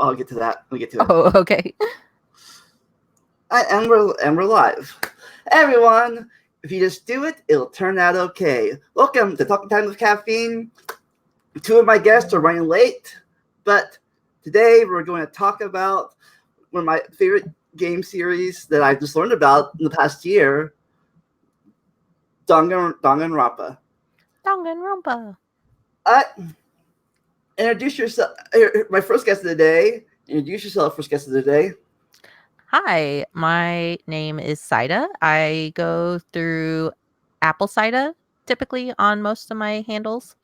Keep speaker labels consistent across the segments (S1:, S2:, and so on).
S1: I'll get to that. We'll get to it.
S2: Oh, okay.
S1: And we're live. Hey, everyone, if you just do it, it'll turn out okay. Welcome to Talking Time with Caffeine. Two of my guests are running late, but today we're going to talk about one of my favorite game series that I've just learned about in the past year, Danganronpa.
S2: Danganronpa.
S1: Introduce yourself. My first guest of the day. Introduce yourself, first guest of the day.
S2: Hi, my name is Saida. I go through Apple Saida typically on most of my handles.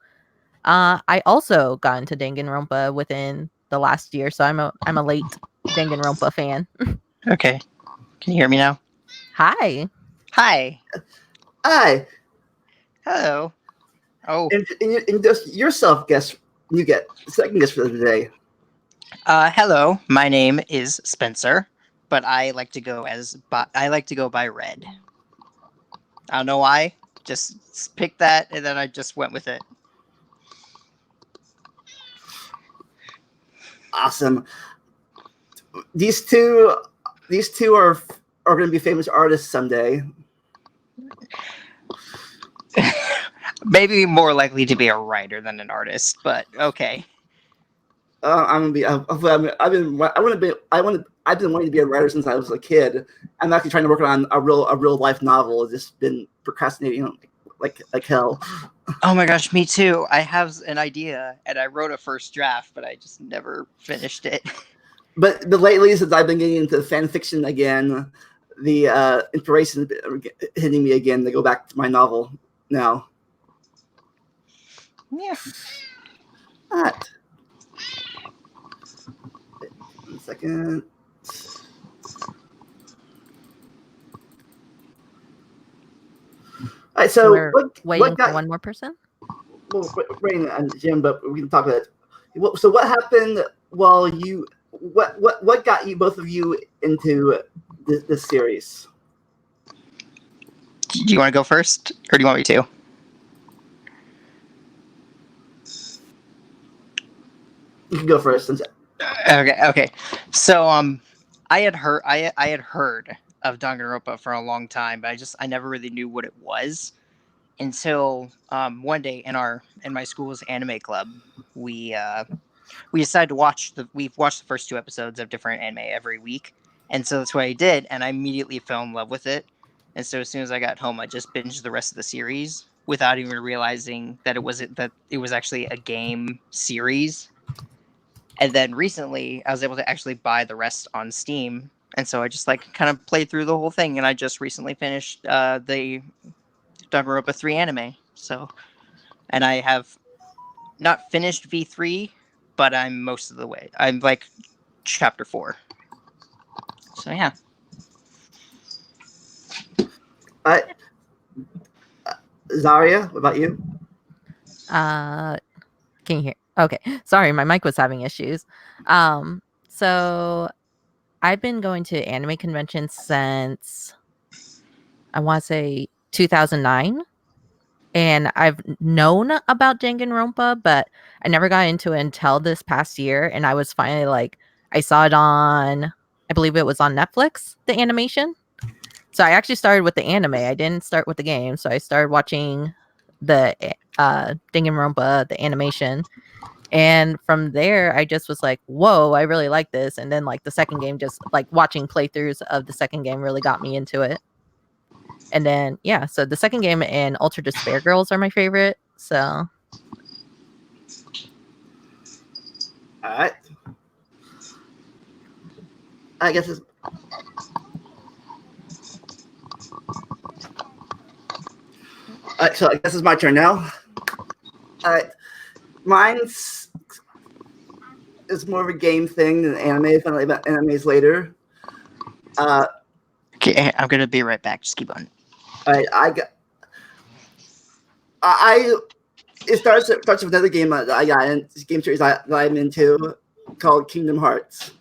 S2: I also got into Danganronpa within the last year, so I'm a late Danganronpa fan.
S3: Okay. Can you hear me now?
S2: Hi.
S3: Hi.
S1: Hi.
S3: Hello. Oh.
S1: And just yourself, guest. You get second guest for the day.
S3: Hello. My name is Spencer, but I like to go by Red. I don't know why. Just picked that, and then I just went with it.
S1: Awesome. These two are going to be famous artists someday.
S3: Maybe more likely to be a writer than an artist, but okay.
S1: I'm gonna be. I've been wanting to be a writer since I was a kid. I'm actually trying to work on a real life novel. I've just been procrastinating like hell.
S3: Oh my gosh, me too. I have an idea, and I wrote a first draft, but I just never finished it.
S1: But lately, since I've been getting into fan fiction again, the inspiration hitting me again to go back to my novel now.
S3: Yeah.
S1: All right. 1 second. All right, so
S2: we're waiting for one more person.
S1: Well, waiting on Jim, but we can talk about it. So, what happened while you? What got you both of you into this series?
S3: Do you want to go first, or do you want me to?
S1: You can go first.
S3: Okay. So I had heard of Danganronpa for a long time, but I never really knew what it was until one day in my school's anime club, we decided to we've watched the first 2 episodes of different anime every week, and so that's what I did, and I immediately fell in love with it. And so as soon as I got home, I just binged the rest of the series without even realizing that it was actually a game series. And then recently, I was able to actually buy the rest on Steam, and so I just kind of played through the whole thing. And I just recently finished the Danganronpa 3 anime. So, and I have not finished V3, but I'm most of the way. I'm like chapter 4. So yeah.
S1: Zaria, what about you?
S2: Can you hear? Okay, sorry, my mic was having issues. So I've been going to anime conventions since I want to say 2009, and I've known about Danganronpa, but I never got into it until this past year, and I was finally I saw it on, I believe it was on Netflix, the animation. So I actually started with the anime. I didn't start with the game, so I started watching the Danganronpa, the animation. And from there, I just was like, whoa, I really like this. And then the second game, just watching playthroughs of the second game really got me into it. And then, yeah, so the second game and Ultra Despair Girls are my favorite. So.
S1: All right. I guess it's. All right, so I guess it's my turn now. All right. Mine's is more of a game thing than anime. I found out about animes later.
S3: Okay, I'm gonna be right back. Just keep on.
S1: All right, it starts with another game that I got in this game series that I'm into called Kingdom Hearts.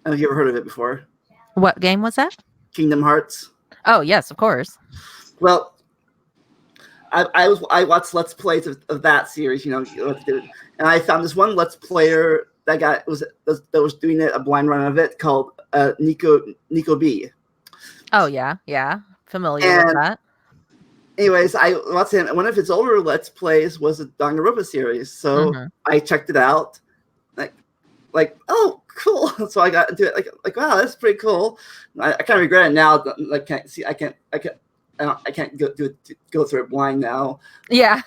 S1: Have you ever heard of it before?
S2: What game was that?
S1: Kingdom Hearts.
S2: Oh, yes, of course.
S1: Well, I watched Let's Plays of that series, and I found this one Let's Player that was doing a blind run of it called Nico B.
S2: Oh yeah, familiar with
S1: And
S2: that.
S1: anyways, I watched him. One of his older Let's Plays was a Danganronpa series, so
S2: Mhm.
S1: I checked it out. Like oh cool, so I got into it. Like wow, that's pretty cool. I kind of regret it now. I can't go through it blind now.
S2: Yeah.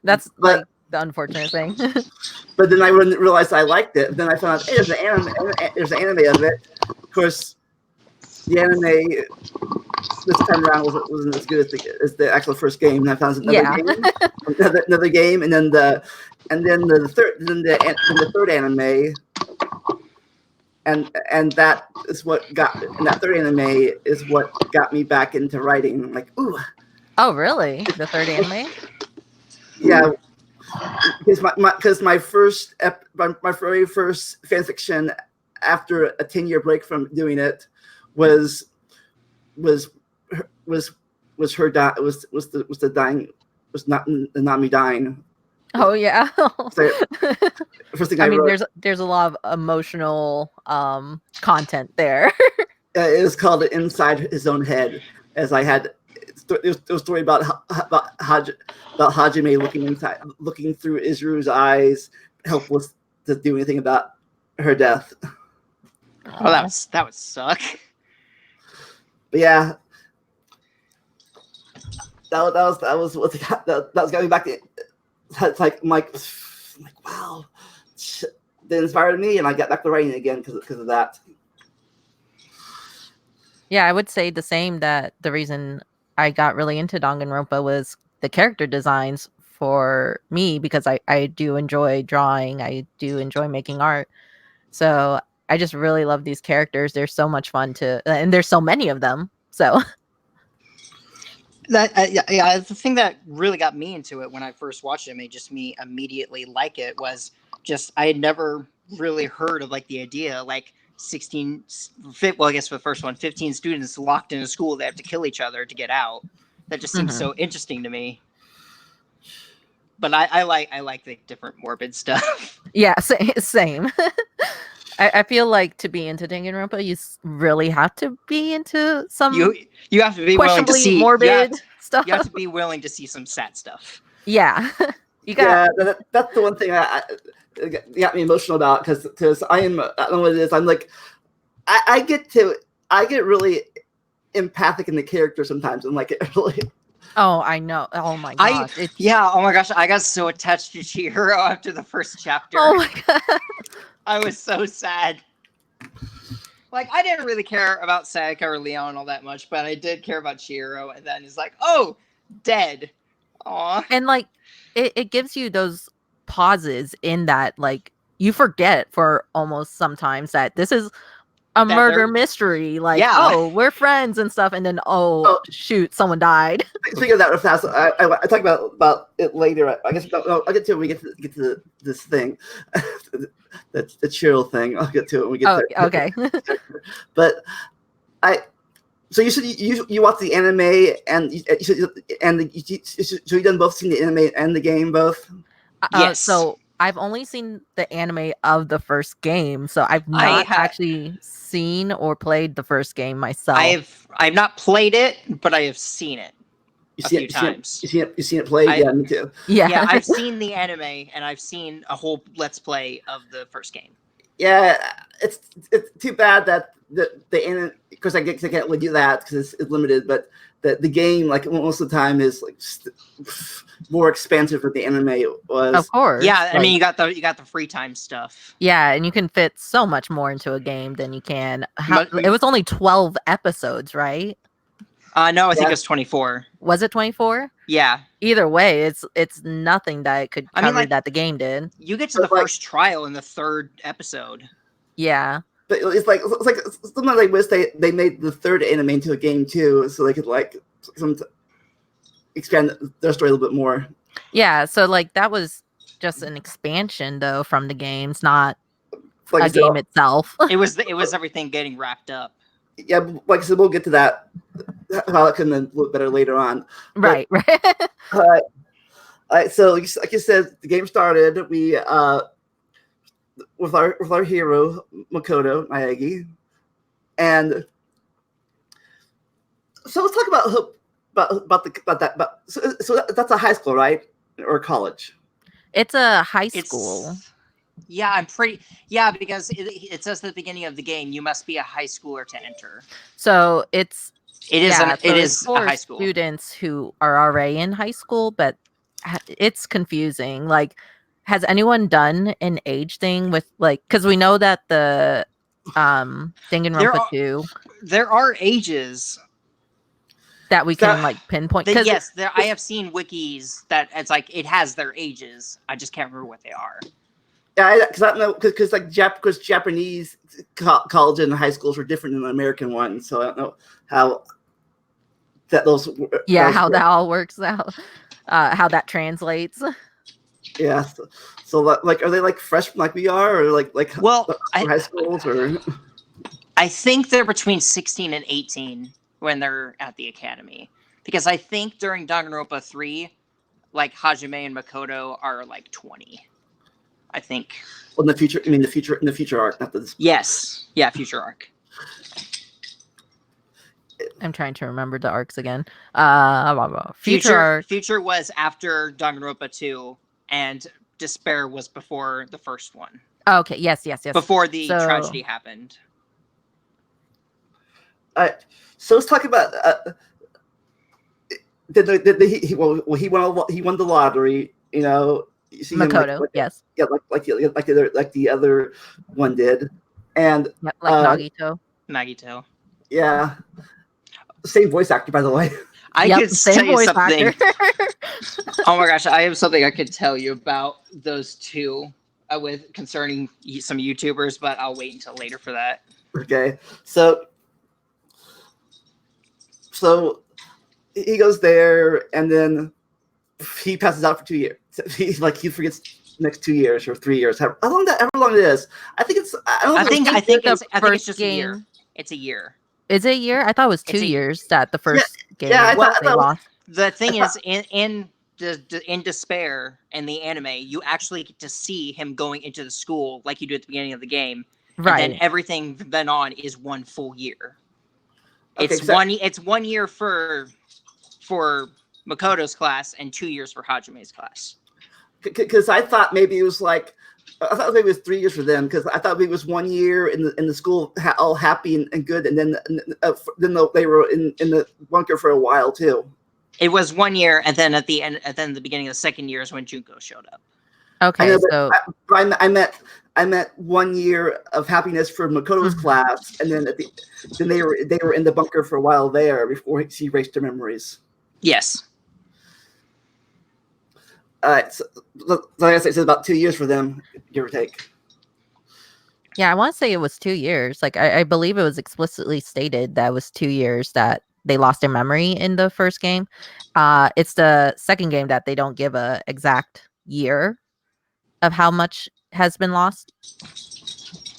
S2: That's
S1: But
S2: like the unfortunate thing.
S1: but then I wouldn't realize I liked it. Then I found out, hey, there's an anime of it. Of course, the anime this time around wasn't as good as the actual first game. And I found another game, and then the third anime, and that is what that third anime is what got me back into writing. I'm like, ooh,
S2: Oh, really? The third anime?
S1: yeah. Because my very first fan fiction after a 10-year break from doing it was not me dying.
S2: Oh yeah.
S1: So, first thing
S2: I
S1: I
S2: mean,
S1: wrote,
S2: there's a lot of emotional content there.
S1: it was called Inside His Own Head, as I had there was a story about Hajime looking through Izru's eyes, helpless to do anything about her death.
S3: Oh, that would suck.
S1: But yeah, that was what that was got me back to. It's like wow, that inspired me, and I got back to writing again because of that.
S2: Yeah, I would say the same, that the reason I got really into Danganronpa was the character designs for me, because I do enjoy drawing. I do enjoy making art. So I just really love these characters. They're so much fun and there's so many of them. So
S3: Yeah, the thing that really got me into it when I first watched it, made just me immediately like it, was just I had never really heard of like the idea like 16 well, I guess for the first one, 15 students locked in a school, they have to kill each other to get out. That just seems so interesting to me. But I like the different morbid stuff.
S2: yeah, same. I feel like to be into Danganronpa, you really have to be into some
S3: you have to be willing to
S2: questionably
S3: see
S2: morbid stuff.
S3: You have to be willing to see some sad stuff.
S2: Yeah. You got
S1: that's the one thing I got me emotional about, because I don't know what it is. I'm like, I get really empathic in the character sometimes, and like it really.
S2: Oh, I know. Oh my gosh.
S3: Oh my gosh, I got so attached to Chihiro after the first chapter.
S2: Oh my god.
S3: I was so sad. Like, I didn't really care about Sayaka or Leon all that much, but I did care about Chihiro, and then it's like, oh, dead. Aw.
S2: And like it gives you those pauses in that, like, you forget for almost sometimes that this is a murder mystery. Like,
S3: Yeah.
S2: oh, we're friends and stuff, and then shoot, someone died.
S1: Speaking of that, fast, I talk about it later. I guess I'll get to it when we get to this thing. That's the Cheryl thing. I'll get to it when we get there.
S2: Okay.
S1: But so you said you watched the anime, and so you done both seen the anime and the game both?
S3: Yes.
S2: So I've only seen the anime of the first game, so I've not actually seen or played the first game myself.
S3: I've not played it, but I have seen it a few times.
S1: You seen it played? Yeah, me too.
S2: Yeah,
S3: I've seen the anime, and I've seen a whole Let's Play of the first game.
S1: Yeah, it's too bad that the anime, because I can't really do that because it's limited, but the game, like, most of the time is like more expansive than the anime was.
S2: Of course.
S3: Yeah, I mean, you got the free time stuff.
S2: Yeah, and you can fit so much more into a game than you can. It was only 12 episodes, right?
S3: No, I think it was 24.
S2: Was it 24?
S3: Yeah.
S2: Either way, it's nothing that it could cover that the game did.
S3: You get to the first trial in the third episode.
S2: Yeah.
S1: But it's like sometimes I wish they made the third anime into a game too, so they could like expand their story a little bit more.
S2: Yeah, so like that was just an expansion though from the games, not like a game itself.
S3: It was everything getting wrapped up.
S1: yeah, like I said, we'll get to that how it can look better later on.
S2: Right.
S1: All right, so like you said, the game started. We with our hero Makoto Naegi, and so let's talk about that. So that's a high school, right, or college?
S2: It's a high school.
S3: Yeah, I'm pretty. Yeah, because it says at the beginning of the game you must be a high schooler to enter.
S2: So it is
S3: a
S2: for
S3: high school.
S2: Students who are already in high school, but it's confusing. Like, has anyone done an age thing with because we know that the Danganronpa 2
S3: there are ages
S2: that we can pinpoint.
S3: Yes, I have seen wikis that it's like it has their ages. I just can't remember what they are.
S1: Yeah, because I don't know because Japanese college and high schools are different than the American ones, so I don't know how that
S2: how that all works out, how that translates.
S1: Yeah, so are they like freshmen like we are, or like high schools, or?
S3: I think they're between 16 and 18 when they're at the academy, because I think during Danganronpa 3, like Hajime and Makoto are like 20. I think.
S1: Well, in the future, in the future arc, not this.
S3: Yes, yeah, future arc.
S2: I'm trying to remember the arcs again.
S3: Future was after Danganronpa 2, and Despair was before the first one.
S2: Okay, yes.
S3: Before the tragedy happened.
S1: So let's talk about. He won the lottery. You know, you see
S2: Makoto,
S1: him
S2: yes.
S1: Yeah, like the other one did, and
S3: Nagito.
S1: Yeah, same voice actor, by the way.
S3: I could tell you something. Oh my gosh, I have something I could tell you about those two concerning some YouTubers, but I'll wait until later for that.
S1: Okay, so he goes there, and then he passes out for 2 years. He forgets next 2 years or 3 years, however long it is. I think it's. I think
S3: it's just a year. It's a year.
S2: Is it a year? I thought it was 2 years that the first game.
S1: Yeah, I thought
S2: lost.
S3: The thing is, in Despair and the anime, you actually get to see him going into the school like you do at the beginning of the game,
S2: right?
S3: And then everything then on is 1 full year.
S1: Okay,
S3: It's 1 year for Makoto's class and 2 years for Hajime's class.
S1: Because I thought maybe it was maybe it was 3 years for them, because I thought maybe it was 1 year in the school all happy and good, and then they were in the bunker for a while too.
S3: It was 1 year, and then at the end, the beginning of the second year is when Junko showed up.
S2: Okay,
S1: I meant 1 year of happiness for Makoto's class, and then they were in the bunker for a while there before she erased their memories.
S3: Yes.
S1: So like I said, it's about 2 years for them, give or take.
S2: Yeah, I want to say it was 2 years. Like I believe it was explicitly stated that it was 2 years that they lost their memory in the first game. It's the second game that they don't give a exact year of how much has been lost.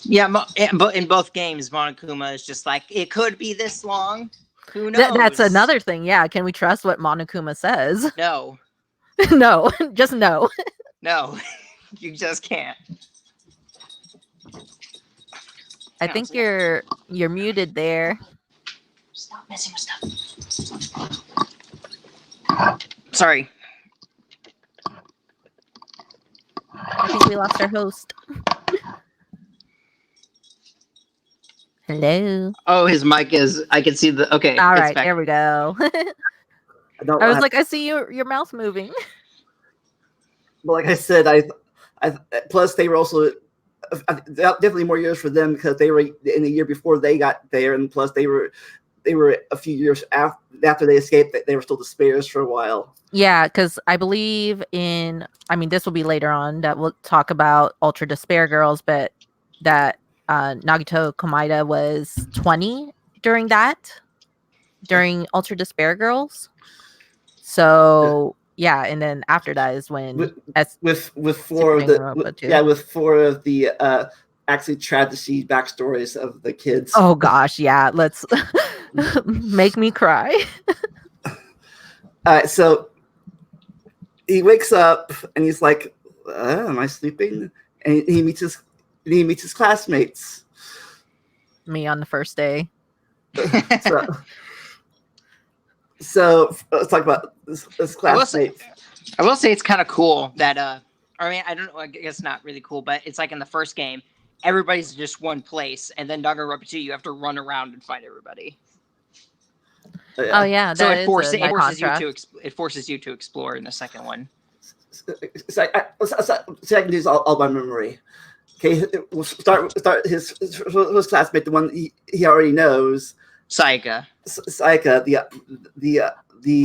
S3: Yeah, but in both games, Monokuma is just like, it could be this long. Who knows?
S2: That's another thing. Yeah, can we trust what Monokuma says?
S3: No.
S2: No, just no.
S3: No, you just can't.
S2: I think you're muted there.
S3: Stop messing with stuff. Sorry.
S2: I think we lost our host. Hello.
S3: Oh, his mic is. I can see the. Okay.
S2: All right, there we go. I was like, I see your mouth moving.
S1: But like I said, I plus they were also definitely more years for them, because they were in the year before they got there, and plus they were a few years after they escaped. They were still Despairs for a while.
S2: Yeah, because I believe this will be later on that we'll talk about Ultra Despair Girls, but that Nagito Komaeda was 20 during Ultra Despair Girls. So yeah, and then after that is when
S1: with four of the actually tried to see backstories of the kids.
S2: Oh gosh, yeah. Let's make me cry.
S1: All right, so he wakes up and he's like, "Am I sleeping?" And he meets his classmates.
S2: Me on the first day.
S1: So let's talk about this classmate.
S3: I will say it's kind of cool that I mean, I don't know, I guess not really cool, but it's like in the first game, everybody's just one place, and then Danganronpa 2, you have to run around and find everybody.
S2: Oh yeah,
S3: So
S2: that
S3: it
S2: is
S3: forces
S2: a nice
S3: it forces you to explore in the second one.
S1: So I can do all by memory. Okay, we'll start his classmate, the one he already knows.
S3: Saika,
S1: the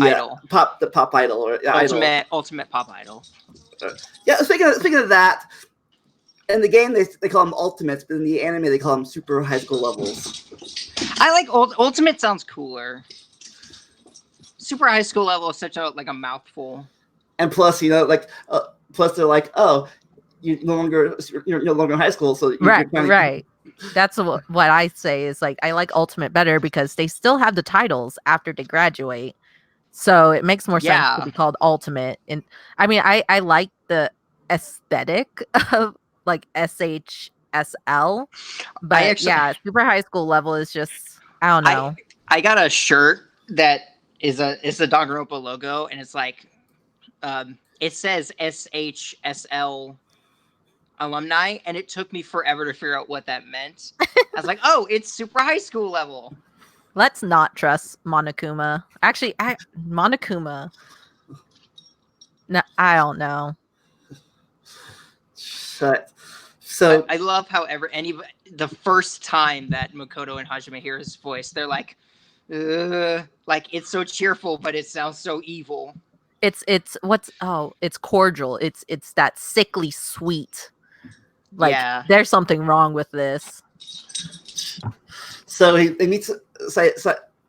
S3: idol.
S1: pop idol or
S3: ultimate pop idol.
S1: Yeah, speaking of that, in the game they call them ultimates, but in the anime they call them super high school levels.
S3: I like ultimate sounds cooler. Super high school level is such a mouthful.
S1: And plus, plus they're like, oh, you're no longer in high school, so
S2: right. That's what I say is like I like ultimate better because they still have the titles after they graduate, so it makes more sense to be called ultimate. And I mean, I like the aesthetic of like SHSL, but yeah, super high school level is just I don't know.
S3: I got a shirt that is the Danganronpa logo, and it's like it says SHSL alumni, and it took me forever to figure out what that meant. I was like, oh, it's super high school level.
S2: Let's not trust Monokuma. Actually, Monokuma. No, I don't know.
S1: So
S3: I love how the first time that Makoto and Hajime hear his voice, they're like it's so cheerful, but it sounds so evil.
S2: It's cordial. It's that sickly sweet. Like there's something wrong with this.
S1: So he meets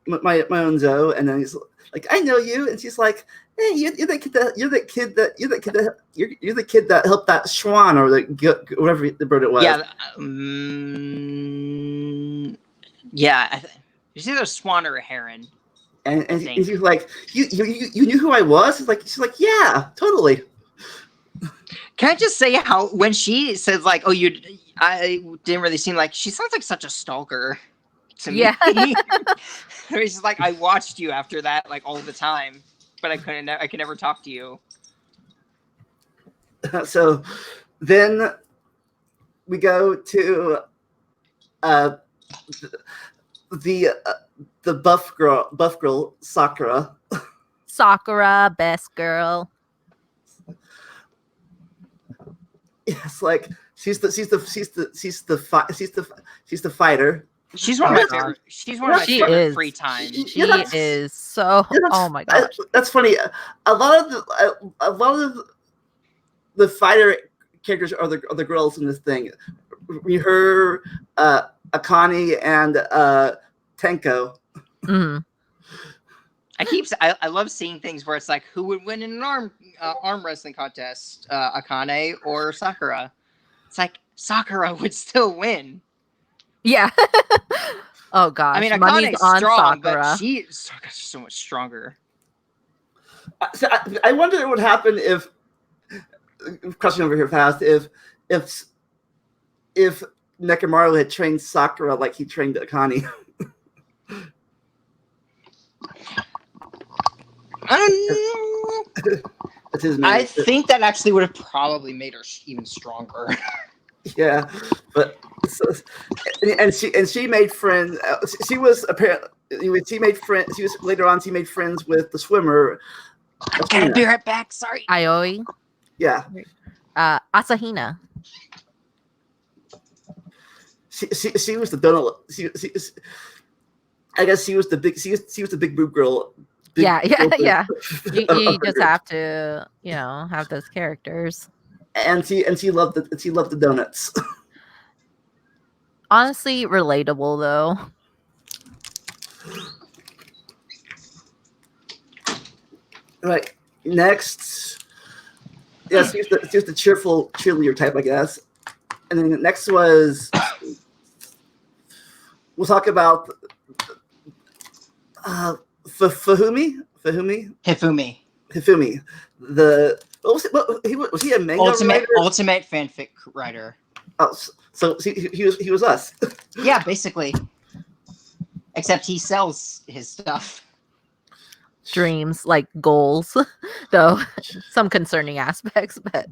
S1: my own Zoe, and then he's like, "I know you," and she's like, "Hey, you're the kid that helped that swan or whatever the bird it was."
S3: Yeah, yeah. You see, those swan or a heron.
S1: And she's like, "You knew who I was?" She's like, "Yeah, totally."
S3: Can I just say how when she says like, "Oh, I didn't really seem like," she sounds like such a stalker to me.
S2: Yeah.
S3: It's just like I watched you after that like all the time, but I could never talk to you.
S1: So then we go to the buff girl Sakura.
S2: Sakura, best girl.
S1: Yes, like she's the fighter.
S3: She's one of my favorite. She's one of my favorite free time.
S2: She is so. Oh my gosh,
S1: that's funny. A lot of the fighter characters are the girls in this thing. Her, Akane, and Tenko.
S2: Mm-hmm.
S3: I love seeing things where it's like who would win in an arm wrestling contest, Akane or Sakura. It's like Sakura would still win.
S2: Yeah. Oh gosh.
S3: I mean, Akane's strong, but Sakura's so much stronger.
S1: So I wonder what would happen if. Question over here fast. If Nekomaru had trained Sakura like he trained Akane.
S3: I don't know.
S1: That's his
S3: I think that actually would have probably made her even stronger.
S1: Yeah, but she made friends. She was apparently she made friends. She was later on. She made friends with the swimmer.
S3: Can I be right back? Sorry.
S2: Aoi.
S1: Yeah.
S2: Asahina.
S1: She was the donut. I guess she was the big. She was the big boob girl.
S2: Yeah. You just have to, have those characters.
S1: And she loved the donuts.
S2: Honestly, relatable though.
S1: Right. Next. Yes, she was the cheerful cheerleader type, I guess. And then next was we'll talk about Hifumi. The was he a manga writer?
S3: Ultimate fanfic writer.
S1: Oh, so he was us.
S3: Yeah, basically. Except he sells his stuff.
S2: Dreams, like goals, though some concerning aspects, but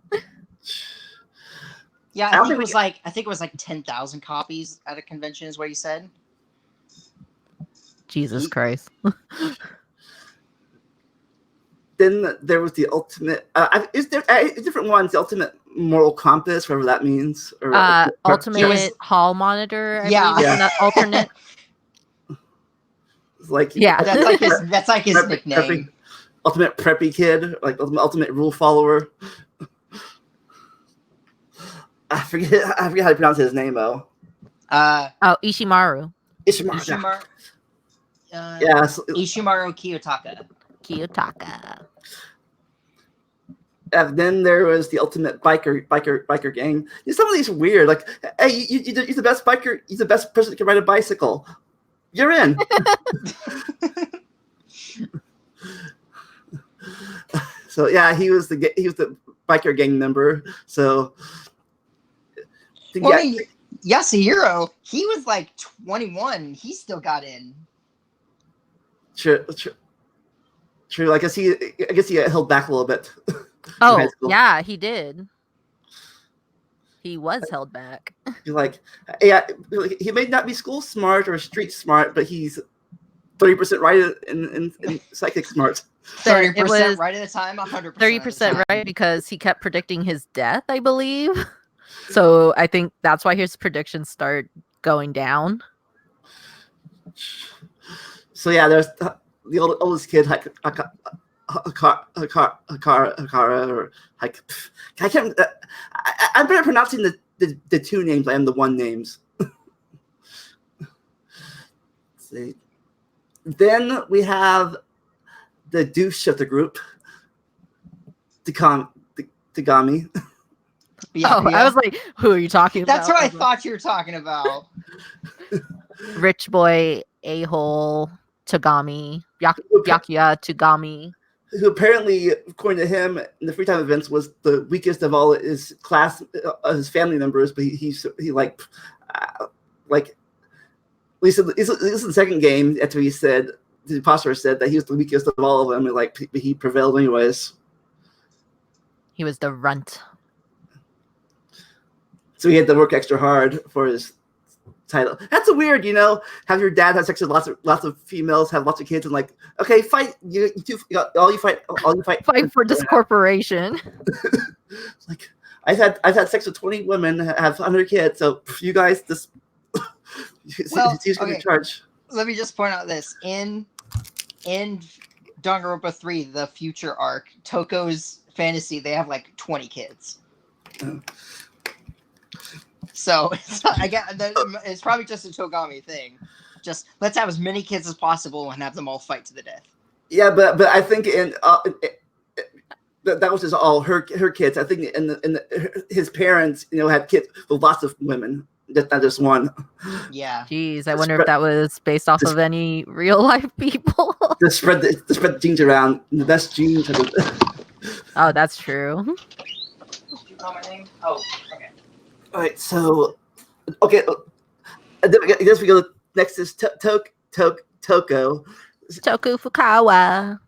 S3: yeah, I think it was like 10,000 copies at a convention is what he said.
S2: Jesus Christ.
S1: Then there was the ultimate. Is there different ones? The ultimate moral compass, whatever that means. Or
S2: ultimate hall monitor. I
S3: Yeah.
S2: believe, isn't that alternate?
S1: Like
S2: Yeah,
S3: that's like his nickname.
S1: Ultimate preppy kid, like ultimate rule follower. I forget how to pronounce his name though.
S2: Ishimaru.
S3: Ishimaru. Ishimaru
S2: Kiyotaka.
S1: And then there was the ultimate biker gang. Some of these are weird. Like, hey, you're the best biker. You're the best person that can ride a bicycle. You're in. So yeah, he was the biker gang member. So
S3: well, I mean, Yasuhiro, he was like 21. He still got in.
S1: True. I guess he held back a little bit.
S2: Oh yeah, he did. He was held back.
S1: He's like, yeah, he may not be school smart or street smart, but he's 30% right in psychic smart.
S3: 30% right at the time, 100%.
S2: 30% right because he kept predicting his death, I believe. So I think that's why his predictions start going down.
S1: So yeah, there's the oldest kid, Hakara, or like I can't. I'm better pronouncing the two names than the one names. See. Then we have the douche of the group, Tagami.
S2: I was like, who are you talking about?
S3: That's what I thought you were talking about.
S2: Rich boy, a-hole, Tagami, Byakuya Tagami.
S1: Who apparently, according to him, in the free time events, was the weakest of all his class, his family members. But he at least in the second game, that's what he said. The imposter said that he was the weakest of all of them, and but he prevailed anyways.
S2: He was the runt.
S1: So he had to work extra hard for his title. That's a weird, have your dad have sex with lots of females, have lots of kids, and like, okay, fight. You fight
S2: for this corporation.
S1: Like I've had sex with 20 women, have 100 kids. So you guys just he's going to charge.
S3: Let me just point out this in Danganronpa 3, the future arc, Toko's fantasy, they have like 20 kids. So it's probably just a Togami thing. Just let's have as many kids as possible and have them all fight to the death. Yeah,
S1: but I think that was just all her kids. I think his parents, had kids with lots of women, not just one.
S3: Yeah.
S2: Jeez, I wonder if that was based off of any real life people.
S1: to spread the genes around. The best genes.
S2: Oh, that's true.
S3: Did you call my name? Oh, okay.
S1: All right, so I guess we go. Next is Toko.
S2: Toku Fukawa.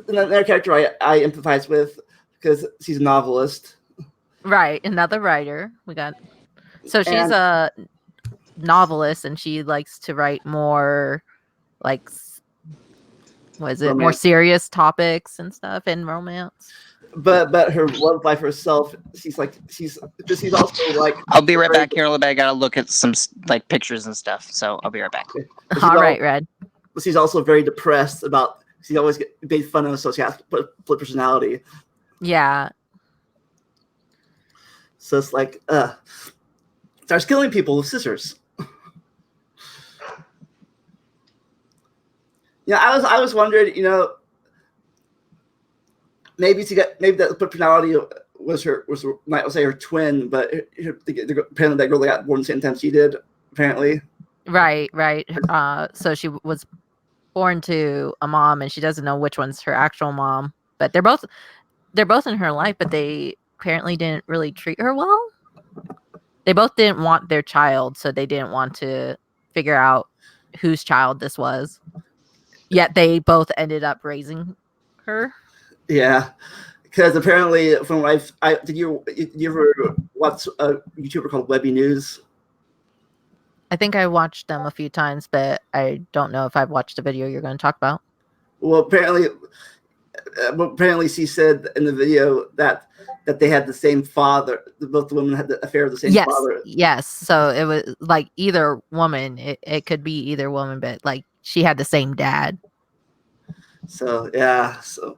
S1: Another character I empathize with because she's a novelist.
S2: Right, another writer. So she's a novelist, and she likes to write more, like, romance. More serious topics and stuff, and romance.
S1: But her love life herself, she's also like.
S3: I'll be right back here. I gotta look at some like pictures and stuff. So I'll be right back.
S2: All right, Red.
S1: But she's also very depressed about. She always get made fun of, so she has split personality.
S2: Yeah.
S1: So it's like, starts killing people with scissors. I was wondering, maybe that personality might say her twin, but apparently that girl got born the same time she did. Apparently,
S2: Right. So she was born to a mom, and she doesn't know which one's her actual mom. But they're both in her life, but they apparently didn't really treat her well. They both didn't want their child, so they didn't want to figure out whose child this was. Yet they both ended up raising her.
S1: Yeah, because apparently, from life, did you ever watch a YouTuber called Webby News?
S2: I think I watched them a few times, but I don't know if I've watched the video you're going to talk about.
S1: Well, apparently, she said in the video that they had the same father. Both the women had the affair of the same father.
S2: Yes. So it was like either woman. It could be either woman, but like she had the same dad.
S1: So yeah. So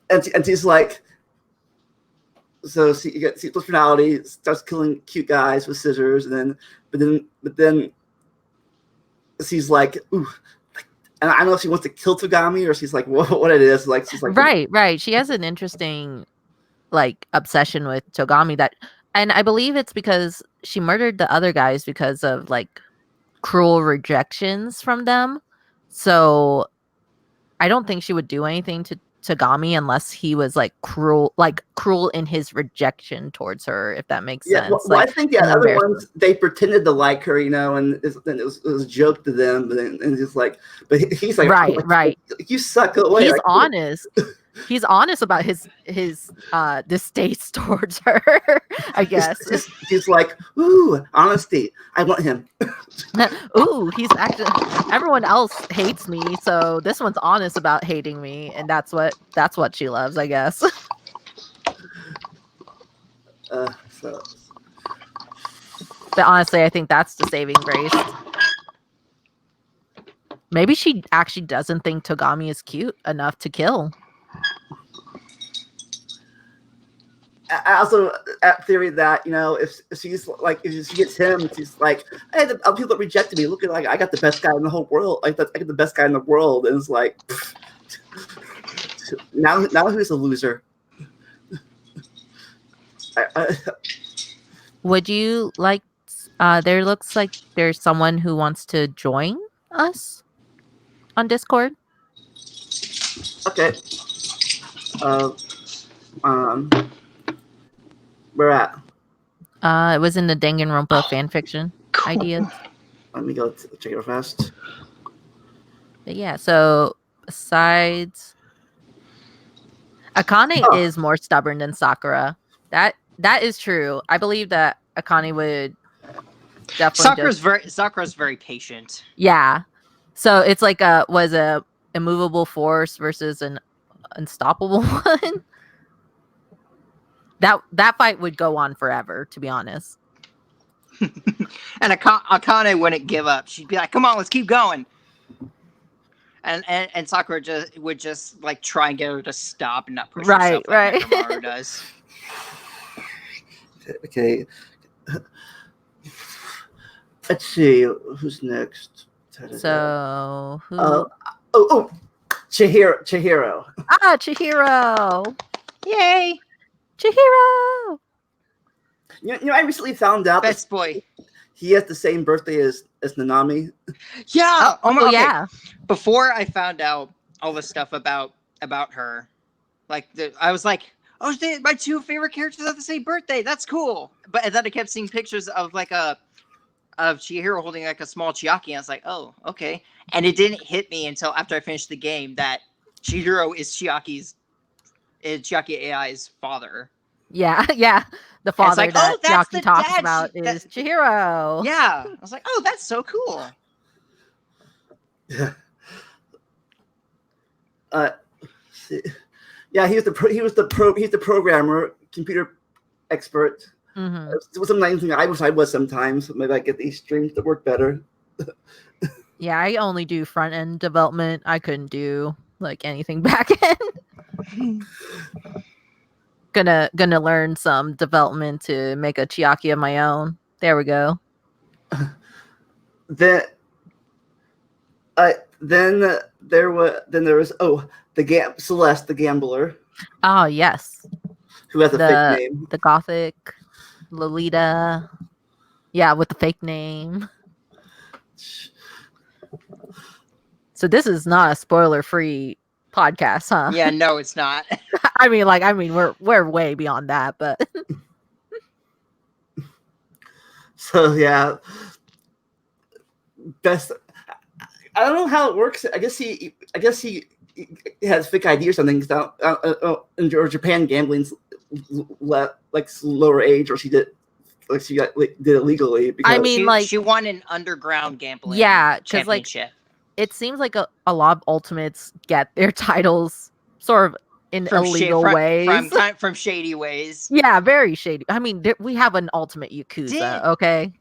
S1: and she's like, so you get C personality, starts killing cute guys with scissors, and but then she's like, ooh. And I don't know if she wants to kill Togami or she's like, what it is. Like she's like,
S2: right. She has an interesting like obsession with Togami and I believe it's because she murdered the other guys because of like cruel rejections from them. So I don't think she would do anything to Togami unless he was like cruel in his rejection towards her, if that makes sense.
S1: Well, I think the other ones, they pretended to like her, and it was a joke to them, and it's like, but he's like,
S2: right.
S1: You suck away.
S2: He's honest. He's honest about his distaste towards her, I guess.
S1: He's like, ooh, honesty. I want him.
S2: Ooh, he's actually, everyone else hates me, so this one's honest about hating me, and that's what she loves, I guess. But honestly, I think that's the saving grace. Maybe she actually doesn't think Togami is cute enough to kill.
S1: I also have theory that if she's like, if she gets him, she's like, hey, the people that rejected me, look at, like, I got the best guy in the whole world, I got the best guy in the world, and it's like, now who's a loser?
S2: Would you like? There looks like there's someone who wants to join us on Discord.
S1: Okay. Where at?
S2: It was in the Danganronpa fanfiction ideas.
S1: Let me go check it fast.
S2: But yeah, so besides Akane is more stubborn than Sakura. That is true. I believe that Akane would definitely
S3: Sakura's very patient.
S2: Yeah. So it's like was a immovable force versus an unstoppable one. That fight would go on forever, to be honest.
S3: And Akane wouldn't give up. She'd be like, "Come on, let's keep going." And Sakura would just like try and get her to stop and not push herself like Nekomaru does.
S1: Okay. Let's see who's next.
S2: So who?
S1: Chihiro.
S2: Chihiro!
S3: Yay!
S2: Chihiro!
S1: I recently found out
S3: best boy.
S1: He has the same birthday as Nanami.
S3: Yeah.
S2: Okay. Yeah.
S3: Before I found out all the stuff about her, like I was like, oh, my two favorite characters have the same birthday. That's cool. But then I kept seeing pictures of of Chihiro holding like a small Chiaki, and I was like, oh, okay. And it didn't hit me until after I finished the game that Chihiro is Chiaki AI's father.
S2: Yeah. The father
S3: like,
S2: that
S3: that's
S2: Chiaki talks about is Chihiro.
S3: Yeah. I was like, oh, that's so cool.
S1: Yeah. Yeah, he's the programmer, computer expert.
S2: Mm-hmm.
S1: It was something I wish I was sometimes. Maybe I get these streams that work better.
S2: Yeah, I only do front end development. I couldn't do like anything back end. Gonna learn some development to make a Chiaki of my own. There we go.
S1: Then there was Celeste, the gambler.
S2: Oh yes.
S1: who has a fake name.
S2: The gothic Lolita. Yeah, with the fake name. So this is not a spoiler-free podcast, huh?
S3: Yeah, no, it's not.
S2: I mean, we're way beyond that, but
S1: So yeah, best. I don't know how it works. I guess he has fake ID or something. In Japan, gambling's like lower age, or she did did it legally. Because
S2: I mean,
S3: she won an underground gambling
S2: it
S3: championship.
S2: seems like a lot of ultimates get their titles sort of in illegal ways.
S3: From shady ways.
S2: Yeah, very shady. I mean, we have an ultimate Yakuza, okay?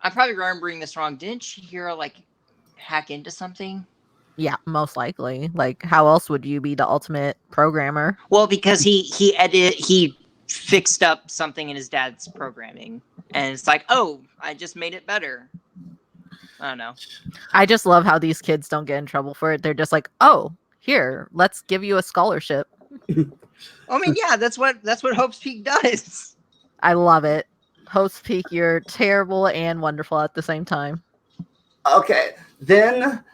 S3: I'm probably remembering this wrong. Didn't Chihiro hack into something?
S2: Yeah, most likely. Like, how else would you be the ultimate programmer?
S3: Well, because he fixed up something in his dad's programming, and it's like, oh, I just made it better. I don't know.
S2: I just love how these kids don't get in trouble for it. They're just like, oh, here, let's give you a scholarship.
S3: I mean, yeah, that's what Hope's Peak does.
S2: I love it. Hope's Peak, you're terrible and wonderful at the same time.
S1: Okay, then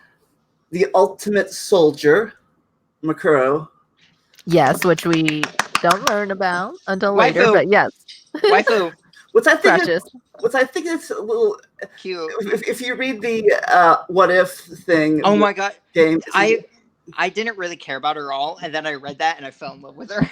S1: the ultimate soldier, Makuro.
S2: Yes, which we don't learn about until later,
S3: Waifu.
S2: but yes.
S3: Waifu.
S1: Which I think
S2: Precious.
S1: is a little
S3: Cute.
S1: If you read the what if thing.
S3: Oh my god.
S1: Game.
S3: I didn't really care about her at all, and then I read that and I fell in love with her.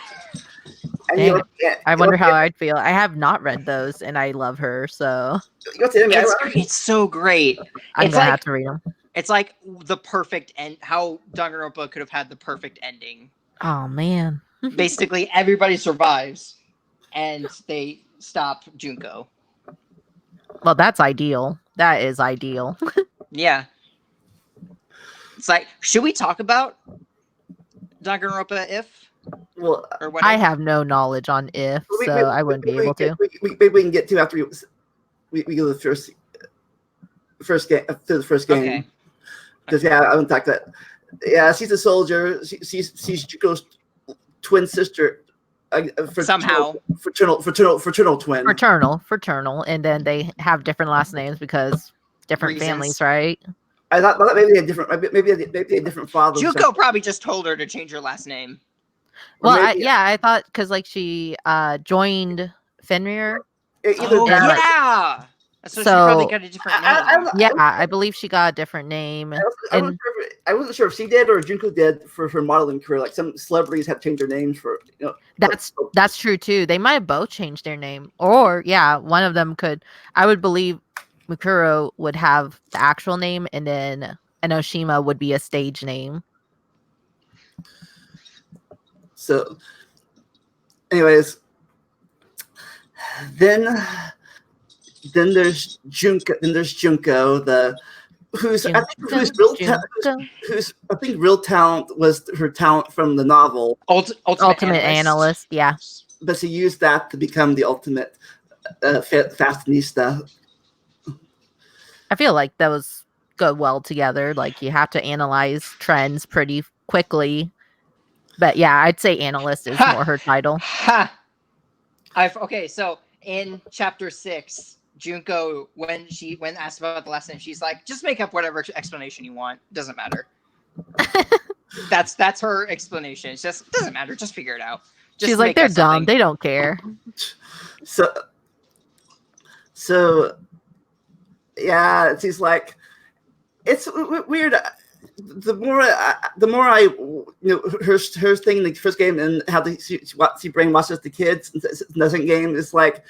S1: And
S2: I wonder how I'd feel. I have not read those, and I love her, so
S3: It's so great.
S2: I'm gonna have to read them.
S3: It's like the perfect end. How Danganronpa could have had the perfect ending.
S2: Oh man!
S3: Basically, everybody survives, and they stop Junko.
S2: Well, that's ideal. That is ideal.
S3: Yeah. It's like, should we talk about Danganronpa if?
S1: Well,
S3: or whatever?
S2: I have no knowledge on if, so I wouldn't be able to.
S1: Maybe we can get to after we go to the first game. To the first game.
S3: Okay.
S1: Because I haven't talked about. Yeah, she's a soldier. She's Junko's twin sister.
S3: Somehow.
S1: Fraternal twin.
S2: Fraternal, and then they have different last names because different
S3: Reasons.
S2: families, right?
S1: I thought maybe a different father.
S3: Junko probably just told her to change her last name.
S2: Well, I thought because she joined Fenrir.
S3: Yeah. So she probably got a different name.
S2: I believe she got a different name.
S1: I wasn't sure if she did or Junko did for her modeling career. Like some celebrities have changed their names for.
S2: That's true too. They might have both changed their name, or one of them could. I would believe Mikuro would have the actual name, and then Enoshima would be a stage name.
S1: So, anyways, then there's Junko. Whose real talent was her talent from the novel.
S3: Ultimate
S2: Analyst, yeah.
S1: But she used that to become the ultimate fashionista.
S2: I feel like those go well together. Like you have to analyze trends pretty quickly. But yeah, I'd say analyst is more her title.
S3: Okay, so in chapter 6, Junko, when asked about the last name, she's like, just make up whatever explanation you want. Doesn't matter. That's her explanation. It's just doesn't matter. Just figure it out.
S2: She's like, they're dumb. They don't care.
S1: So yeah, she's like, it's weird. The more I her thing in the first game and how she brainwashes the kids in the second game it's like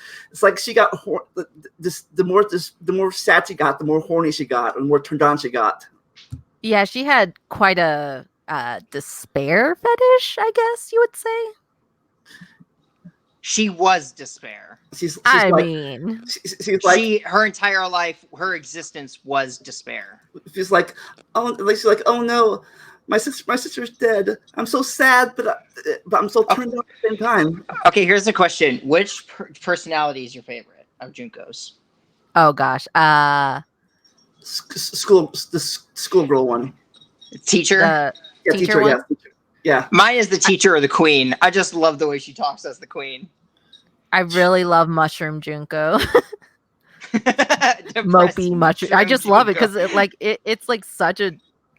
S1: she got the more sad she got, the more horny she got, and the more turned on she got.
S2: Yeah, she had quite a despair fetish, I guess you would say.
S3: She was despair.
S2: Her
S3: entire life, her existence was despair.
S1: She's like, oh no, my sister's dead. I'm so sad, but I'm so turned on at the same time.
S3: Okay, here's the question: which personality is your favorite of Junko's?
S2: Oh gosh,
S1: the schoolgirl one.
S3: Teacher.
S1: Teacher. Yeah.
S3: Mine is the teacher or the queen. I just love the way she talks as the queen.
S2: I really love Mushroom Junko.
S3: Depressed
S2: Mopey mushroom. I just love it
S3: Junko.
S2: because it's like such a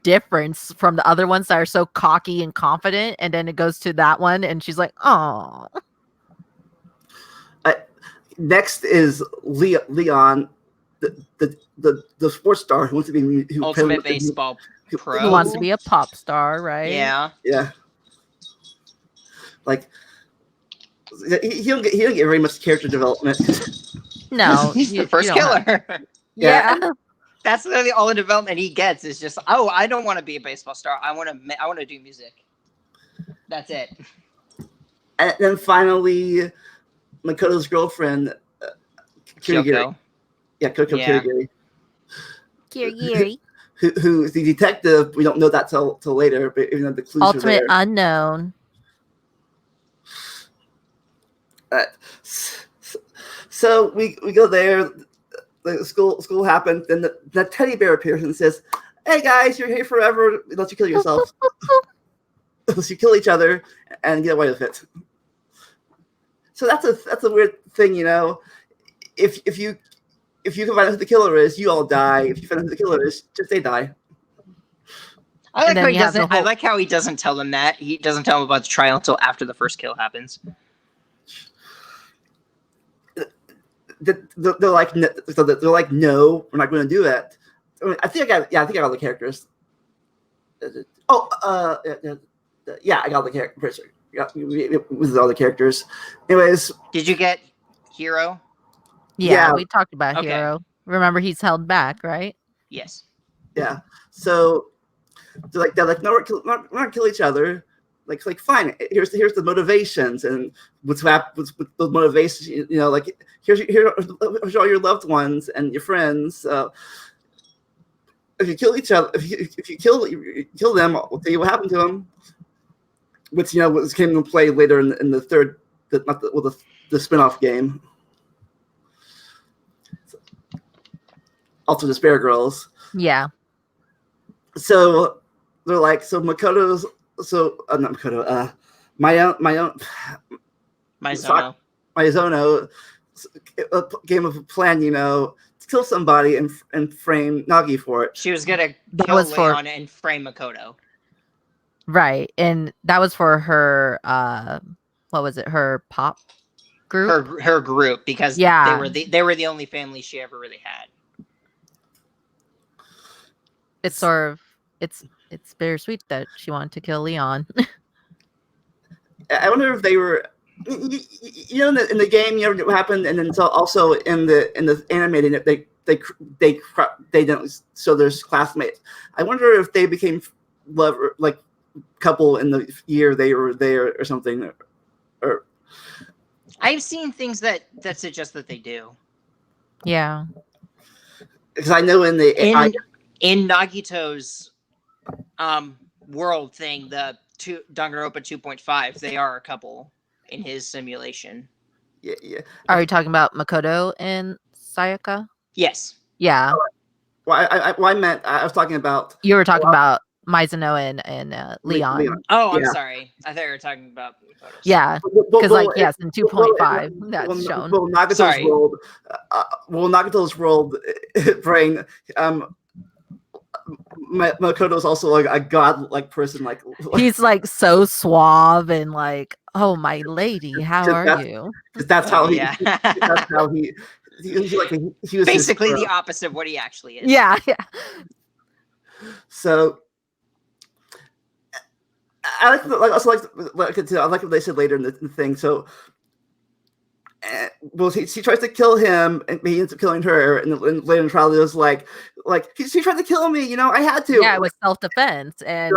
S2: difference from the other ones that are so cocky and confident, and then it goes to that one, and she's like, "Oh."
S1: Next is Leon, the sports star who wants to be
S3: Ultimate baseball pro.
S2: Who wants to be a pop star, right?
S3: Yeah.
S1: Yeah. Like he don't get very much character development.
S2: No,
S3: He's the
S2: you
S3: first
S2: don't have-
S3: killer.
S2: Yeah.
S3: That's literally all the development he gets is just, oh, I don't want to be a baseball star. I want to do music. That's it.
S1: And then finally, Makoto's girlfriend, Kirigiri.
S3: Kyoko.
S1: Yeah, Coco
S3: Yeah.
S1: Kirigiri.
S2: Kirigiri.
S1: Who's the detective? We don't know that till later, but even though the clues
S2: Ultimate
S1: are there.
S2: unknown.
S1: So we go there. The school happens. Then the teddy bear appears and says, "Hey guys, you're here forever. Unless you kill yourself, unless you kill each other and get away with it." So that's a weird thing, you know. If you can find out who the killer is, you all die. If you find out who the killer is, just they die.
S3: I like
S2: then
S3: how he
S2: you have the
S3: doesn't. I
S2: whole-
S3: like how he doesn't tell them that. He doesn't tell them about the trial until after the first kill happens.
S1: They're like, no, we're not going to do it. I think I got all the characters. Yeah, I got all the characters. With all the characters. Anyways,
S3: Did you get Hero?
S2: Yeah,
S1: Yeah.
S2: we talked about
S3: Okay.
S2: Hero. Remember, he's held back, right?
S3: Yes.
S1: yeah. So they're like, no, we're not kill each other. Like fine. Here's the motivations and what's with the motivations. You know, like here's all your loved ones and your friends. If you kill each other, if you kill them, I'll tell you what happened to them. Which what came into play later in the third, the spin-off game. Also, Despair Girls.
S2: Yeah.
S1: So they're like, so Makoto's, not Makoto, Miyazono game of a plan, to kill somebody and frame Nagi for it.
S3: She was gonna
S2: That
S3: kill
S2: was for-
S3: Leon and frame Makoto.
S2: Right. And that was for her what was it? Her pop group?
S3: Her group, because
S2: Yeah.
S3: they were the only family she ever really had.
S2: It's sort of it's bittersweet that she wanted to kill Leon.
S1: I wonder if they were, in the game, what happened, and then so also in the animated, they didn't. So there's classmates. I wonder if they became lover, like couple in the year they were there or something, or.
S3: I've seen things that suggest that they do.
S2: Yeah.
S1: Because I know in
S3: Nagito's world thing, the Danganronpa 2.5, they are a couple in his simulation.
S1: Yeah.
S2: Are you talking about Makoto and Sayaka?
S3: Yes.
S2: Yeah.
S1: Well, I meant I was talking about.
S2: You were talking about Mizuno and Leon.
S3: Oh, I'm
S1: Yeah.
S3: sorry. I thought you were talking about Makoto.
S2: Yeah. Because yes, in 2.5 that's shown.
S1: Well, Nagato's
S3: Sorry.
S1: world. Nagato's world, brain. Makoto's also like a god-like person. Like
S2: He's like so suave and like, oh my lady, how are you?
S1: that's how he.
S3: Yeah.
S1: That's how he. He was
S3: Basically
S1: his,
S3: the opposite of what he actually is.
S2: Yeah.
S1: So I like what they said later in the thing. So, she tries to kill him, and he ends up killing her. And later in the trial, it was like she tried to kill me. I had to.
S2: Yeah, it was self-defense, and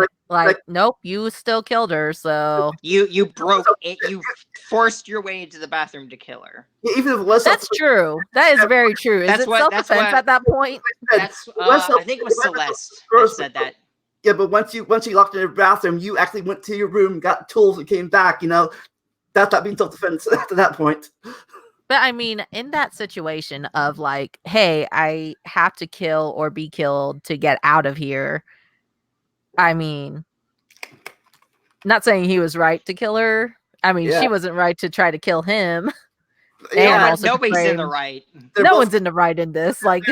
S2: nope, you still killed her. So
S3: You broke it. You forced your way into the bathroom to kill her.
S1: Even if it was
S2: that's true. That is very true. Is
S3: That's
S2: it
S3: what-
S2: self-defense
S3: that's what-
S2: at that point?
S3: That's I think it was Celeste that said that.
S1: Yeah, but once you locked in your bathroom, you actually went to your room, got tools, and came back. That's not being self-defense after that point.
S2: But I mean, in that situation of like, hey, I have to kill or be killed to get out of here. I mean, Not saying he was right to kill her. I mean,
S1: Yeah.
S2: she wasn't right to try to kill him.
S1: Yeah,
S2: And
S3: But
S2: also
S3: nobody's in the
S2: frame-
S3: right.
S1: they're
S2: No
S1: both
S2: one's in the right in this. Like,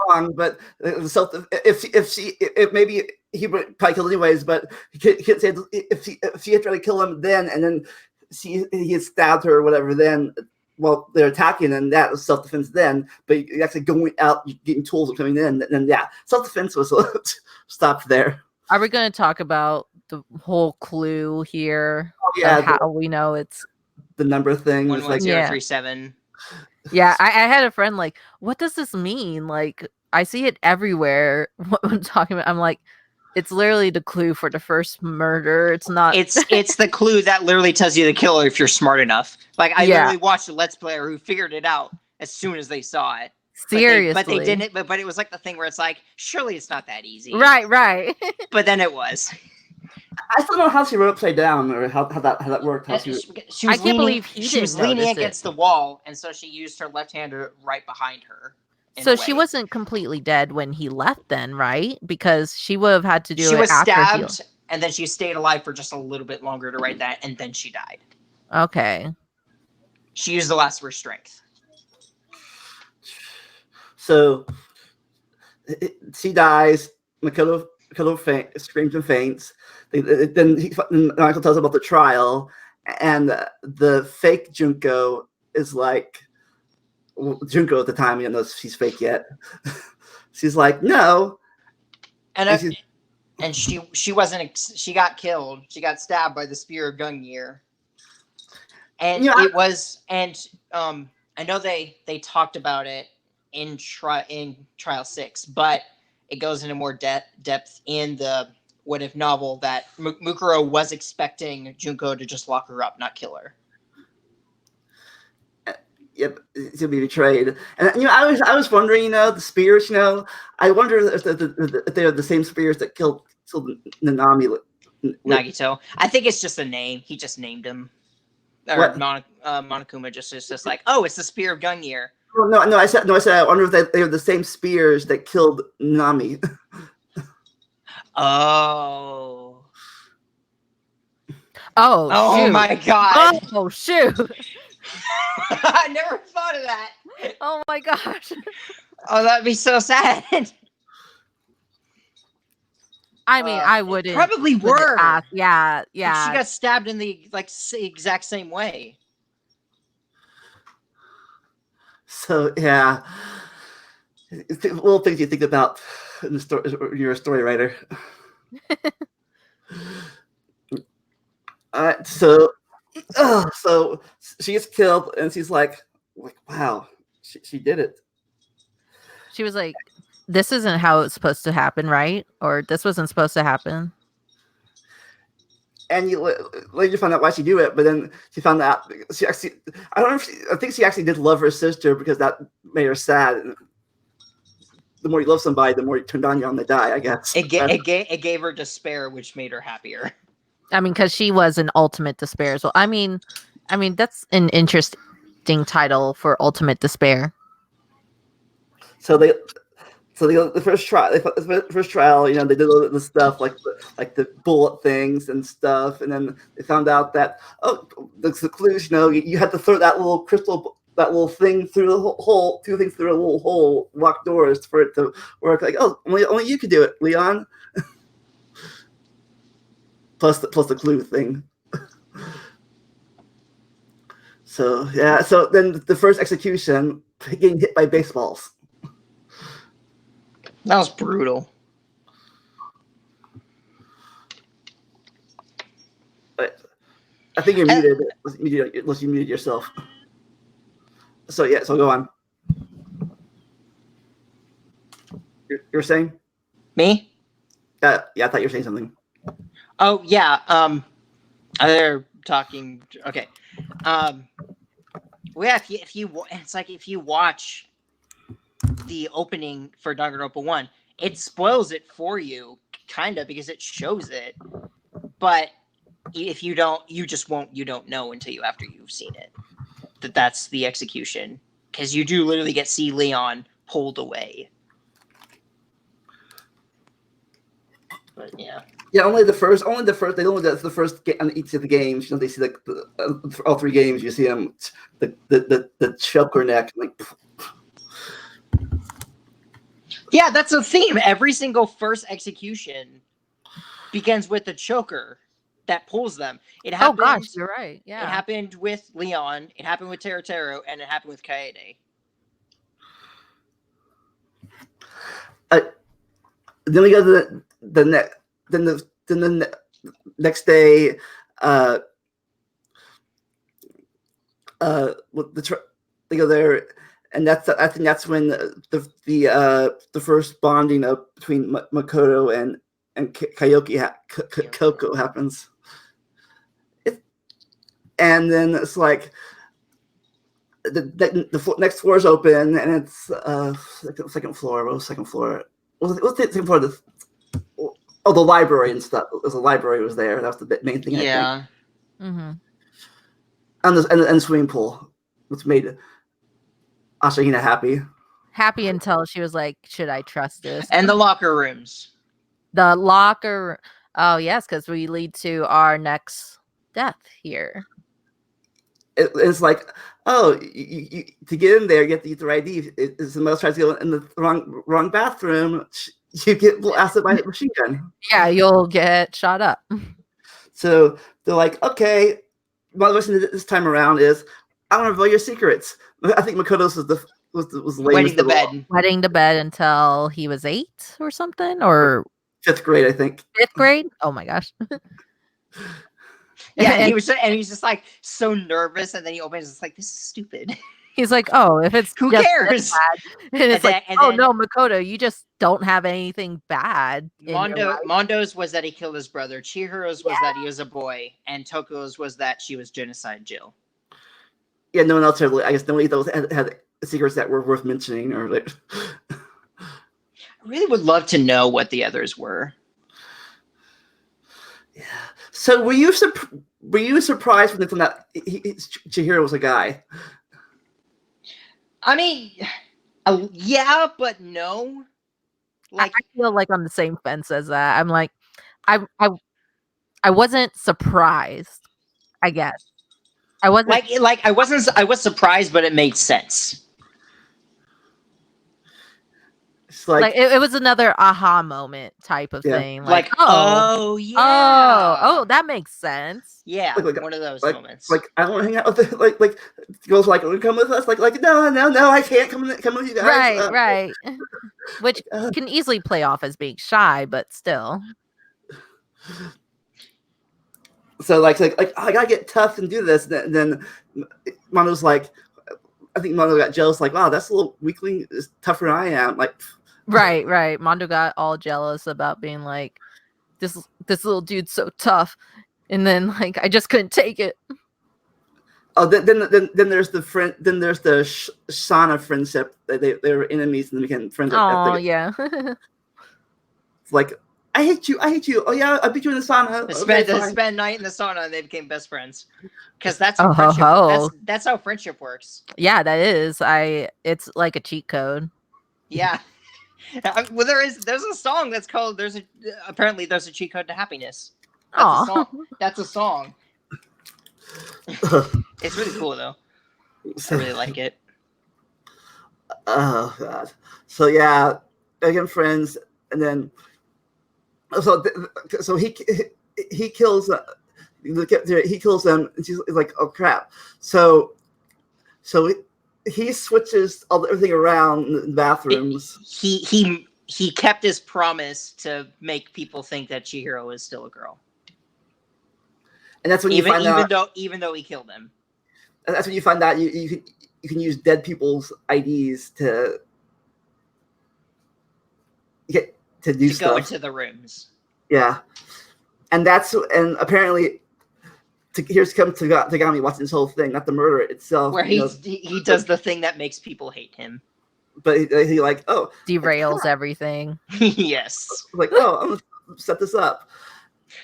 S1: wrong, but if maybe he would probably kill anyways, but he can't say if she had tried to kill him then, and then he had stabbed her or whatever, then while they're attacking, and that was self defense then. But you're actually going out, getting tools and coming in, then yeah, self defense was stopped there.
S2: are we going to talk about the whole clue here?
S1: Oh, yeah,
S2: How we know it's
S1: the number thing was like
S3: 11037.
S2: Yeah, I had a friend like, what does this mean? Like, I see it everywhere. What I'm talking about, I'm like, it's literally the clue for the first murder. It's not.
S3: It's the clue that literally tells you the killer if you're smart enough. Like I
S2: Yeah.
S3: literally watched a Let's Player who figured it out as soon as they saw it.
S2: Seriously,
S3: But they didn't. But it was like the thing where it's like, surely it's not that easy.
S2: Right.
S3: But then it was.
S1: I still don't know how she wrote upside down or how that worked. How
S3: She
S1: she,
S3: was
S2: I can't
S3: leaning,
S2: believe he
S3: she was
S2: didn't
S3: leaning
S2: notice it.
S3: against the wall, and so she used her left hand right behind her. in
S2: So
S3: a
S2: she
S3: way.
S2: wasn't completely dead when he left, then, right? Because she would have had to do
S3: She
S2: it
S3: was
S2: after
S3: stabbed, and then she stayed alive for just a little bit longer to write that, and then she died.
S2: Okay.
S3: She used the last of her strength.
S1: so she dies. Makoto screams and faints. Then Michael tells about the trial, and the fake Junko is like, Junko at the time, you don't know if she's fake yet. She's like, no,
S3: And she wasn't. She got killed. She got stabbed by the spear of Gungnir. And it was. And I know they talked about it in Trial 6, but it goes into more depth in the What If novel that Mukuro was expecting Junko to just lock her up, not kill her.
S1: Yep, to be betrayed. And I was wondering, the spears. I wonder if they're the same spears that killed Nanami.
S3: Nagito. I think it's just a name. He just named him. Or Monokuma just is just like, oh, it's the spear of Gungnir.
S1: Oh, no. I said I wonder if they are the same spears that killed Nami.
S3: Oh.
S2: Oh, shoot.
S3: My god.
S2: Oh, shoot.
S3: I never thought of that.
S2: Oh my gosh.
S3: Oh, that'd be so sad.
S2: I mean, I wouldn't.
S3: Probably were.
S2: Yeah.
S3: She got stabbed in the exact same way.
S1: So yeah, little things you think about in the story. You're a story writer. All right, so she gets killed, and she's like wow, she did it.
S2: She was like, this isn't how it's supposed to happen, right? Or this wasn't supposed to happen.
S1: And you later find out why she do it, but then she found out she actually, I think she actually did love her sister because that made her sad. And the more you love somebody, the more you turn on you on they die, I guess.
S3: It gave her despair, which made her happier.
S2: I mean, because she was an ultimate despair as well. I mean, that's an interesting title for ultimate despair.
S1: So the first trial, they did all the stuff like the bullet things and stuff, and then they found out that the clues, you had to throw that little crystal, that little thing through the hole, two things through a little hole, lock doors for it to work. Like, only you could do it, Leon. plus the clue thing. So yeah, so then the first execution, getting hit by baseballs.
S3: That was brutal.
S1: I think you're muted. Unless you muted yourself. So yeah, so go on. You're saying?
S3: Me?
S1: Yeah, I thought you were saying something.
S3: Oh yeah. They're talking. Okay. Well, yeah. If you watch the opening for Danganronpa 1, it spoils it for you, kind of, because it shows it. But if you don't, you don't know until after you've seen it that's the execution, because you do literally see Leon pulled away. But yeah.
S1: Yeah, only the first. They only that's the first on each of the games. They see like all 3 games. You see them the choker neck like.
S3: Yeah, that's a theme. Every single first execution begins with the choker that pulls them. It
S2: Oh
S3: happened.
S2: gosh, you're right.
S3: It
S2: Yeah.
S3: happened with Leon. It happened with Teruteru, and it happened with Kaede.
S1: Then we go to the next. Then the next day. They go there, and I think that's when the first bonding between Makoto and Coco happens. And then it's like the next floor is open, and it's second floor. What was the second floor? What's the second floor? The library and stuff. The library was there. That was the main thing.
S3: Yeah.
S1: I think. Mm-hmm. And the swimming pool, which made Asahina happy.
S2: Happy until she was like, "Should I trust this?"
S3: And the locker rooms.
S2: The locker. Oh yes, because we lead to our next death here.
S1: It's like, oh, you, to get in there, you have to use the ID. If the most tries to go in the wrong bathroom, you get blasted by a machine gun.
S2: Yeah, you'll get shot up.
S1: So they're like, okay. My lesson this time around is, I want to reveal your secrets. I think Makoto's was
S3: wetting the bed.
S2: Wetting the bed until he was 8 or something, or
S1: 5th grade, I think.
S2: 5th grade. Oh my gosh.
S3: Yeah, and he's just like so nervous, and then he opens. It's like, this is stupid.
S2: He's like, oh, if it's
S3: who
S2: just
S3: cares?
S2: Bad. And it's like, oh no, Makoto, you just don't have anything bad.
S3: Mondo's was that he killed his brother. Chihiro's was that he was a boy, and Toko's was that she was genocide Jill.
S1: Yeah, no one else had. I guess no one else had secrets that were worth mentioning, or like.
S3: I really would love to know what the others were.
S1: Yeah. So were you surprised when they found out Chihiro was a guy?
S3: I mean, yeah, but no.
S2: Like, I feel like on the same fence as that. I'm like, I wasn't surprised. I guess I wasn't
S3: I was surprised, but it made sense.
S1: It's like
S2: it was another aha moment type of thing. Like,
S3: oh yeah,
S2: oh, that makes sense.
S3: Yeah, like one of those moments.
S1: Like, I want to hang out with it. Like girls like, want to come with us? Like no, I can't come with you guys.
S2: Right. Which can easily play off as being shy, but still.
S1: So like I gotta get tough and do this. And then Mondo's like, I think Mondo got jealous. Like, wow, that's a little weakling. Is tougher than I am. Like,
S2: right. Mondo got all jealous about being like, this little dude's so tough, and then like I just couldn't take it.
S1: Oh, then there's the friend. Then there's the Shana friendship. They were enemies and they became friends.
S2: Oh yeah.
S1: It's like, I hate you. Oh yeah, I beat you in the sauna.
S3: Spend night in the sauna, and they became best friends. Because that's how friendship. That's how friendship works.
S2: Yeah, that is. It's like a cheat code.
S3: Yeah. Well, there's a song that's called apparently there's a cheat code to happiness. That's a song. It's really cool though. I really like it.
S1: Oh god. So yeah, again friends, and then so he kills he kills them, and she's like, oh crap. So he switches everything around in the bathrooms.
S3: He kept his promise to make people think that Chihiro is still a girl.
S1: And that's when you find out,
S3: even though he killed him.
S1: And that's when you find out you can use dead people's IDs to do stuff.
S3: Go into the rooms.
S1: Yeah, and apparently. Here's come Tagami watching this whole thing, not the murder itself.
S3: Where he does the thing that makes people hate him.
S1: But he like, oh,
S2: derails everything.
S3: Yes.
S1: Like, oh, I'm gonna set this up.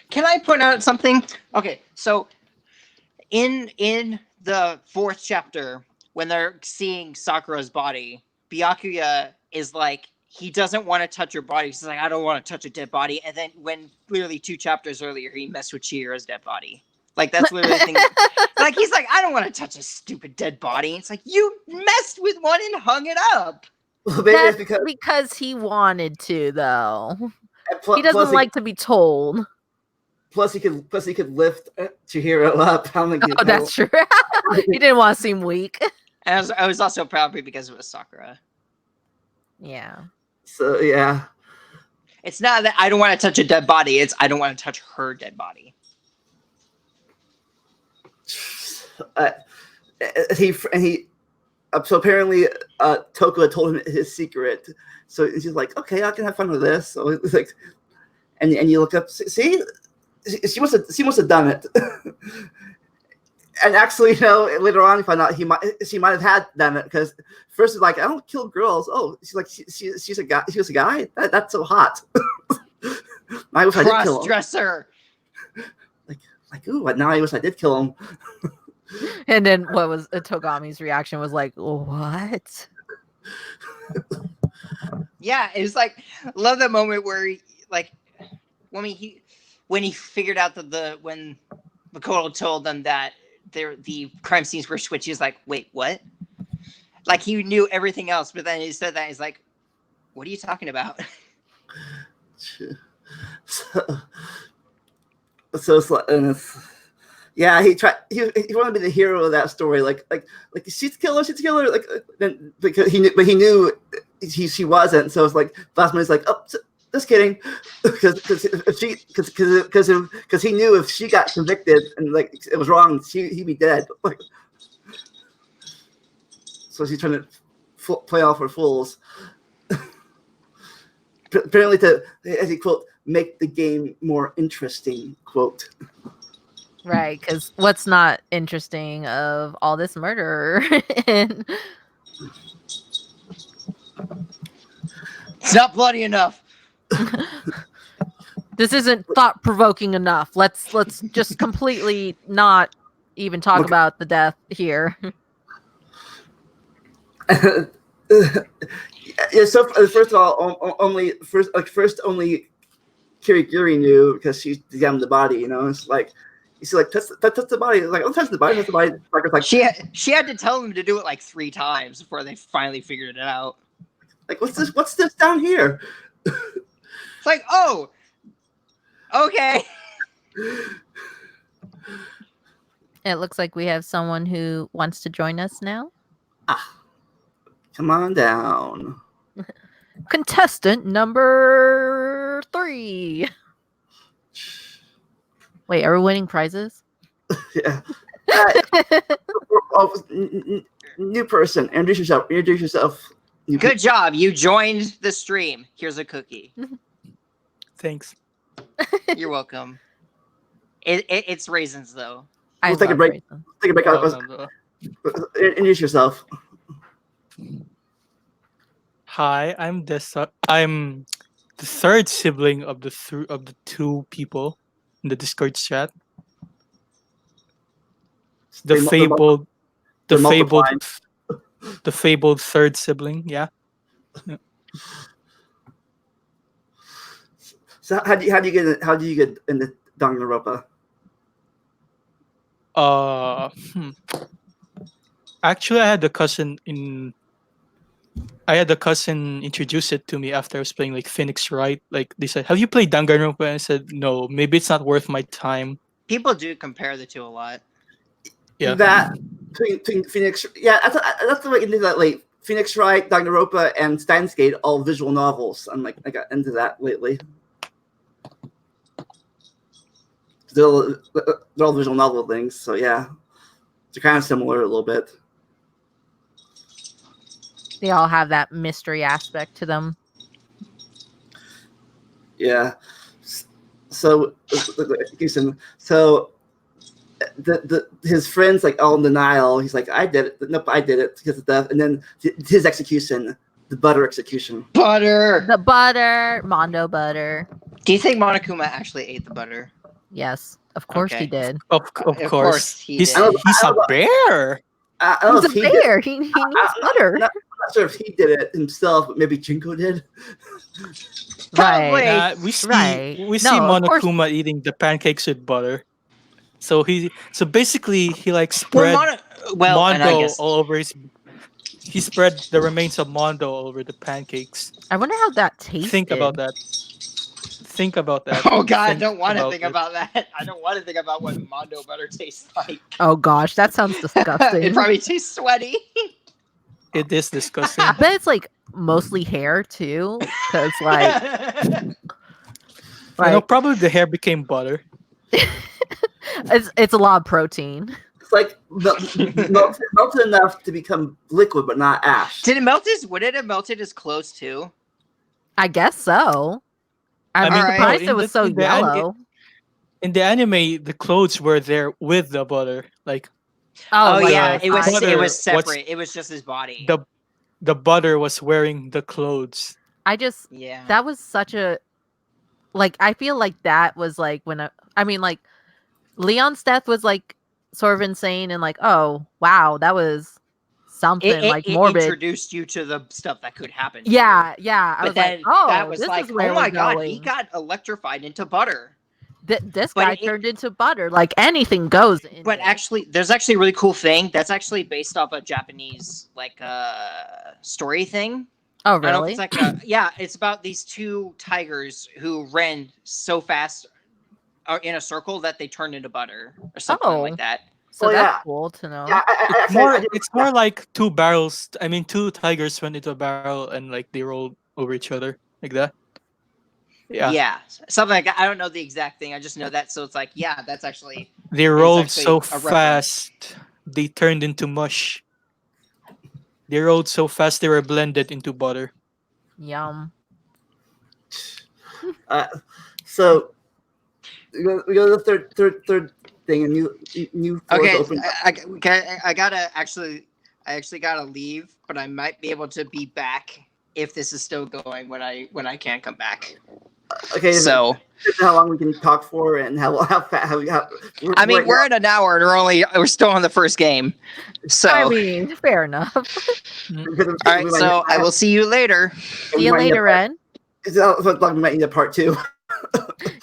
S3: Can I point out something? Okay, so in the 4th chapter, when they're seeing Sakura's body, Byakuya is like, he doesn't want to touch her body. He's like, I don't want to touch a dead body. And then when literally 2 chapters earlier, he messed with Chihira's dead body. Like, that's literally the thing. Like, he's like, I don't want to touch a stupid dead body. It's like, you messed with one and hung it up.
S1: Well, maybe
S2: That's
S1: it's
S2: because he wanted to, though.
S1: plus,
S2: He doesn't like to be told.
S1: Plus, he could lift Chihiro up.
S2: Oh, that's true. He didn't want to seem weak.
S3: And I was also probably because it was Sakura.
S2: Yeah.
S1: So yeah,
S3: it's not that I don't want to touch a dead body. It's I don't want to touch her dead body.
S1: So apparently Toko had told him his secret. So he's like, okay, I can have fun with this. So it's like, and you look up, see, she must have done it. And actually, later on, you find out she might have had done it because first it's like, I don't kill girls. Oh, she's like, she's a guy. She was a guy. That's so hot. I wish I did kill him.
S3: Cross-dresser.
S1: Like, ooh, now I wish I did kill him.
S2: And then what was Togami's reaction was like, what?
S3: Yeah, it was like, love that moment where he, like, when he figured out that when Makoto told them that the crime scenes were switched, he was like, wait, what? Like, he knew everything else, but then he said that, he's like, what are you talking about?
S1: So it's like, yeah, he wanted to be the hero of that story, like she's the killer, like then because he knew she wasn't, so it's like last minute, like, oh, just kidding, because he knew if she got convicted and like it was wrong, he'd be dead. Like, so she's trying to play off her fools. Apparently, as he quote, make the game more interesting, quote.
S2: Right, because what's not interesting of all this murder? And
S3: it's not bloody enough.
S2: This isn't thought-provoking enough. Let's just completely not even talk about the death here.
S1: Yeah, so first of all, only Kirigiri knew because she examined the body. It's like, he's like, touch the body. It's like, don't touch the body. Touch the body. Like,
S3: she had to tell him to do it like 3 times before they finally figured it out.
S1: Like, what's this? What's this down here?
S3: It's like, oh, okay.
S2: It looks like we have someone who wants to join us now.
S1: Come on down.
S2: Contestant number 3. Wait, are we winning prizes?
S1: Yeah. New person. Introduce yourself.
S3: Good job. You joined the stream. Here's a cookie.
S4: Thanks.
S3: You're welcome. It's raisins, though.
S1: We'll take a break.
S2: Raisins.
S1: Take a break. Introduce yourself.
S4: Hi, I'm the third sibling of the 2 people in the Discord chat. The fabled third sibling. Yeah.
S1: So how do you get into Danganronpa?
S4: Actually, I had a cousin introduce it to me after I was playing like Phoenix Wright. Like, they said, "Have you played Danganronpa?" And I said, "No, maybe it's not worth my time."
S3: People do compare the 2 a lot.
S4: Yeah.
S1: That between Phoenix, yeah, that's the way into that. Like Phoenix Wright, Danganronpa, and Steins Gate, all visual novels. I got into that lately. They're all visual novel things, so yeah, they're kind of similar a little bit.
S2: They all have that mystery aspect to them.
S1: Yeah. So his friends like all in denial. He's like, I did it. Nope, I did it because of death. And then his execution, the butter execution.
S2: The butter, Mondo butter.
S3: Do you think Monokuma actually ate the butter?
S2: Yes, of course he did.
S4: Of course.
S3: He
S4: He's
S3: did.
S4: a bear.
S1: I don't know
S2: He's a
S1: if he did.
S2: bear. He needs butter.
S1: not sure if he did it himself, but maybe Jinko did.
S3: Probably.
S2: Right.
S4: We see
S2: Right.
S4: we see
S2: No, of course-
S4: Monokuma eating the pancakes with butter. So basically he like
S3: Well,
S4: spread
S3: and I
S4: Mondo
S3: guess
S4: all over his. He spread the remains of Mondo all over the pancakes.
S2: I wonder how that tasted.
S4: Think about that. Think about that.
S3: Oh God, I
S4: Think
S3: don't want to
S4: about
S3: think
S4: it.
S3: about that. I don't want to think about what Mondo butter tastes like.
S2: Oh gosh, that sounds disgusting.
S3: It probably tastes sweaty.
S4: It is disgusting.
S2: I bet it's like mostly hair too, because like
S4: Probably the hair became butter.
S2: it's a lot of protein.
S1: It's like melted enough to become liquid, but not ash.
S3: Did it melt his? Would it have melted his clothes too?
S2: I guess so.
S4: I
S2: I'm
S4: mean,
S2: surprised
S4: in
S2: it was
S4: the-
S2: so
S4: in the an-
S2: yellow.
S4: In the anime, the clothes were there with the butter. Like
S3: Oh,
S2: like
S3: yeah,
S2: the
S3: it was.
S2: side-
S3: It
S4: butter,
S3: was
S4: what's-
S3: separate. It was just his body.
S4: the butter was wearing the clothes.
S2: I just
S3: Yeah.
S2: that was such a like I feel like that was like when I mean like Leon's death was like sort of insane and like oh wow that was something like
S3: it
S2: morbid.
S3: introduced you to the stuff that could happen.
S2: Yeah. I
S3: But
S2: was
S3: then
S2: like oh
S3: that was
S2: this
S3: like,
S2: is where
S3: oh my
S2: we're
S3: God,
S2: going.
S3: he got electrified into butter.
S2: This
S3: But
S2: guy
S3: it-
S2: turned into butter. Like anything goes. In
S3: But
S2: there.
S3: actually, there's actually a really cool thing that's actually based off a Japanese like story thing.
S2: Oh
S3: I don't know if
S2: really?
S3: it's like yeah, it's about these two tigers who ran so fast in a circle that they turned into butter or something
S2: Oh.
S3: like that.
S2: So
S1: Oh,
S2: that's
S1: yeah.
S2: cool to know.
S1: Yeah,
S4: It's more like two barrels. I mean, two tigers went into a barrel and like they rolled over each other like that. Yeah.
S3: Something like that. I don't know the exact thing. I just know that. So it's like, yeah, that's actually
S4: They rolled
S3: actually
S4: so
S3: a reference.
S4: fast, they turned into mush. They rolled so fast, they were blended into butter.
S2: Yum.
S1: So we go to the third thing, and new floors
S3: Okay.
S1: open.
S3: I actually gotta leave, but I might be able to be back if this is still going when I can come back.
S1: Okay,
S3: So
S1: how long we can talk for, and how fast?
S3: I mean, we're at an hour and we're still on the first game. So
S2: I mean, fair enough.
S3: all right. So I will see you later.
S2: See you later, Ren.
S1: It's like we might need a part 2.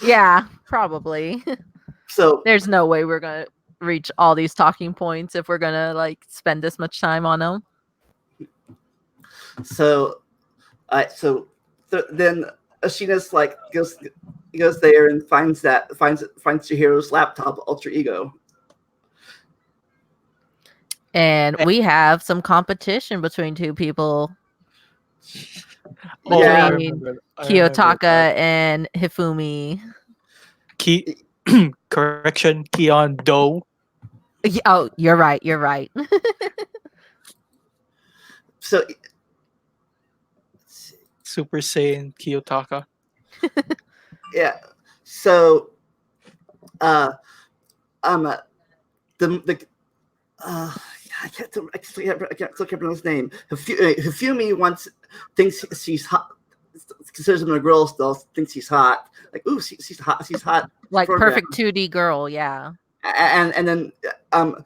S2: Yeah, probably.
S1: So
S2: There's no way we're gonna reach all these talking points if we're gonna like spend this much time on them.
S1: Then Ashina's like goes there and finds Chihiro's laptop alter ego.
S2: And we have some competition between two people,
S4: Oh, I
S2: Between
S4: remember- I remember
S2: Kiyotaka
S4: that.
S2: and Hifumi.
S4: Correction, Keon Do.
S2: Oh, you're right. You're right.
S1: So
S4: Super Saiyan Kiyotaka.
S1: yeah, so I can't remember his name. Hifumi thinks she's hot. Considers him a girl still. Thinks she's hot. Like, ooh, she's hot. She's hot.
S2: Like
S1: program.
S2: perfect 2D girl. Yeah.
S1: And then the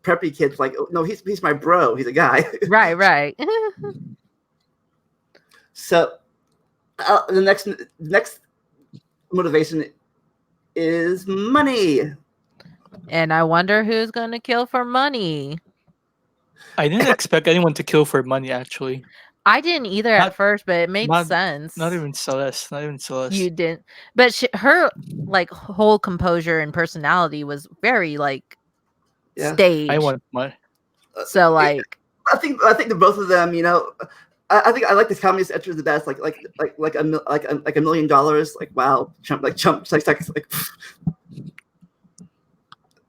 S1: preppy kid's like, oh, no, he's my bro. He's a guy.
S2: Right.
S1: So the next motivation is money.
S2: And I wonder who's gonna kill for money.
S4: I didn't expect anyone to kill for money, actually.
S2: I didn't either at
S4: Not-
S2: first, but it made
S4: not-
S2: sense.
S4: Not even Celeste. Not even Celeste.
S2: You didn't, but her like whole composure and personality was very like
S1: Yeah.
S2: staged.
S4: I want money.
S2: So like,
S1: I think the both of them, I think I like this communist enter the best, like $1 million, like wow, jump, like.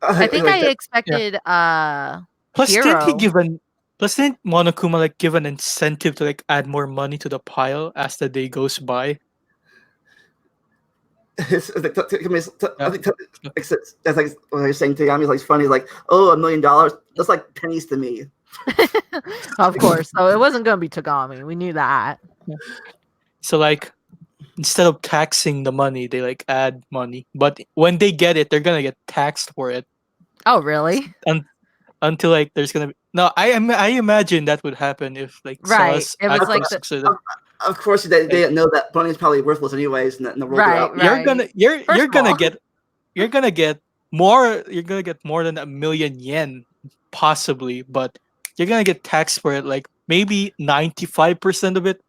S2: I think
S1: like
S2: I
S1: that.
S2: expected
S4: Plus, didn't he
S2: Hero.
S4: give an? Plus, didn't Monokuma like give an incentive to like add more money to the pile as the day goes by?
S1: I think that's like what you're saying. Tagami's like funny, like, oh, $1 million, that's like pennies to me.
S2: Of course. So it wasn't gonna be Tagami. We knew that.
S4: So like, instead of taxing the money, they like add money. But when they get it, they're gonna get taxed for it
S2: Oh really?
S4: until like there's gonna be No, I imagine that would happen if like
S2: Right.
S4: Celeste
S2: It was
S4: actually
S2: like the
S4: succeeded.
S1: Of course, they didn't know that Bunny's probably worthless anyways, and the world they're
S2: right,
S1: out.
S4: You're
S2: right.
S4: gonna
S2: First
S4: you're
S2: of
S4: gonna
S2: all,
S4: get more than 1,000,000 yen possibly, but you're gonna get taxed for it. Like maybe 95% of it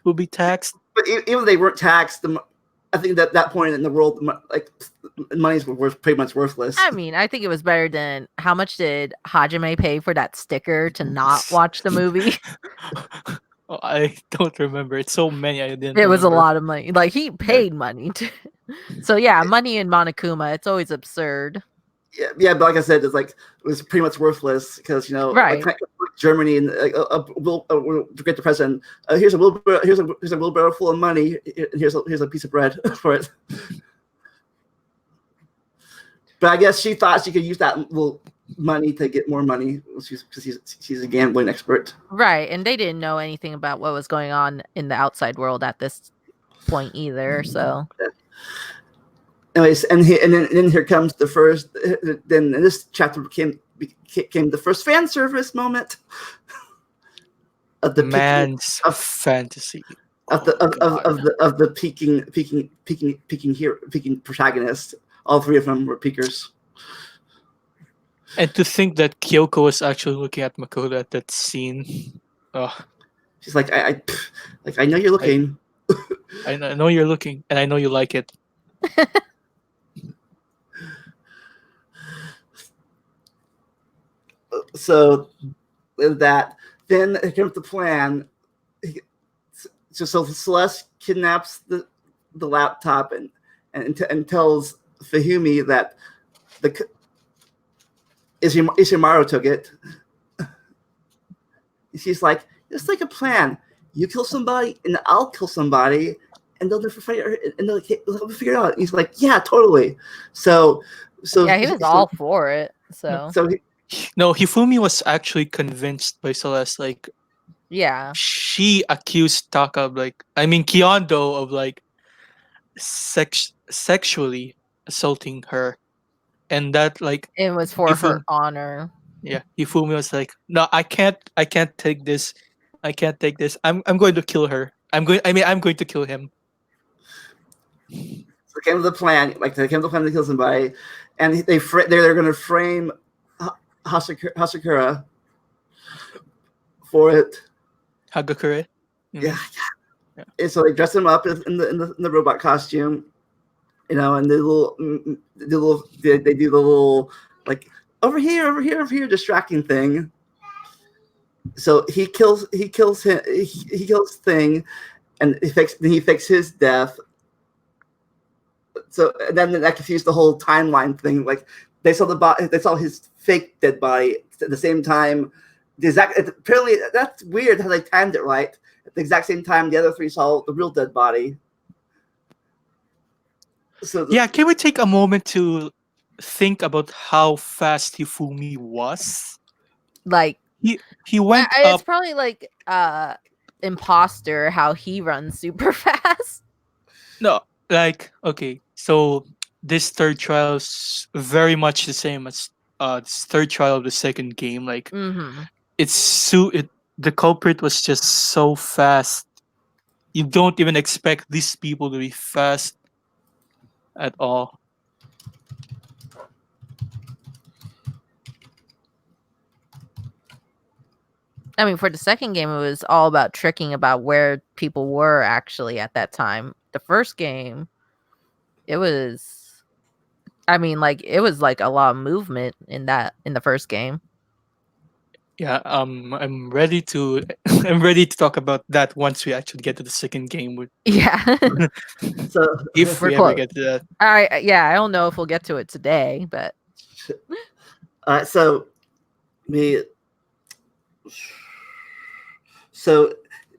S4: will be taxed.
S1: But even if they weren't taxed, I think that that point in the world, like money's pretty much worthless.
S2: I mean, I think it was better than how much did Hajime pay for that sticker to not watch the movie?
S4: Oh, I don't remember. It's so many I didn't
S2: It was a
S4: remember.
S2: lot of money. Like he paid money to. So yeah, money in Monokuma, it's always absurd.
S1: Yeah, but like I said, it was pretty much worthless because
S2: Right.
S1: like Germany and we'll forget the president. Here's a wheelbarrow full of money. Here's a piece of bread for it. But I guess she thought she could use that little money to get more money because she's a gambling expert.
S2: Right. And they didn't know anything about what was going on in the outside world at this point either. So
S1: Anyways, and then here comes the first. Then in this chapter came the first fan service moment of the
S4: Man's
S1: of
S4: fantasy.
S1: of the peaking protagonist. All three of them were peakers.
S4: And to think that Kyoko was actually looking at Makoto at that scene. Oh,
S1: She's like, I know you're looking.
S4: I know you're looking, and I know you like it.
S1: So that then here comes the plan. So Celeste kidnaps the laptop and tells Fahumi that the Ishimaru took it. She's like, it's like a plan. You kill somebody, and I'll kill somebody, and they'll never figure it out. And he's like, yeah, totally. So
S2: yeah, he was all for it. So
S4: No, Hifumi was actually convinced by Celeste. Like,
S2: yeah,
S4: she accused Taka of Kyondo of sexually assaulting her, and that
S2: it was for her honor.
S4: Yeah, Hifumi was like, no, I can't take this. I can't take this. I'm going to kill her. I'm going to kill him.
S1: So came to the plan, they came to the plan to kill somebody, and they're going to frame Hasakura for it.
S4: Hagakure.
S1: Yeah. And so they dress him up in the robot costume, and they do the little over here distracting thing. So he kills him. He kills Thing, and he fixes his death. So and then that confused the whole timeline thing. Like they saw his fake dead body at the same time. Apparently that's weird how they timed it right. At the exact same time, the other three saw the real dead body. So
S4: yeah, can we take a moment to think about how fast Hifumi was?
S2: Like
S4: he went
S2: it's
S4: up.
S2: probably like Imposter, how he runs super fast.
S4: No, okay, so this third trial is very much the same as this third trial of the second game. The culprit was just so fast. You don't even expect these people to be fast at all.
S2: I mean, for the second game, it was all about tricking about where people were actually at that time. The first game, it was, it was like a lot of movement in the first game.
S4: Yeah, I'm ready to I'm ready to talk about that once we actually get to the second game.
S2: Yeah.
S1: So
S4: if we ever get to that.
S2: I don't know if we'll get to it today, but
S1: so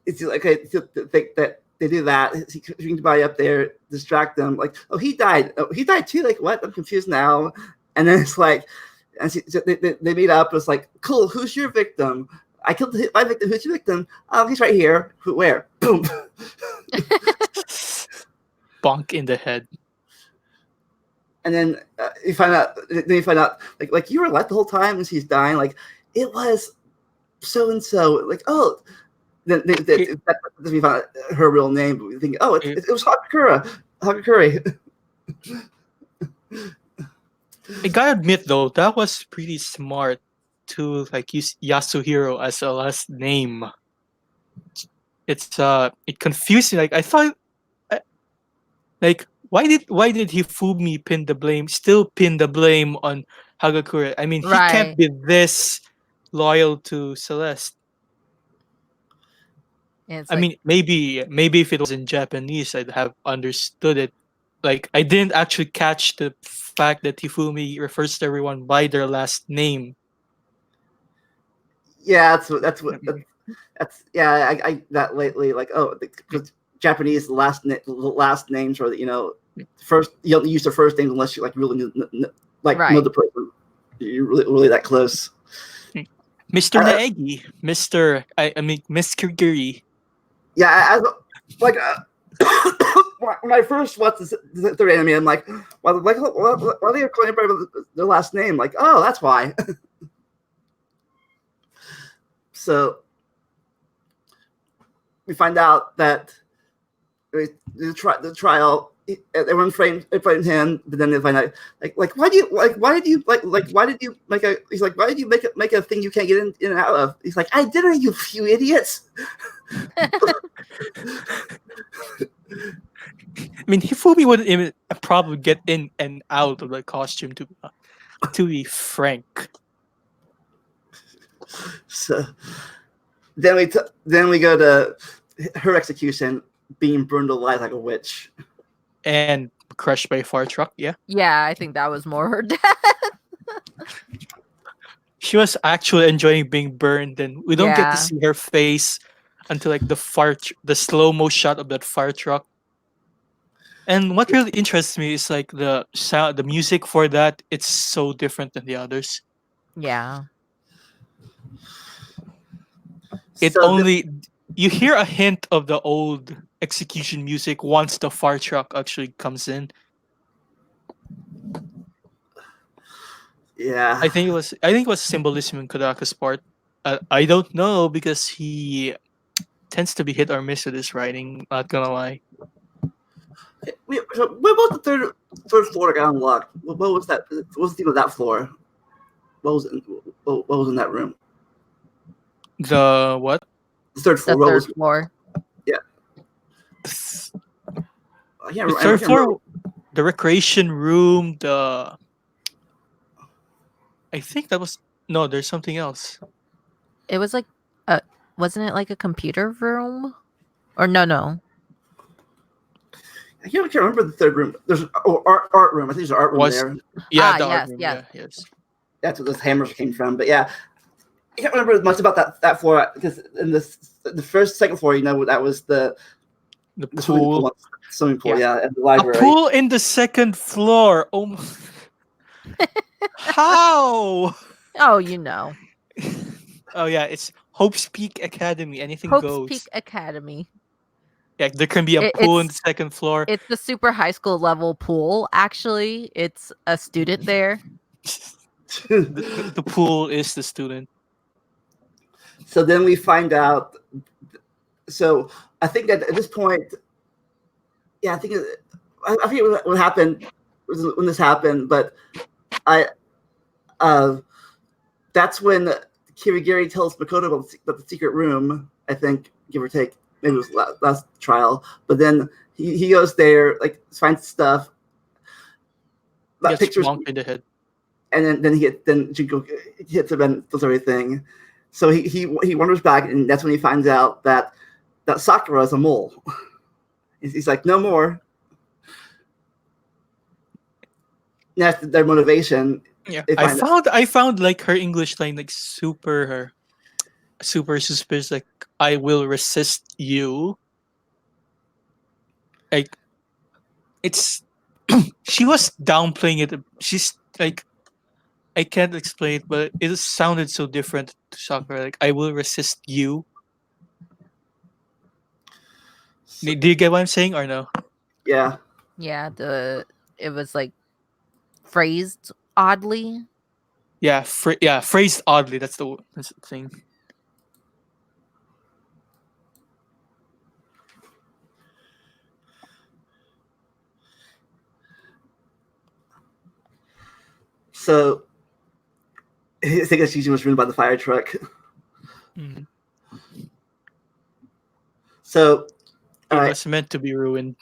S1: it's okay to think that they do that. He brings somebody up there, distract them. Like, oh, he died. Oh, he died too. Like, what? I'm confused now. And then it's like, and they meet up. It's like, cool. Who's your victim? I killed my victim. Who's your victim? Oh, he's right here. Where? Boom.
S4: Bonk in the head.
S1: And then you find out. Then you find out, like you were alive the whole time, and she's dying. Like, it was so and so. Like, oh, then we found out her real name, but we think, oh, it was Hagakure.
S4: I gotta admit though, that was pretty smart to like use Yasuhiro as a last name. It confused me. Like I thought, I- like why did Hifumi still pin the blame on Hagakure? I mean, he can't
S2: Right.
S4: be this loyal to Celeste.
S2: It's
S4: I
S2: like,
S4: mean, maybe if it was in Japanese, I'd have understood it. Like I didn't actually catch the fact that Hifumi refers to everyone by their last name.
S1: Yeah, that's yeah. I that lately, like, oh, because Japanese last names are, first, you don't use their first name unless you like really know
S2: right.
S1: the person. You're really that close.
S4: Mr. Naegi, I mean Miss Kirigiri.
S1: Yeah, like when I first watched the third anime, I'm like, why are they calling everybody by their last name? Like, oh, that's why. So we find out that the trial, everyone framed him, but then they find out why did you make a thing you can't get in and out of? He's like, I didn't, you idiots.
S4: I mean, Hifumi wouldn't even probably get in and out of the costume, to be frank.
S1: So then we go to her execution, being burned alive like a witch.
S4: And crushed by a fire truck, yeah.
S2: Yeah, I think that was more her death.
S4: She was actually enjoying being burned, and we don't get
S2: Yeah.
S4: to see her face until like the slow-mo shot of that fire truck. And what really interests me is like the sound, the music for that. It's so different than the others.
S2: Yeah.
S4: You hear a hint of the old execution music once the fire truck actually comes in.
S1: Yeah,
S4: I think it was symbolism in Kodaka's part. I don't know because he tends to be hit or miss with his writing. Not gonna lie.
S1: So what about the third floor that got unlocked? What was that? What was the theme of that floor? What was in that room?
S4: The what?
S1: The third
S2: The
S1: floor.
S2: third floor.
S4: The third floor, the recreation room. I think that was no. There's something else.
S2: It was like wasn't it like a computer room? Or no.
S1: I can't remember the third room. There's art room. I think there's an art room there.
S4: Yeah, the
S2: yes,
S4: art room.
S2: yes.
S4: Yeah, yes.
S1: That's where those hammers came from. But yeah, I can't remember much about that floor because in the second floor, that was the
S4: pool.
S1: Swimming pool, yeah, and the library.
S4: A pool in the second floor. Oh my. How?
S2: Oh,
S4: Oh yeah, it's Hope's Peak Academy. Anything
S2: Hope's
S4: goes.
S2: Peak Academy.
S4: Yeah, there can be a pool in the second floor.
S2: It's the super high school level pool, actually. It's a student there.
S4: The pool is the student.
S1: So then we find out. So I think that at this point, yeah, I forget what happened when this happened, but that's when Kirigiri tells Makoto about the secret room. I think, give or take, maybe it was last trial. But then he goes there, like finds stuff.
S4: Gets
S1: pictures
S4: bonked in the head.
S1: And then Junko hits him and does everything. So he wanders back, and that's when he finds out that Sakura is a mole. He's like, no more. And that's their motivation.
S4: Yeah, I found like her English line like super suspicious. Like, I will resist you. Like, it's she was downplaying it. She's like, I can't explain it, but it sounded so different to Sakura. Like, I will resist you. Do you get what I'm saying or no?
S1: Yeah.
S2: Yeah, it was like phrased oddly.
S4: Yeah, phrased oddly. That's the thing.
S1: So I think that season was ruined by the fire truck.
S4: Mhm.
S1: So
S4: It
S1: all right,
S4: was meant to be ruined.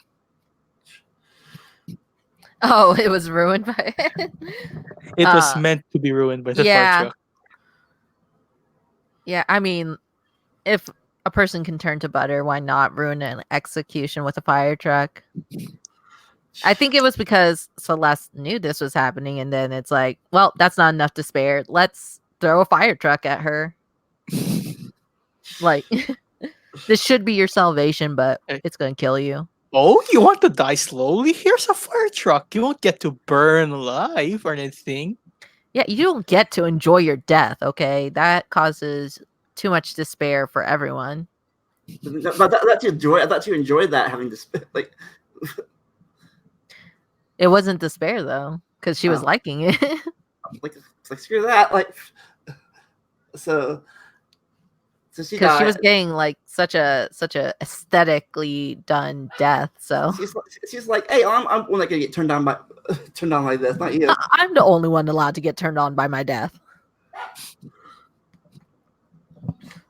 S2: Oh, it was ruined by it.
S4: It was
S2: uh
S4: meant to be ruined by the fire
S2: yeah.
S4: truck.
S2: Yeah, I mean, if a person can turn to butter, why not ruin an execution with a fire truck? I think it was because Celeste knew this was happening, and then it's like, well, that's not enough to spare. Let's throw a fire truck at her. Like, this should be your salvation, but
S4: Eh,
S2: it's gonna kill you.
S4: Oh, you want to die slowly? Here's a fire truck. You won't get to burn alive or anything.
S2: Yeah, you don't get to enjoy your death, okay? That causes too much despair for everyone.
S1: but I thought you enjoyed that having to like.
S2: It wasn't despair though, because she was
S1: Oh,
S2: liking it.
S1: like screw that. Like so she
S2: Because she
S1: died.
S2: was getting like such a aesthetically done death. So
S1: She's like, hey, I'm not gonna get turned on by turned on like this, not you.
S2: I'm the only one allowed to get turned on by my death.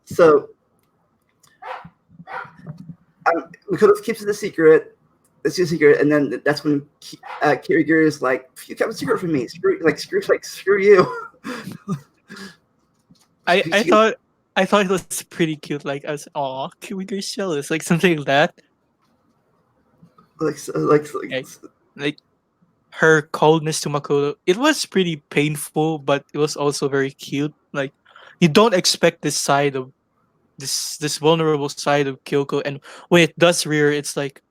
S1: So Makoto keeps it a secret. It's a secret, and then that's when Kirigiri is like, "You kept a secret from me. Screw you."
S4: I thought it was pretty cute. Like I was, aw, can we get jealous? Like something like that.
S1: like
S4: Like, like her coldness to Makoto. It was pretty painful, but it was also very cute. Like you don't expect this side of this vulnerable side of Kyoko, and when it does rear, it's like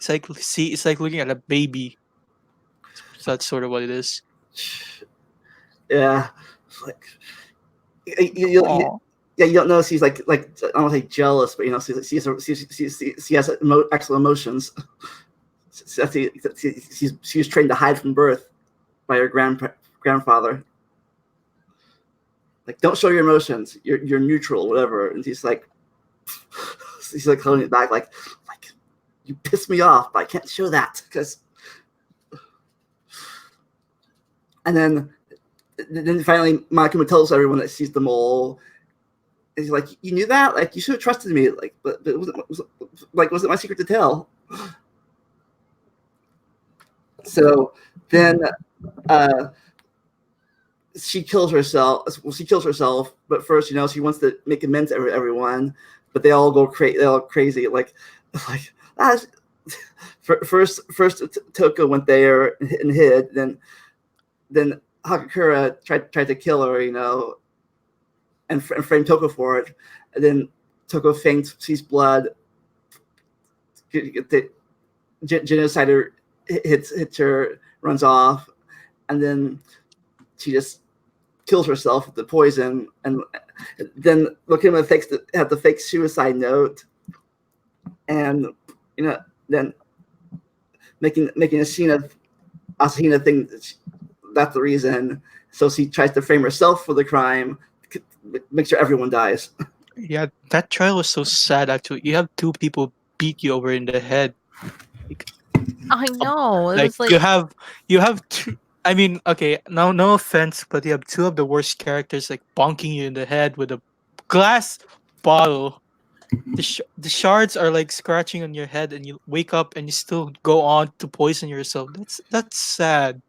S4: looking at a baby. So that's sort of what it is.
S1: yeah, it's like
S4: Aw.
S1: yeah, you don't know she's like I don't want to say jealous, but you know she has excellent emotions. She was trained to hide from birth by her grandfather. Like, don't show your emotions. You're neutral, whatever. And she's like holding it back, like you piss me off, but I can't show that because. And then finally, Makima tells everyone that she's the mole. And he's like, "You knew that? Like, you should have trusted me. Like, but it wasn't my secret to tell." So then, she kills herself. Well, she kills herself, but first, she wants to make amends to everyone. But they all go crazy. Like ah, first Toko went there and hid. Then Hakakura tried to kill her, and framed Toko for it. And then Toko faints, sees blood. The genocider hits her, runs off, and then she just kills herself with the poison. And then Makima had the fake suicide note, and then making a scene of Asahina think that's the reason. So she tries to frame herself for the crime, make sure everyone dies.
S4: Yeah, that trial was so sad. Actually, you have two people beat you over in the head.
S2: I know. It
S4: Like
S2: was like,
S4: you have two. I mean, okay, no offense, but you have two of the worst characters like bonking you in the head with a glass bottle. The shards are like scratching on your head, and you wake up and you still go on to poison yourself. That's sad.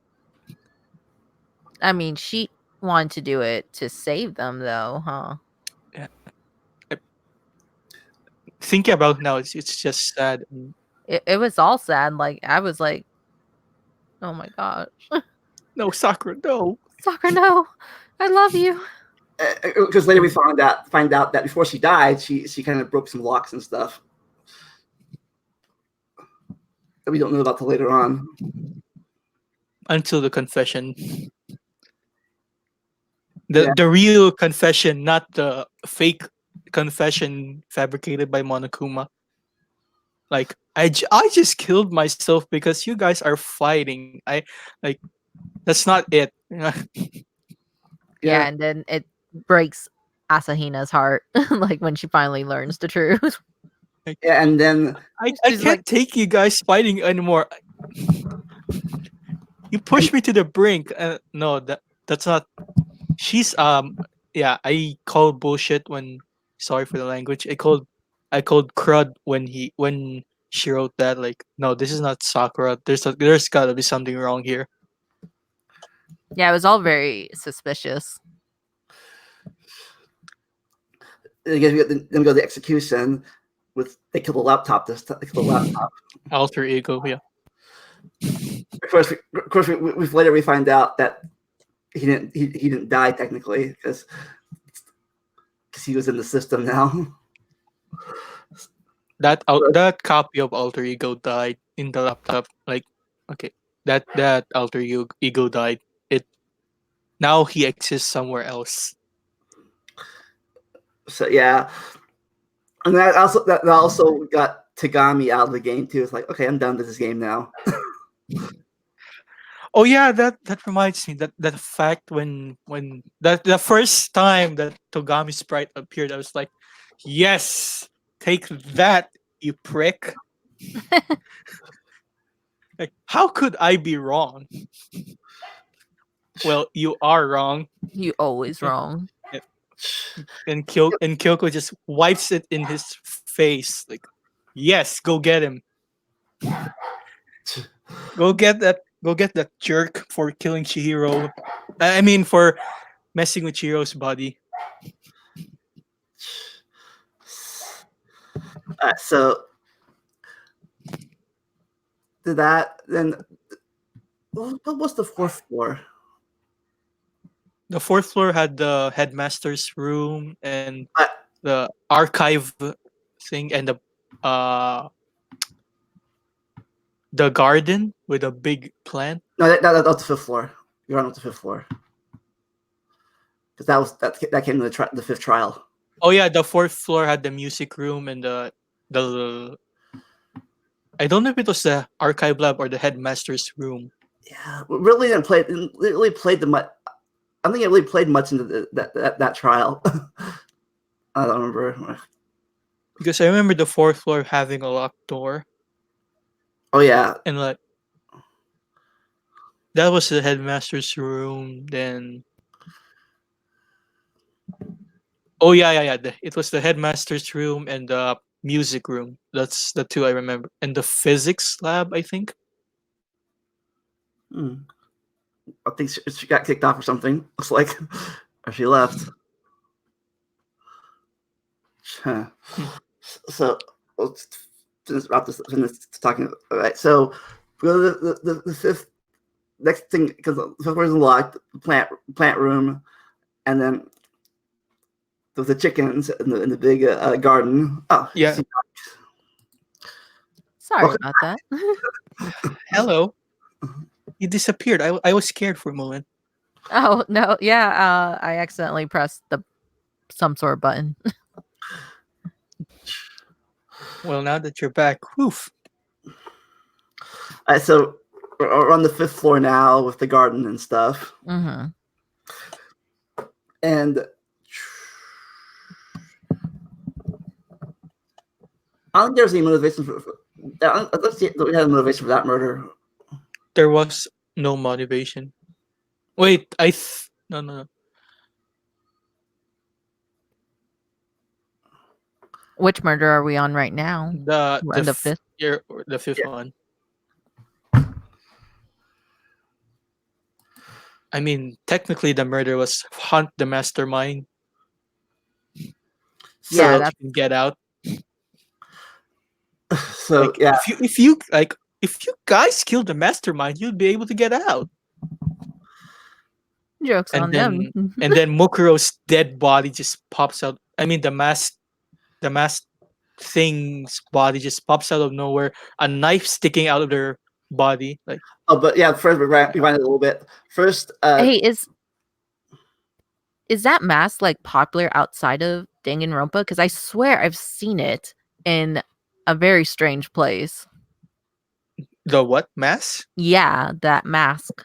S2: I mean, she wanted to do it to save them, though, huh?
S4: Yeah. Thinking about it now, it's just sad.
S2: It was all sad. Like, I was like, oh my gosh.
S4: No, Sakura, no.
S2: Sakura, no. I love you.
S1: Because later we find out that before she died, she kind of broke some locks and stuff that we don't know about till later on.
S4: Until the confession.
S1: Yeah.
S4: The real confession, not the fake confession fabricated by Monokuma. Like I just killed myself because you guys are fighting. I like that's not it.
S2: Yeah, and then it breaks Asahina's heart, like when she finally learns the truth.
S1: Yeah, and then
S4: I
S2: She's
S4: can't
S2: like,
S4: take you guys fighting anymore. You push me to the brink. No, that's not. She's yeah. I called bullshit when. Sorry for the language. I called crud when she wrote that. Like, no, this is not Sakura. There's gotta be something wrong here.
S2: yeah, it was all very suspicious.
S1: then we go to the execution with they kill the laptop this time. They kill the laptop.
S4: Alter ego. Yeah.
S1: Of course, we later we find out that he didn't die technically because he was in the system now.
S4: That copy of alter ego died in the laptop. Like, okay, that alter ego died. It now he exists somewhere else.
S1: So yeah, and that also got Tagami out of the game too. It's like, okay, I'm done with this game now.
S4: Oh yeah, that reminds me that fact when that the first time that Togami sprite appeared, I was like, yes, take that, you prick. Like, how could I be wrong? Well, you are wrong.
S2: You always wrong.
S4: And Kyoko just wipes it in his face. Like, yes, go get him. Go get that jerk for killing Chihiro. I mean, for messing with Chihiro's body.
S1: So did that then? What was the fourth floor?
S4: The fourth floor had the headmaster's room and
S1: I-
S4: the archive thing and the garden with a big plant.
S1: No, that's the fifth floor. You're on with the fifth floor because that came to the fifth trial.
S4: Oh yeah, the fourth floor had the music room and the I don't know if it was the archive lab or the headmaster's room.
S1: Yeah, really didn't really played the much. I don't think it really played much into that trial. I don't remember.
S4: Because I remember the fourth floor having a locked door.
S1: Oh yeah,
S4: And like that was the headmaster's room. Then oh yeah. It was the headmaster's room and the music room. That's the two I remember. And the physics lab, I think.
S1: hmm. I think she got kicked off or something. Looks like, or she left. Huh. So let's wrap this talking. All right, so we go to the fifth next thing because the fifth floor is unlocked. The plant room, and then there's the chickens in the big garden. Oh
S4: Yeah.
S2: Sorry
S1: Welcome
S2: about that.
S4: Hello. You disappeared. I was scared for a moment.
S2: Oh no, yeah, I accidentally pressed some sort of button.
S4: Well, now that you're back, woof.
S1: All right, so we're on the fifth floor now with the garden and stuff.
S2: Mm-hmm.
S1: And I don't think there's any motivation let's see, we had a motivation for that murder.
S4: There was no motivation. Wait, no.
S2: Which murder are we on right now? We're on the fifth.
S4: The fifth one. I mean, technically, the murder was hunt the mastermind.
S2: Yeah,
S4: So
S2: that's
S4: you can get out.
S1: So
S4: Like,
S1: yeah,
S4: if you guys killed the mastermind, you'd be able to get out.
S2: jokes on them.
S4: And then Mukuro's dead body just pops out. I mean, the masked thing's body just pops out of nowhere. A knife sticking out of their body. Like,
S1: oh, but yeah, first we ran it a little bit. First,
S2: Hey, is that mask like popular outside of Danganronpa? Because I swear I've seen it in a very strange place.
S4: the what? Mask?
S2: Yeah, that mask.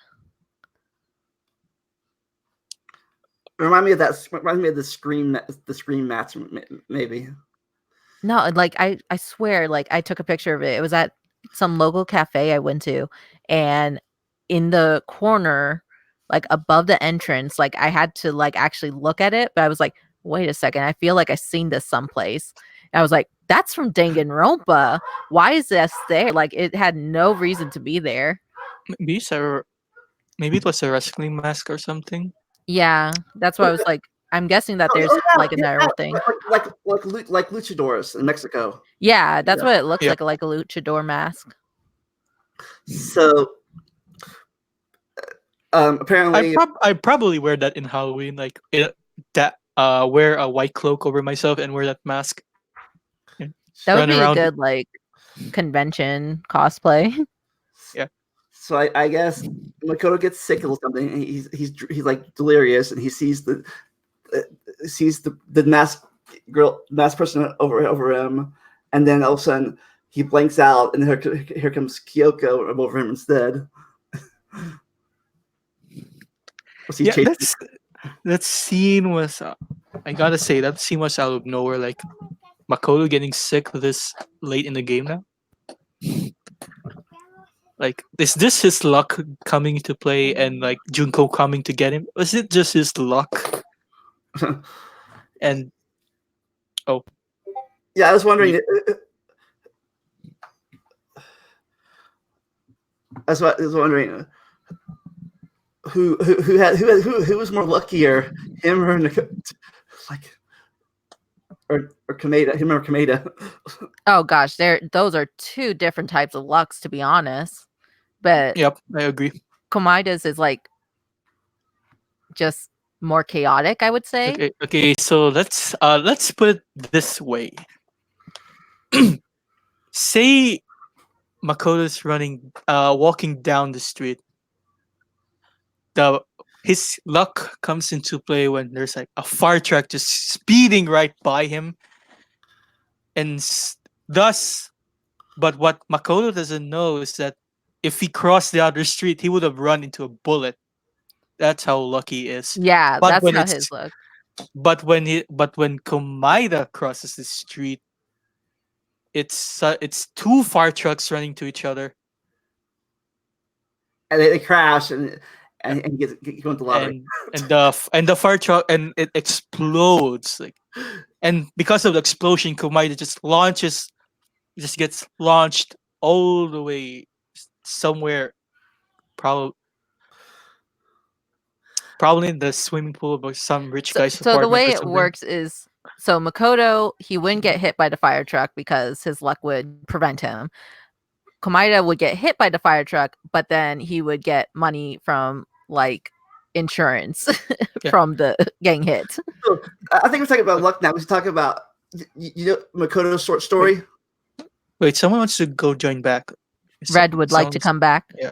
S1: Remind me of that. Remind me of the screen match, maybe.
S2: No, like I swear, like I took a picture of it. It was at some local cafe I went to, and in the corner, like above the entrance, like I had to like actually look at it, but I was like, wait a second, I feel like I've seen this someplace. And I was like, that's from Danganronpa. Why is this there? Like it had no reason to be there.
S4: Maybe maybe it was a wrestling mask or something.
S2: Yeah, that's why I was like, I'm guessing that there's like another thing.
S1: Like luchadors in Mexico.
S2: Yeah, that's
S1: Yeah.
S2: what it looks
S4: Yep.
S2: like a luchador mask.
S1: So apparently,
S4: I probably wear that in Halloween, like wear a white cloak over myself and wear that mask. Yeah.
S2: That would
S4: Run
S2: be a
S4: around.
S2: good like convention cosplay.
S4: Yeah.
S1: So I guess Makoto gets sick or something. And he's like delirious, and he sees the masked person over him, and then all of a sudden he blanks out, and here comes Kyoko over him instead.
S4: Yeah, that scene was. I gotta say that scene was out of nowhere. Like Makoto getting sick this late in the game now. Like, is this his luck coming to play and like Junko coming to get him? Was it just his luck? And
S1: yeah, I was wondering. That's what I was wondering. Who was more luckier, him or like or Kameda? Him or Kameda?
S2: Oh gosh, those are two different types of lucks, to be honest. But
S4: yep, I agree.
S2: Komaida's is like just more chaotic, I would say.
S4: Okay. So let's put it this way. Say Makoto's walking down the street. His luck comes into play when there's like a fire truck just speeding right by him, and thus, but what Makoto doesn't know is that if he crossed the other street, he would have run into a bullet. That's how lucky he is.
S2: Yeah,
S4: But
S2: that's
S4: when
S2: not
S4: it's
S2: his luck.
S4: but when Komaida crosses the street, it's two fire trucks running to each other,
S1: And they crash, and he gets going to the lottery.
S4: and the fire truck, and it explodes, like, and because of the explosion, Komaida just gets launched all the way somewhere, probably in the swimming pool of some rich guy's
S2: So the
S4: apartment
S2: way
S4: or
S2: it
S4: something.
S2: works is, so Makoto, he wouldn't get hit by the fire truck because his luck would prevent him. Komaida would get hit by the fire truck, but then he would get money from like insurance
S4: Yeah.
S2: from the getting hit.
S1: So, I think we're talking about luck now. We should talk about Makoto's short story.
S4: Wait, someone wants to go join back.
S2: Red would like to come back.
S4: Yeah.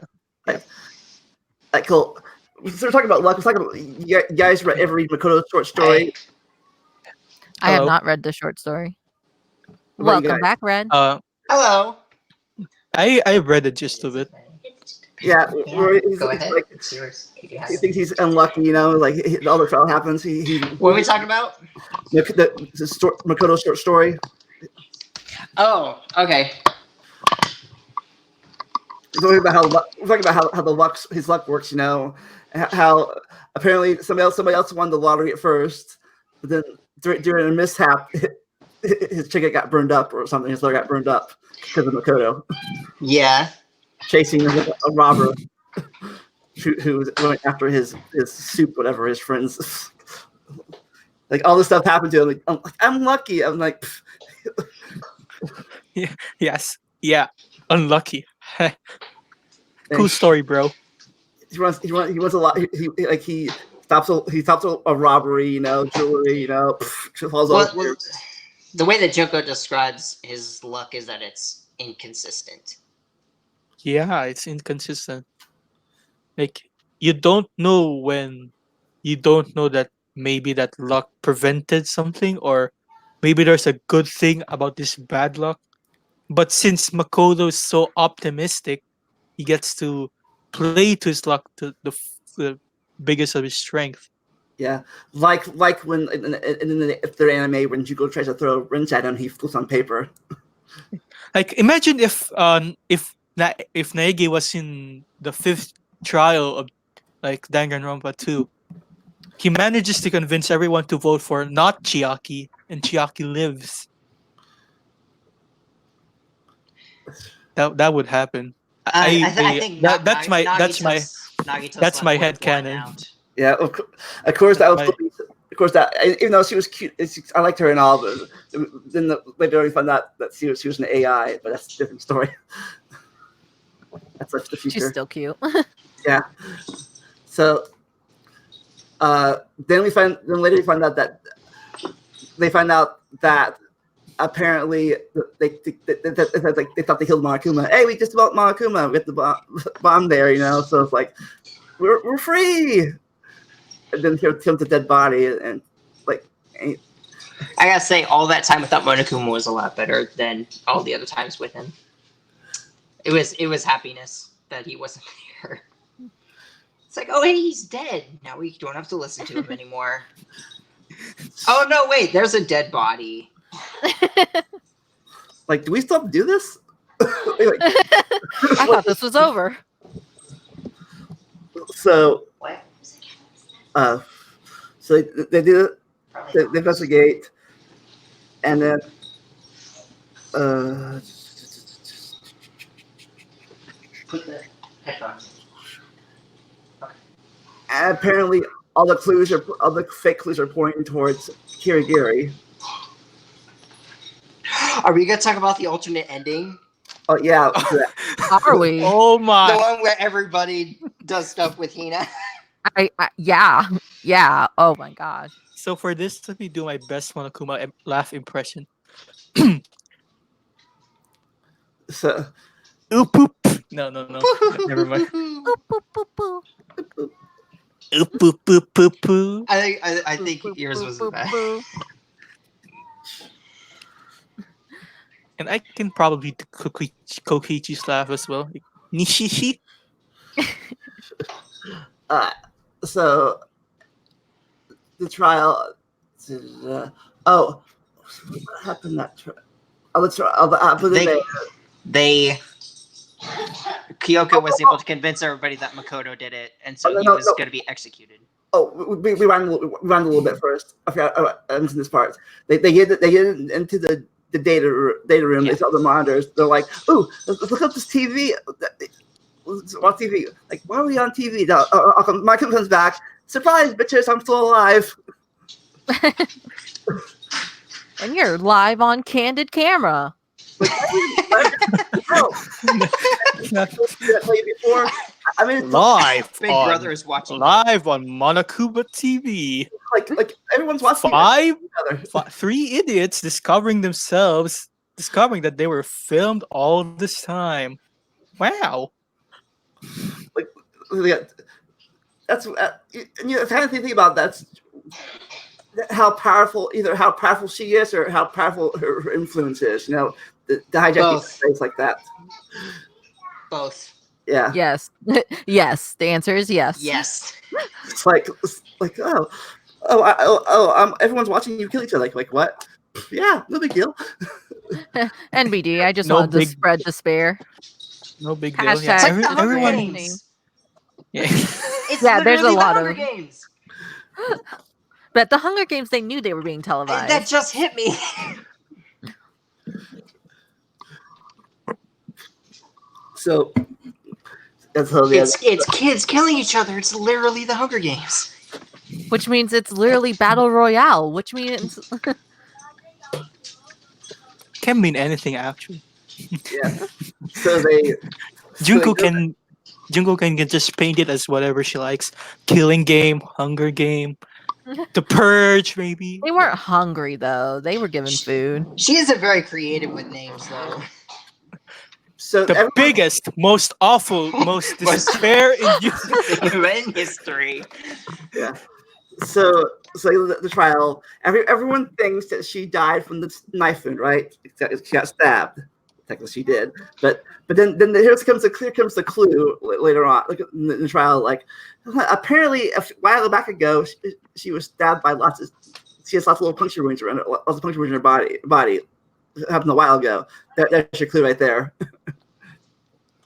S1: Like, cool. So we're talking about luck. We're talking about you guys ever read Makoto's short story?
S2: I have
S4: Hello.
S2: not read the short story.
S1: What about you
S2: Welcome
S1: guys?
S2: back, Red.
S3: Hello.
S4: I read the gist of it.
S1: Yeah,
S3: Go ahead.
S1: Like,
S3: It's yours.
S1: he thinks he's unlucky, like all the trial happens.
S3: What are we talking about?
S1: Makoto's short story.
S3: Oh, okay.
S1: We're talking about how his luck works. How apparently somebody else won the lottery at first, but then during a mishap, his ticket got burned up or something. His lawyer got burned up because of Makoto
S3: Yeah.
S1: chasing a robber who was going after his soup, whatever his friends. Like all this stuff happened to him. Like, I'm lucky. I'm like,
S4: Yes. Yeah. Unlucky. Cool story, bro.
S1: he wants a lot. He stops a robbery. Jewelry. Falls over.
S3: The way that Junko describes his luck is that it's inconsistent.
S4: Yeah, it's inconsistent. Like, you don't know when you don't know that maybe that luck prevented something, or maybe there's a good thing about this bad luck. But since Makoto is so optimistic, he gets to play to his luck to the biggest of his strength.
S1: Yeah, like when if they're anime when Jugo tries to throw a wrench at him, he flips on paper.
S4: Like imagine if Naegi was in the fifth trial of like Danganronpa 2. He manages to convince everyone to vote for not Chiaki, and Chiaki lives. That would happen.
S3: I think
S4: that's my
S3: Nagito's left
S4: my
S3: with one
S4: headcanon.
S3: out.
S1: Yeah, of course that was
S4: My-
S1: of course that even though she was cute, I liked her and all, but then later on we found out that she was an AI, but that's a different story. That's like the
S2: She's
S1: future.
S2: still cute.
S1: Yeah. So then later we find out that apparently they thought they killed Monokuma. Hey, we just about Monokuma with the bomb there, you know. So it's like we're free. And then he killed the dead body and like.
S3: I gotta say, all that time without Monokuma was a lot better than all the other times with him. It was happiness that he wasn't there. It's like, oh hey, he's dead. Now we don't have to listen to him anymore. Oh no, wait, there's a dead body.
S1: Like, do we still have to do this?
S2: I thought this was over.
S1: So,
S3: What?
S1: so they do they investigate, and then
S3: Put the headphones.
S1: and apparently all the fake clues are pointing towards Kirigiri.
S3: Are we gonna talk about the alternate ending?
S1: Oh yeah,
S2: Are we?
S4: Oh
S3: The
S4: my!
S3: one where everybody does stuff with Hina?
S2: Yeah. Oh my god.
S4: So for this, let me do my best Monokuma laugh impression.
S1: so
S4: Oop oop. No. Never mind.
S2: Boop, boop, boop, boop.
S4: Oop oop oop oop oop.
S3: I think
S2: Boop,
S3: yours
S2: boop,
S3: was
S2: boop,
S3: the best.
S2: boop.
S4: And I can probably do Kokichi's laugh as well. Nishishi.
S1: so the trial. What happened that trial?
S3: Kyoko was able to convince everybody that Makoto did it, and so he was going to be executed.
S1: Oh, we ran a little bit first. I forgot. I mentioned this part. They get into the data room.
S3: Yeah.
S1: They saw the monitors. They're like, "Ooh, let's look up this TV. Let's watch TV. Like, why are we on TV?" Michael comes back. Surprise, bitches! I'm still alive.
S2: And you're live on candid camera.
S1: Like, oh, did I tell you before? I mean, it's
S4: Live
S3: Big
S4: on
S3: Brother is watching.
S4: live on Monokuma TV.
S1: like everyone's watching each other.
S4: 3 idiots discovering that they were filmed all this time. Wow.
S1: Yeah, that's and the kind of thing about that's how powerful she is or how powerful her influence is. You know, the hijacking space like that.
S3: Both.
S1: Yeah.
S2: Yes. Yes. The answer is yes.
S3: Yes.
S1: It's like everyone's watching you kill each other. Like what? Yeah, no big deal.
S2: NBD. I just
S4: No
S2: wanted to
S4: big-
S2: spread despair.
S4: No big deal.
S2: Hashtag-
S4: Yeah,
S3: It's like the Hunger
S4: everyone.
S3: Games.
S4: Yeah.
S3: It's
S2: Yeah, there's a
S3: literally
S2: lot
S3: the Hunger
S2: of-
S3: Games.
S2: But the Hunger Games, they knew they were being televised.
S3: That just hit me.
S1: So that's how the
S3: It's kids killing each other. It's literally the Hunger Games.
S2: Which means it's literally battle royale. Which means
S4: Can mean anything actually.
S1: yeah. So they
S4: Junko can just paint it as whatever she likes. Killing game, Hunger Game, The Purge, maybe.
S2: they weren't hungry though. They were given food.
S3: She isn't very creative with names, though.
S1: So
S4: The
S1: everyone-
S4: biggest, most awful, most despair
S3: in history.
S1: Yeah. So the trial. Everyone thinks that she died from the knife wound, right? She got stabbed. technically she did, but then here comes the clue later on, like in the trial. Like apparently a while back ago, she was stabbed by she has lots of little puncture wounds around lots of puncture wounds in her body. It happened a while ago. That's your clue right there.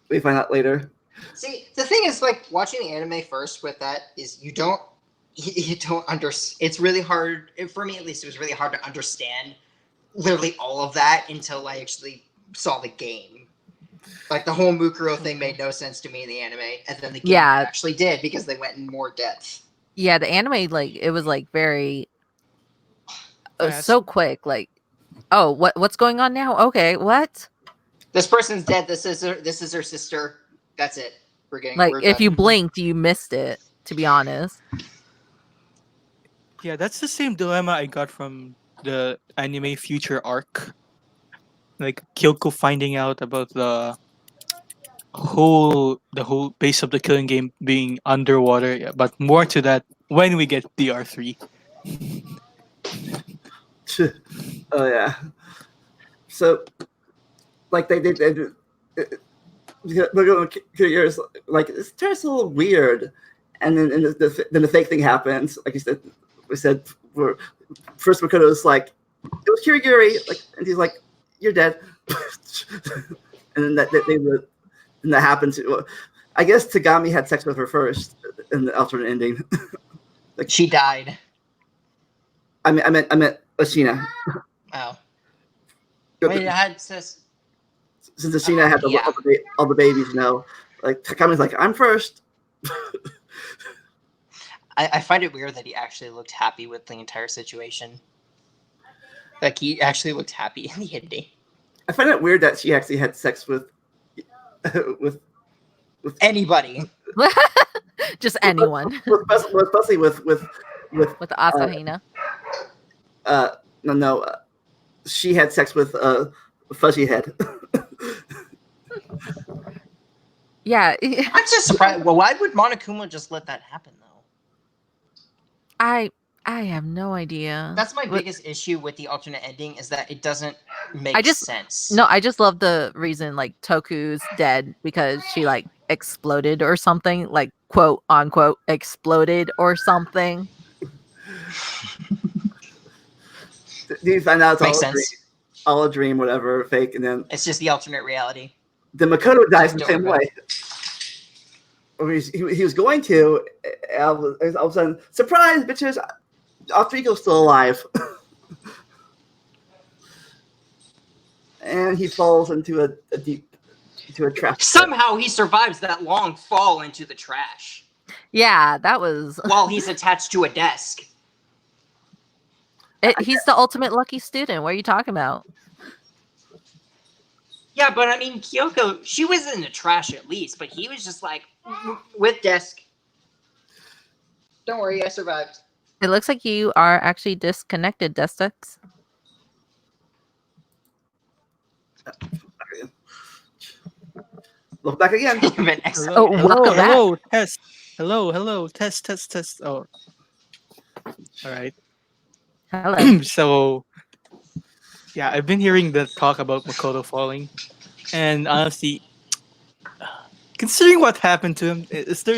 S1: We find out later.
S3: See, the thing is, like, watching the anime first with that is you don't understand. It's really hard, for me at least, it was really hard to understand literally all of that until I actually saw the game. Like, the whole Mukuro thing made no sense to me in the anime, and then the game actually did, because they went in more depth.
S2: Yeah, the anime, like, it was, like, very... so quick, like, oh, what's going on now? Okay, what?
S3: This person's dead, this is her sister. That's it.
S2: Like, if you blinked, you missed it, to be honest.
S4: Yeah, that's the same dilemma I got from the anime Future arc. Like Kyoko finding out about the whole base of the killing game being underwater, yeah, but more to that when we get DR3.
S1: Oh yeah. So, like they look at years, like this turns a little weird, and then then the fake thing happens. Like you said, first Makoto was like, it was Kirigiri, like, and he's like, you're dead, and then that happened. I guess Tagami had sex with her first in the alternate ending.
S3: Like she died.
S1: I meant Ashina.
S3: Oh. Wait, I had sis.
S1: Since Ashina had all the babies, like Takami's like, I'm first.
S3: I find it weird that he actually looked happy with the entire situation. Like he actually looked happy in the ending.
S1: I find it weird that she actually had sex with
S3: anybody.
S2: Just anyone.
S1: Especially with
S2: Asahina.
S1: No. She had sex with Fuzzy Head.
S2: Yeah.
S3: I'm just surprised. Well, why would Monokuma just let that happen, though?
S2: I have no idea.
S3: That's my biggest issue with the alternate ending is that it doesn't make sense.
S2: No, I just love the reason, like, Toku's dead because she, like, exploded or something. Like, quote, unquote, exploded or something.
S1: You find out
S3: Makes
S1: it's all a dream, whatever, fake, and then
S3: it's just the alternate reality.
S1: Then Makoto dies in the same way. Or he was going to, all of a sudden, surprise, bitches! Altrico's still alive. And he falls into a trap.
S3: Somehow he survives that long fall into the trash.
S2: Yeah, that was...
S3: While he's attached to a desk.
S2: He's the ultimate lucky student. What are you talking about?
S3: Yeah, but I mean, Kyoko, she was in the trash at least, but he was just like, with desk. Don't worry, I survived.
S2: It looks like you are actually disconnected, Destux.
S1: Look back again.
S4: Hello, test. Hello, test. Oh. All right.
S2: Hello.
S4: So, yeah, I've been hearing the talk about Makoto falling, and honestly, considering what happened to him, is it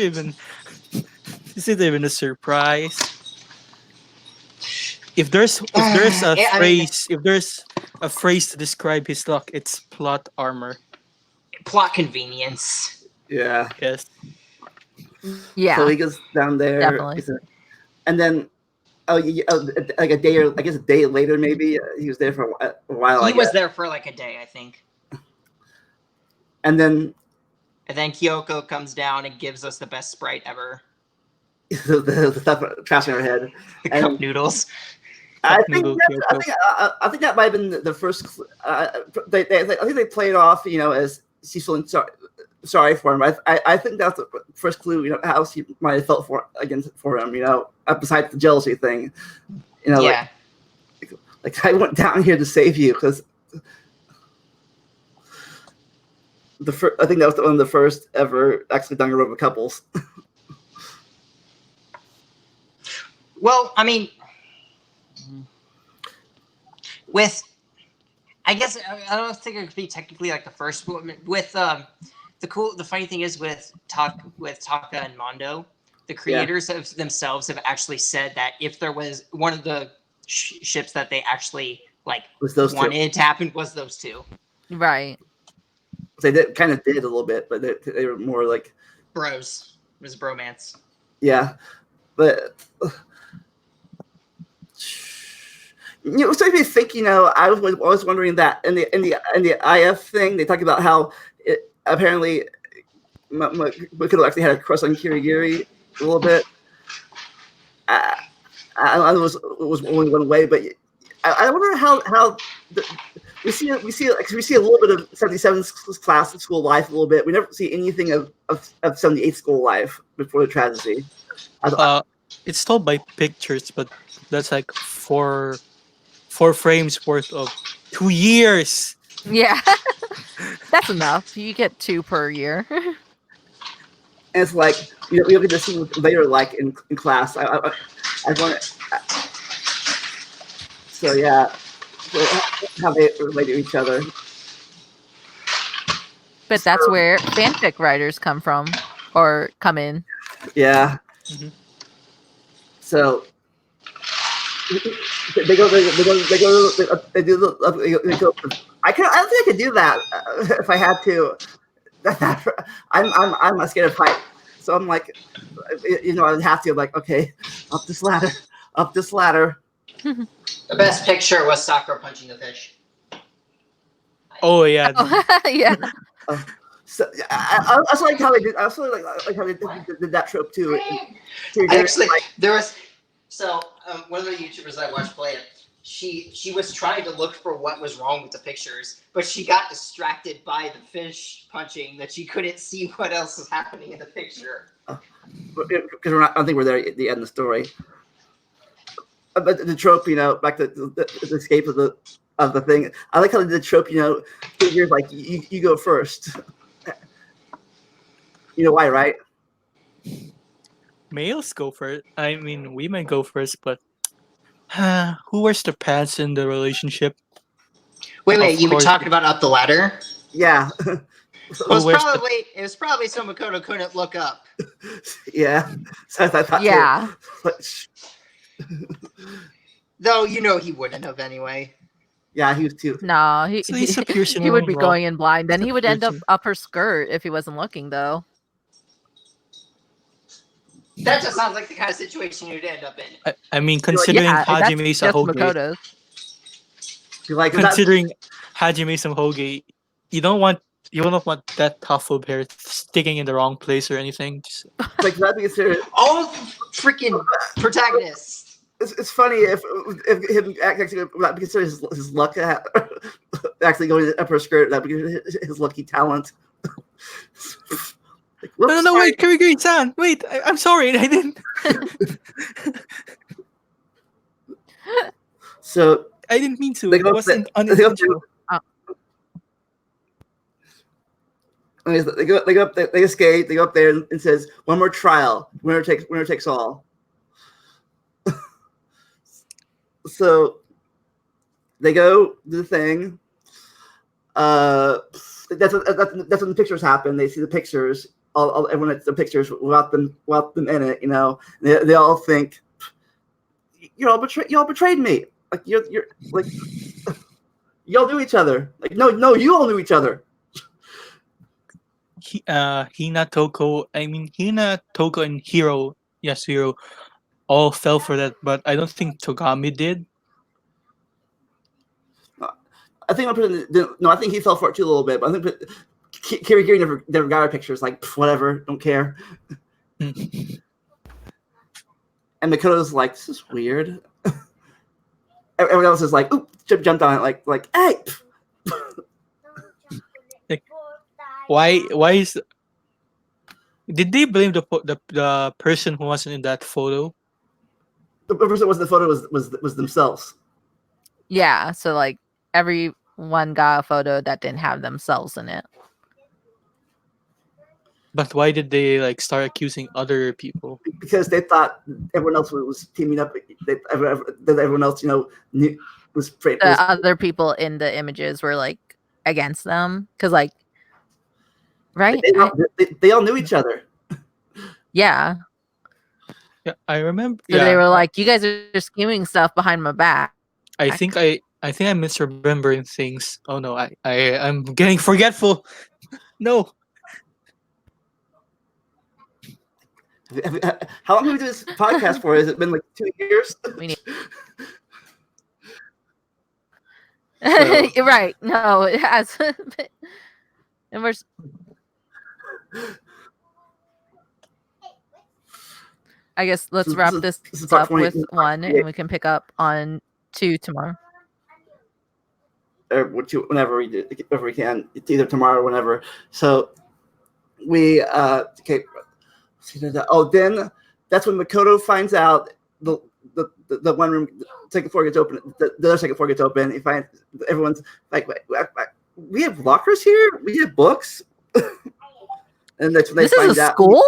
S4: even a surprise? If there's a phrase to describe his luck, it's plot armor.
S3: Plot convenience.
S1: Yeah.
S4: Yes.
S2: Yeah.
S1: So he goes down there,
S2: definitely.
S1: And then. Like a day later, maybe he was there for a while.
S3: He was there for like a day, I think.
S1: And then
S3: Kyoko comes down and gives us the best sprite ever.
S1: the stuff trashing her head.
S3: The cup noodles.
S1: I think that might have been the first. I think they played off, as she's feeling sorry for him. I think that's the first clue, how she might have felt for him, besides the jealousy thing,
S3: Yeah.
S1: like I went down here to save you because I think that was one of the first ever actually Danganronpa couples.
S3: Well, I mean, I guess I don't think it could be technically like the first one. With the funny thing is with Taka and Mondo, the creators of themselves have actually said that if there was one of the ships that they actually like
S1: Was those
S3: wanted to happen was those two.
S2: Right.
S1: They kind of did a little bit, but they were more like
S3: bros. It was bromance.
S1: Yeah, but so if you think, I was wondering that in the IF thing, they talk about how apparently Makoto actually had a crush on Kirigiri a little bit. I was only one way, but I wonder how we see a little bit of 77's class school life a little bit. We never see anything of 78 school life before the tragedy.
S4: It's told by pictures, but that's like four frames worth of 2 years.
S2: Yeah. That's enough. You get 2 per year.
S1: And it's like you get to see what they are like in class. I want so yeah, so how they relate to each other.
S2: But that's where fanfic writers come from or come in.
S1: Yeah.
S4: Mm-hmm.
S1: So they go. I don't think I could do that if I had to. I'm scared of height, so I'm like, I'd have to like, okay, up this ladder.
S3: The best picture was Sakura punching the fish.
S4: Oh yeah.
S2: Yeah.
S1: So I also like how they did. I also like how they did that trope too.
S3: Actually, there was one of the YouTubers I watched play it. She was trying to look for what was wrong with the pictures, but she got distracted by the fish punching that she couldn't see what else was happening in the picture.
S1: Because I don't think we're there at the end of the story. But the trope, back to the escape of the thing. I like how the trope, figures like you go first. You know why, right?
S4: Males go first. I mean, women go first, but who wears the pants in the relationship?
S3: Wait, you were talking about up the ladder?
S1: Yeah.
S3: It was probably so Makoto couldn't look up.
S1: Yeah. So I thought
S2: yeah.
S3: Though he wouldn't have anyway.
S1: Yeah, he was too.
S2: No, he would be going in blind. Then he would end up her skirt if he wasn't looking, though.
S3: That just sounds like the kind of situation you'd end up in.
S4: I mean, considering Hajime's a Hoge, considering Hajime's a Hoge, you don't want that tuft of hair sticking in the wrong place or anything. Just...
S1: Like that being serious.
S3: All freaking protagonists.
S1: It's funny if him actually not consider his luck actually going to the upper skirt, that because his lucky talent. Like,
S4: no, wait, Kirigiri-san, wait, I'm sorry, I didn't.
S1: So
S4: I didn't mean to. It wasn't unintentional.
S1: They go up there, they escape. They go up there and says, "One more trial. Winner takes all." So they go do the thing. That's when the pictures happen. They see the pictures. Everyone at the pictures without them in it. They all think, y'all betrayed me. Like you're like y'all knew each other. Like no, you all knew each other.
S4: Hina, Toko, and Hiro, Yasuhiro all fell for that, but I don't think Togami did.
S1: I think I think he fell for it too a little bit, but I think Kirigiri never got our pictures. Like whatever, don't care. And Makoto's like, this is weird. Everyone else is like, oop, jumped on it, like, hey.
S4: Like, why is? Did they blame the person who wasn't in that photo?
S1: The person that was in the photo was themselves.
S2: Yeah, so like everyone got a photo that didn't have themselves in it.
S4: But why did they like start accusing other people?
S1: Because they thought everyone else was teaming up. That everyone else, knew was was
S2: the other people in the images were like against them because like right
S1: they all knew each other.
S2: yeah,
S4: Yeah, I remember.
S2: so they
S4: Yeah,
S2: were like, you guys are scheming stuff behind my back.
S4: I think I'm misremembering things. Oh no, I'm getting forgetful. No.
S1: How long have we do this podcast for? Has it been like 2 years?
S2: We need-
S1: So-
S2: You're right, no it has. And we're I guess let's wrap this
S1: is part
S2: up
S1: 20
S2: with 1 and we can pick up on 2 tomorrow.
S1: or whenever we do, if we can. It's either tomorrow or whenever. So we okay. Oh, then that's when Makoto finds out the one room, second floor gets open. The other second floor gets open. He finds everyone's like, we have lockers here. We have books. And that's when they
S2: This
S1: find
S2: is a
S1: out.
S2: school?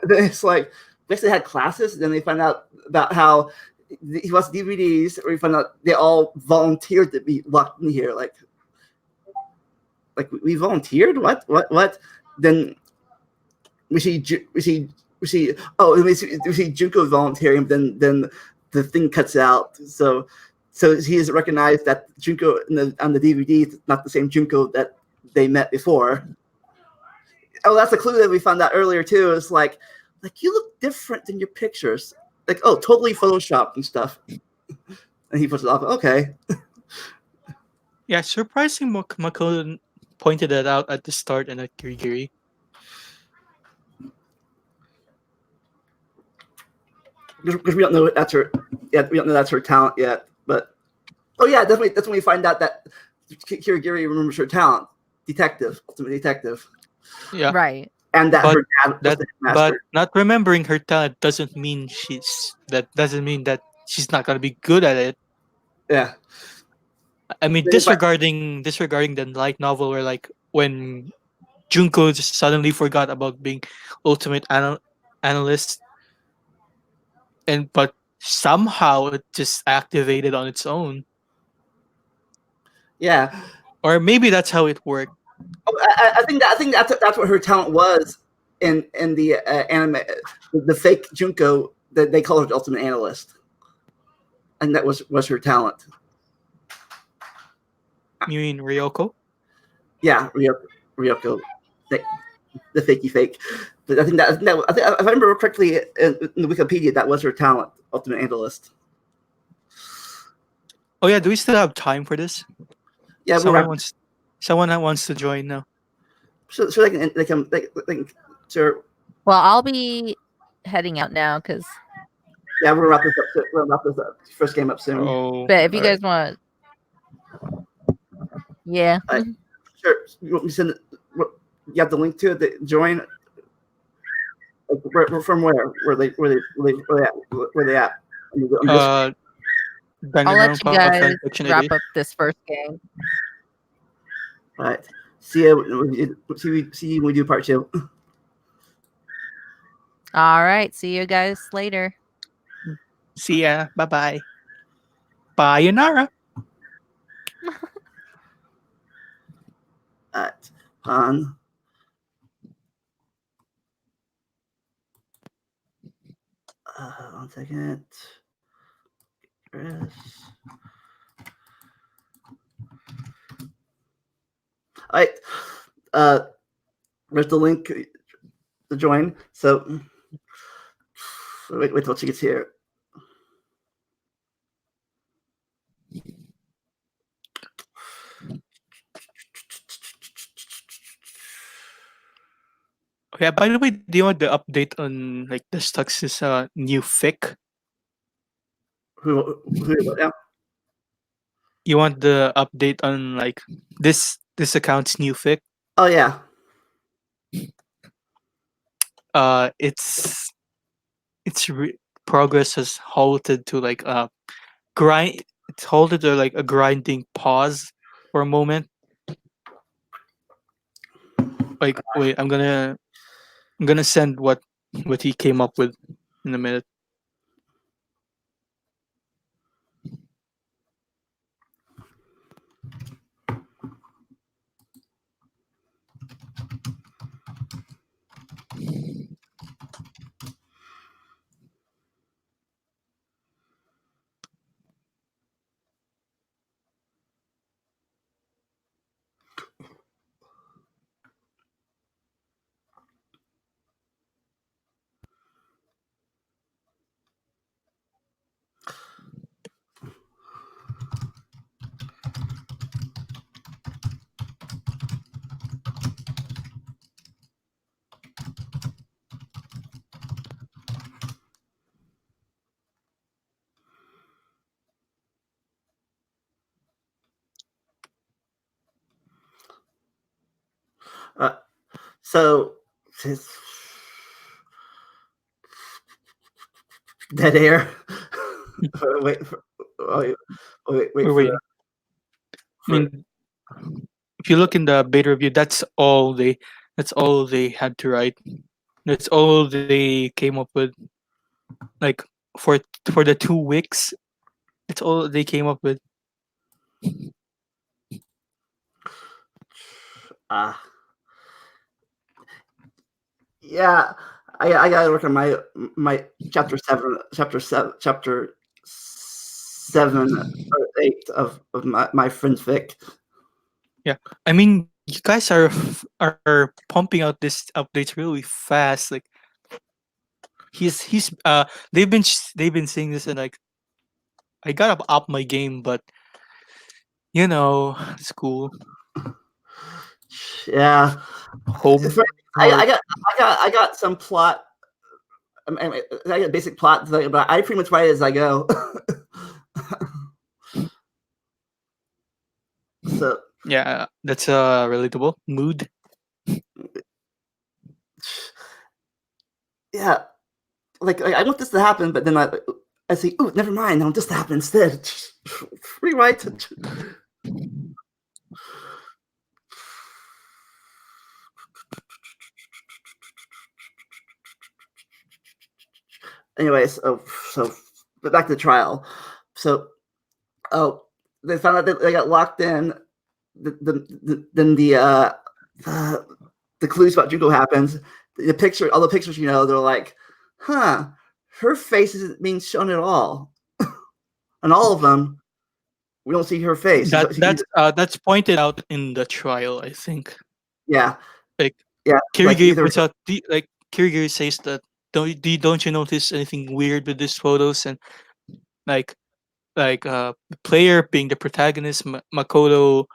S1: Then it's like they actually had classes. Then they find out about how he wants DVDs, or we find out they all volunteered to be locked in here. Like we volunteered? What? Then we see Junko volunteering. Then the thing cuts out. So he has recognized that Junko on the DVD is not the same Junko that they met before. Oh, that's a clue that we found out earlier too. It's like you look different than your pictures. Like, oh, totally photoshopped and stuff. And he puts it off. Okay.
S4: Yeah, surprising Makoto pointed that out at the start and at Kirigiri.
S1: Because we don't know that's her. Yeah, we don't know that's her talent yet. But oh yeah, definitely. That's when we find out that Kirigiri remembers her talent, ultimate detective.
S4: Yeah,
S2: Right.
S1: And that
S4: But
S1: her dad was the
S4: but
S1: master.
S4: not remembering her talent doesn't mean that she's not gonna be good at it.
S1: Yeah.
S4: I mean,
S1: Then if
S4: disregarding the light novel where like when Junko just suddenly forgot about being ultimate analyst, but somehow it just activated on its own,
S1: Yeah.
S4: or maybe that's how it worked.
S1: Oh, I think that's what her talent was in the anime, the fake Junko that they call her the ultimate analyst, and that was her talent.
S4: You mean Ryoko?
S1: Yeah, Ryoko, the fakey fake. But I think if I remember correctly in the Wikipedia, that was her talent, ultimate analyst.
S4: Oh yeah, do we still have time for this?
S1: Yeah,
S4: Someone that wants to join now.
S1: so they can sure.
S2: Well, I'll be heading out now because.
S1: Yeah, we're gonna wrap this up. We're gonna wrap this up. First game up soon.
S4: Oh,
S2: But if you
S4: all right.
S2: guys want, yeah.
S1: Sure. You want me to send? You have the link to it. The join. Like, from where? Where they at? Where they at?
S2: I'll let you
S4: Danganronpa
S2: guys
S4: fanfiction
S2: wrap
S4: edit.
S2: up this first game.
S1: All right. See you. See you when we do part 2.
S2: All right. See you guys later.
S4: See ya. Bye bye. Bye, Yanara.
S1: At on. One second. Chris. All right. There's the link to join. So wait till she gets here.
S4: Yeah, by the way, do you want the update on like the Stux's new fic?
S1: Who now?
S4: You want the update on like this account's new fic?
S1: Oh yeah.
S4: Its progress has halted to like grind. It's halted to like a grinding pause for a moment. Like wait, I'm gonna send what he came up with in a minute.
S1: Uh, so, dead air. wait, for, wait
S4: We're
S1: for
S4: waiting. I
S1: for.
S4: mean, if you look in the beta review, that's all they had to write. That's all they came up with. Like for for the 2 weeks, that's all they came up with.
S1: Uh, yeah, I gotta work on my chapter 7 or 8 of my friend Vic.
S4: Yeah, I mean, you guys are pumping out this updates really fast. Like they've been saying this and like I gotta up my game, but it's cool.
S1: Yeah,
S4: Home
S1: I
S4: heart.
S1: got I got some plot. I got basic plot, but I pretty much write it as I go. So
S4: Yeah, that's relatable mood.
S1: yeah, like I want this to happen, but then I say, ooh, never mind. I want this to happen instead. Rewrite it. Anyways, so but back to the trial. So oh, they found out that they got locked in. Then the clues about Juko happens. The picture, all the pictures, they're like, huh, her face isn't being shown at all. And all of them, we don't see her face.
S4: That that's pointed out in the trial, I think.
S1: Yeah,
S4: Like
S1: yeah, like
S4: Kirigiri
S1: either
S4: points out, like Kirigiri says that don't you notice anything weird with these photos and like the player being the protagonist, Makoto,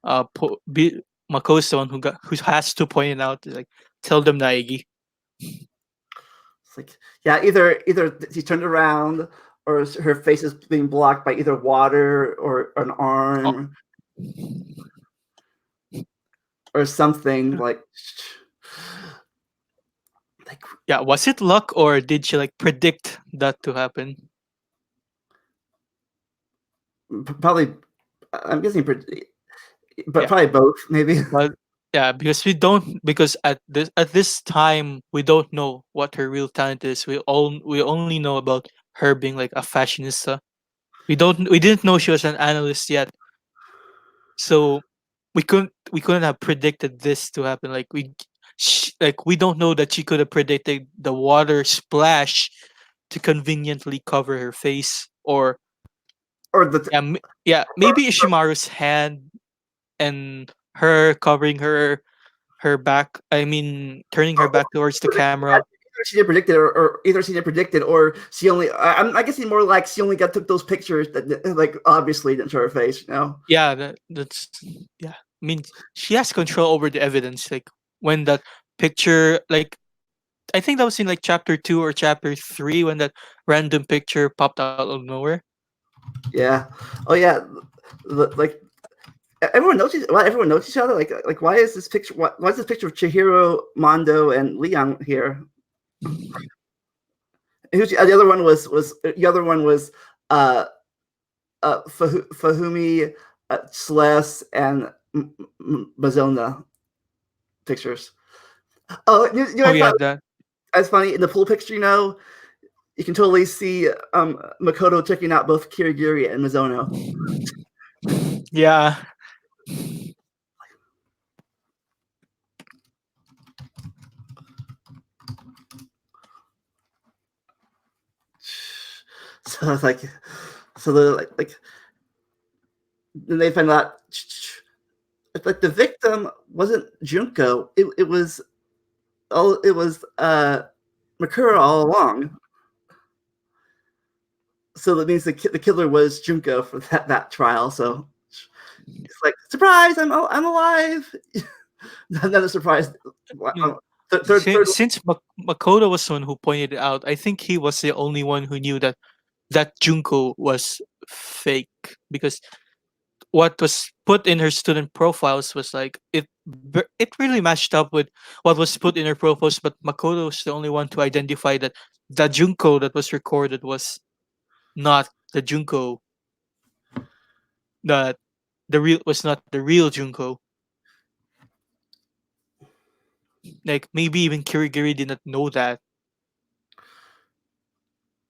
S4: Makoto's the one who has to point it out, like tell them Naegi.
S1: it's like yeah, either she's turned around or her face is being blocked by either water or an
S4: Oh,
S1: arm or something like
S4: yeah, was it luck or did she like predict that to happen?
S1: probably. I'm guessing, but
S4: Yeah,
S1: probably both, maybe.
S4: but yeah, because at this time we don't know what her real talent is. We only know about her being like a fashionista. We didn't know she was an analyst yet, so we couldn't have predicted this to happen. Like we don't know that she could have predicted the water splash to conveniently cover her face, or
S1: Or the
S4: yeah, maybe Ishimaru's hand and her covering her back. I mean, turning her back towards the camera.
S1: either she did predict it, or either she did predict it, or she only. I guessing more like she only took those pictures that like obviously didn't show her face.
S4: Yeah, that's yeah. I mean, she has control over the evidence. Like when that picture, like I think that was in like chapter 2 or chapter 3 when that random picture popped out of nowhere.
S1: Yeah. Oh yeah. Like everyone knows everyone knows each other. Like why is this picture? Why is this picture of Chihiro, Mondo, and Leon here? Who's the other one was uh Fahumi, Celeste, and Bazona pictures. Oh,
S4: Oh
S1: I
S4: yeah,
S1: thought
S4: that.
S1: that's funny. In the pool picture, you can totally see Makoto checking out both Kirigiri and Mizono.
S4: Yeah,
S1: So it's like, so they're like then they find out it's like the victim wasn't Junko. It was Makura all along. So that means the killer was Junko for that trial. So it's like surprise, I'm alive. Another surprise.
S4: yeah.
S1: Third.
S4: Since Makoto was the one who pointed it out, I think he was the only one who knew that Junko was fake, because what was put in her student profiles was like it really matched up with what was put in her profiles, but Makoto was the only one to identify that the Junko that was recorded was not the Junko that the real was not the real Junko. Like maybe even Kirigiri did not know that,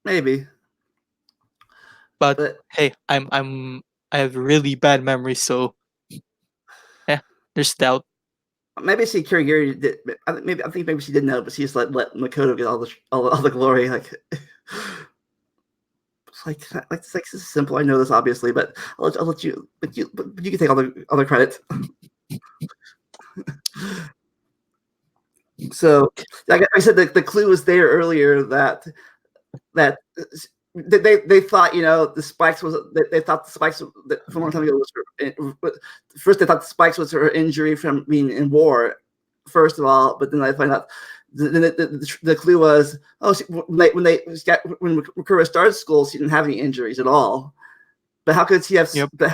S1: Maybe,
S4: but
S1: but
S4: hey, I have really bad memories, so yeah, there's doubt.
S1: maybe she Kirigiri did. I think maybe she didn't know, but she just let Makoto get all the glory. Like, it's like this is simple. I know this obviously, but I'll let you. But you can take all the credit. So, like I said, the clue was there earlier that they thought the spikes was they thought the spikes from a long time ago was first they thought the spikes was her injury from being in war, first of all, but then I find out the clue was when Makura started school she didn't have any injuries at all, but how could she have?
S4: Yep.
S1: But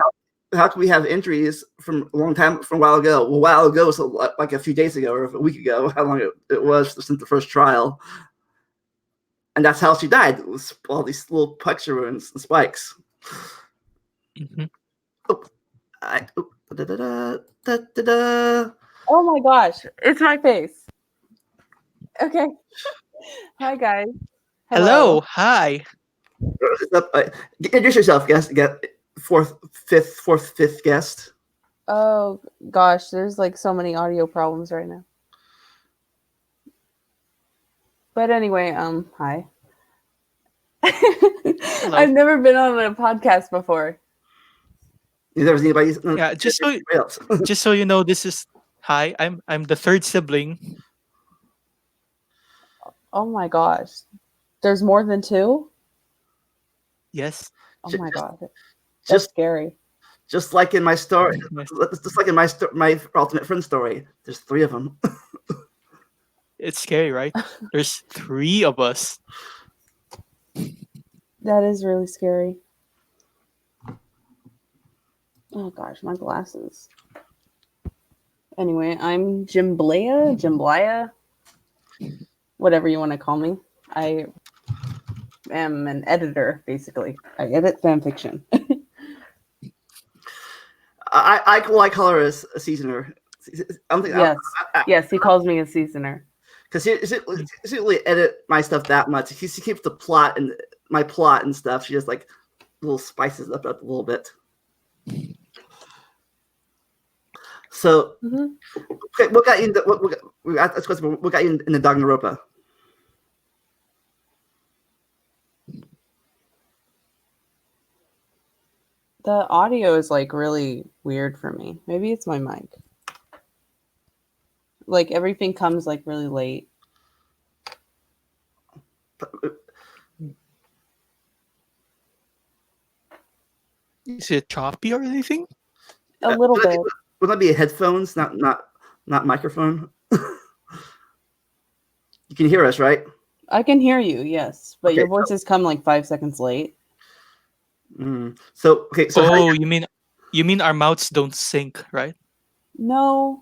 S1: how can we have injuries from a long time from a while ago? Well, a while ago was like a few days ago or a week ago, how long it was since the first trial. And that's how she died. It was all these little puncture wounds and spikes.
S4: Mhm.
S5: Oh my gosh, it's my face. Okay. Hi guys.
S4: Hello, hi.
S1: Introduce yourself, guest. Fifth guest.
S5: Oh gosh, there's like so many audio problems right now. But anyway, hi. I've never been on a podcast before.
S1: Neither was anybody.
S4: Yeah, just so you know, this is hi. I'm the third sibling.
S5: Oh my gosh. There's more than two?
S4: Yes.
S5: Oh my god. That's
S1: Just
S5: scary.
S1: just like in my story,
S4: Yes.
S1: just like in my ultimate friend story. There's three of them.
S4: It's scary, right? There's three of us.
S5: That is really scary. Oh gosh, my glasses. Anyway, I'm Jimblaya, whatever you want to call me. I am an editor, basically. I edit fan fiction.
S1: I call her a seasoner.
S5: Yes. Yes, he calls me a seasoner.
S1: Because he doesn't really edit my stuff that much. He keeps the plot and my plot and stuff. She just like little spices up a little bit. So, okay, what got you into what got you in the Danganronpa?
S5: The audio is like really weird for me. Maybe it's my mic. Like everything comes like really late.
S4: Is it choppy or anything?
S5: A little bit.
S1: Would that be headphones, not microphone? You can hear us, right?
S5: I can hear you, yes, but
S1: Okay,
S5: your voices come like 5 seconds late.
S1: So okay, so
S4: Oh, you mean our mouths don't sync, right?
S5: No.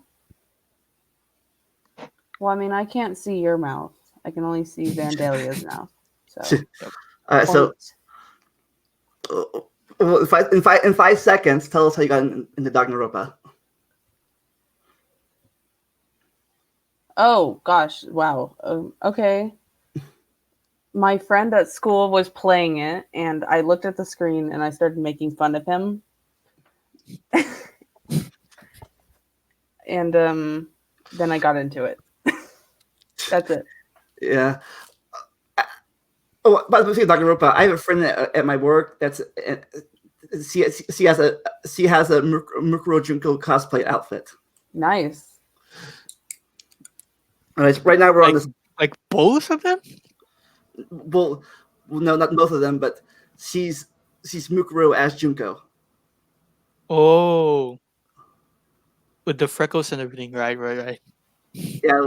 S5: Well, I mean, I can't see your mouth. I can only see Vandalia's mouth. So,
S1: so in 5 seconds, tell us how you got in the Danganronpa.
S5: oh gosh, wow. Okay. My friend at school was playing it, and I looked at the screen and I started making fun of him. And then I got into it. That's it.
S1: Yeah. Oh, by the way, Danganronpa, I have a friend at my work that's she has a Mukuro Junko cosplay outfit.
S5: Nice.
S1: And right now we're on this.
S4: Like both of them?
S1: Well, no, not both of them, but she's Mukuro as Junko.
S4: Oh, with the freckles and everything, right.
S1: Yeah.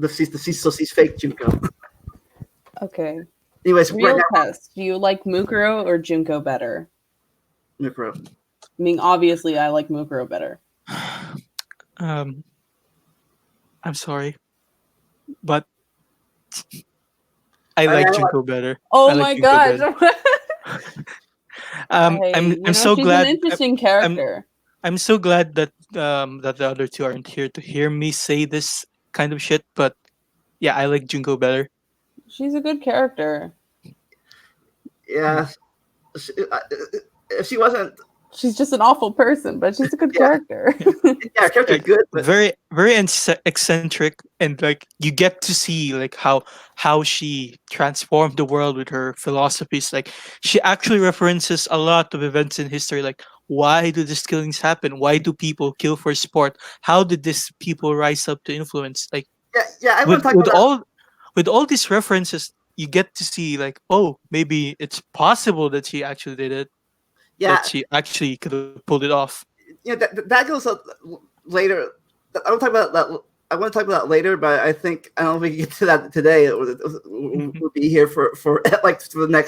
S1: She's fake Junko.
S5: Okay.
S1: Anyways,
S5: Real
S1: right now,
S5: test. Do you like Mukuro or Junko better?
S1: Mukuro.
S5: I mean, obviously, I like Mukuro better.
S4: I'm sorry, but I like
S1: don't
S4: Junko better.
S5: Oh
S4: I like
S5: my
S4: Junko
S5: gosh!
S4: better. I'm so
S5: she's
S4: glad.
S5: an interesting character.
S4: I'm so glad that that the other two aren't here to hear me say this kind of shit. But yeah, I like Junko better.
S5: She's a good character.
S1: Yeah. If she wasn't,
S5: She's just an awful person, but she's a good
S1: Yeah.
S5: character.
S1: her character's
S4: Like,
S1: good, but
S4: very eccentric, and like you get to see like how she transformed the world with her philosophies. Like she actually references a lot of events in history, like why do these killings happen, why do people kill for sport, how did these people rise up to influence. Like
S1: yeah, I want to talk
S4: with
S1: about that.
S4: with all these references, you get to see like, oh, maybe it's possible that she actually did it,
S1: Yeah,
S4: that she actually could have pulled it off.
S1: that goes up later. I want to talk about that. I want to talk about that later, but I don't know if we can get to that today. We'll be here for like for the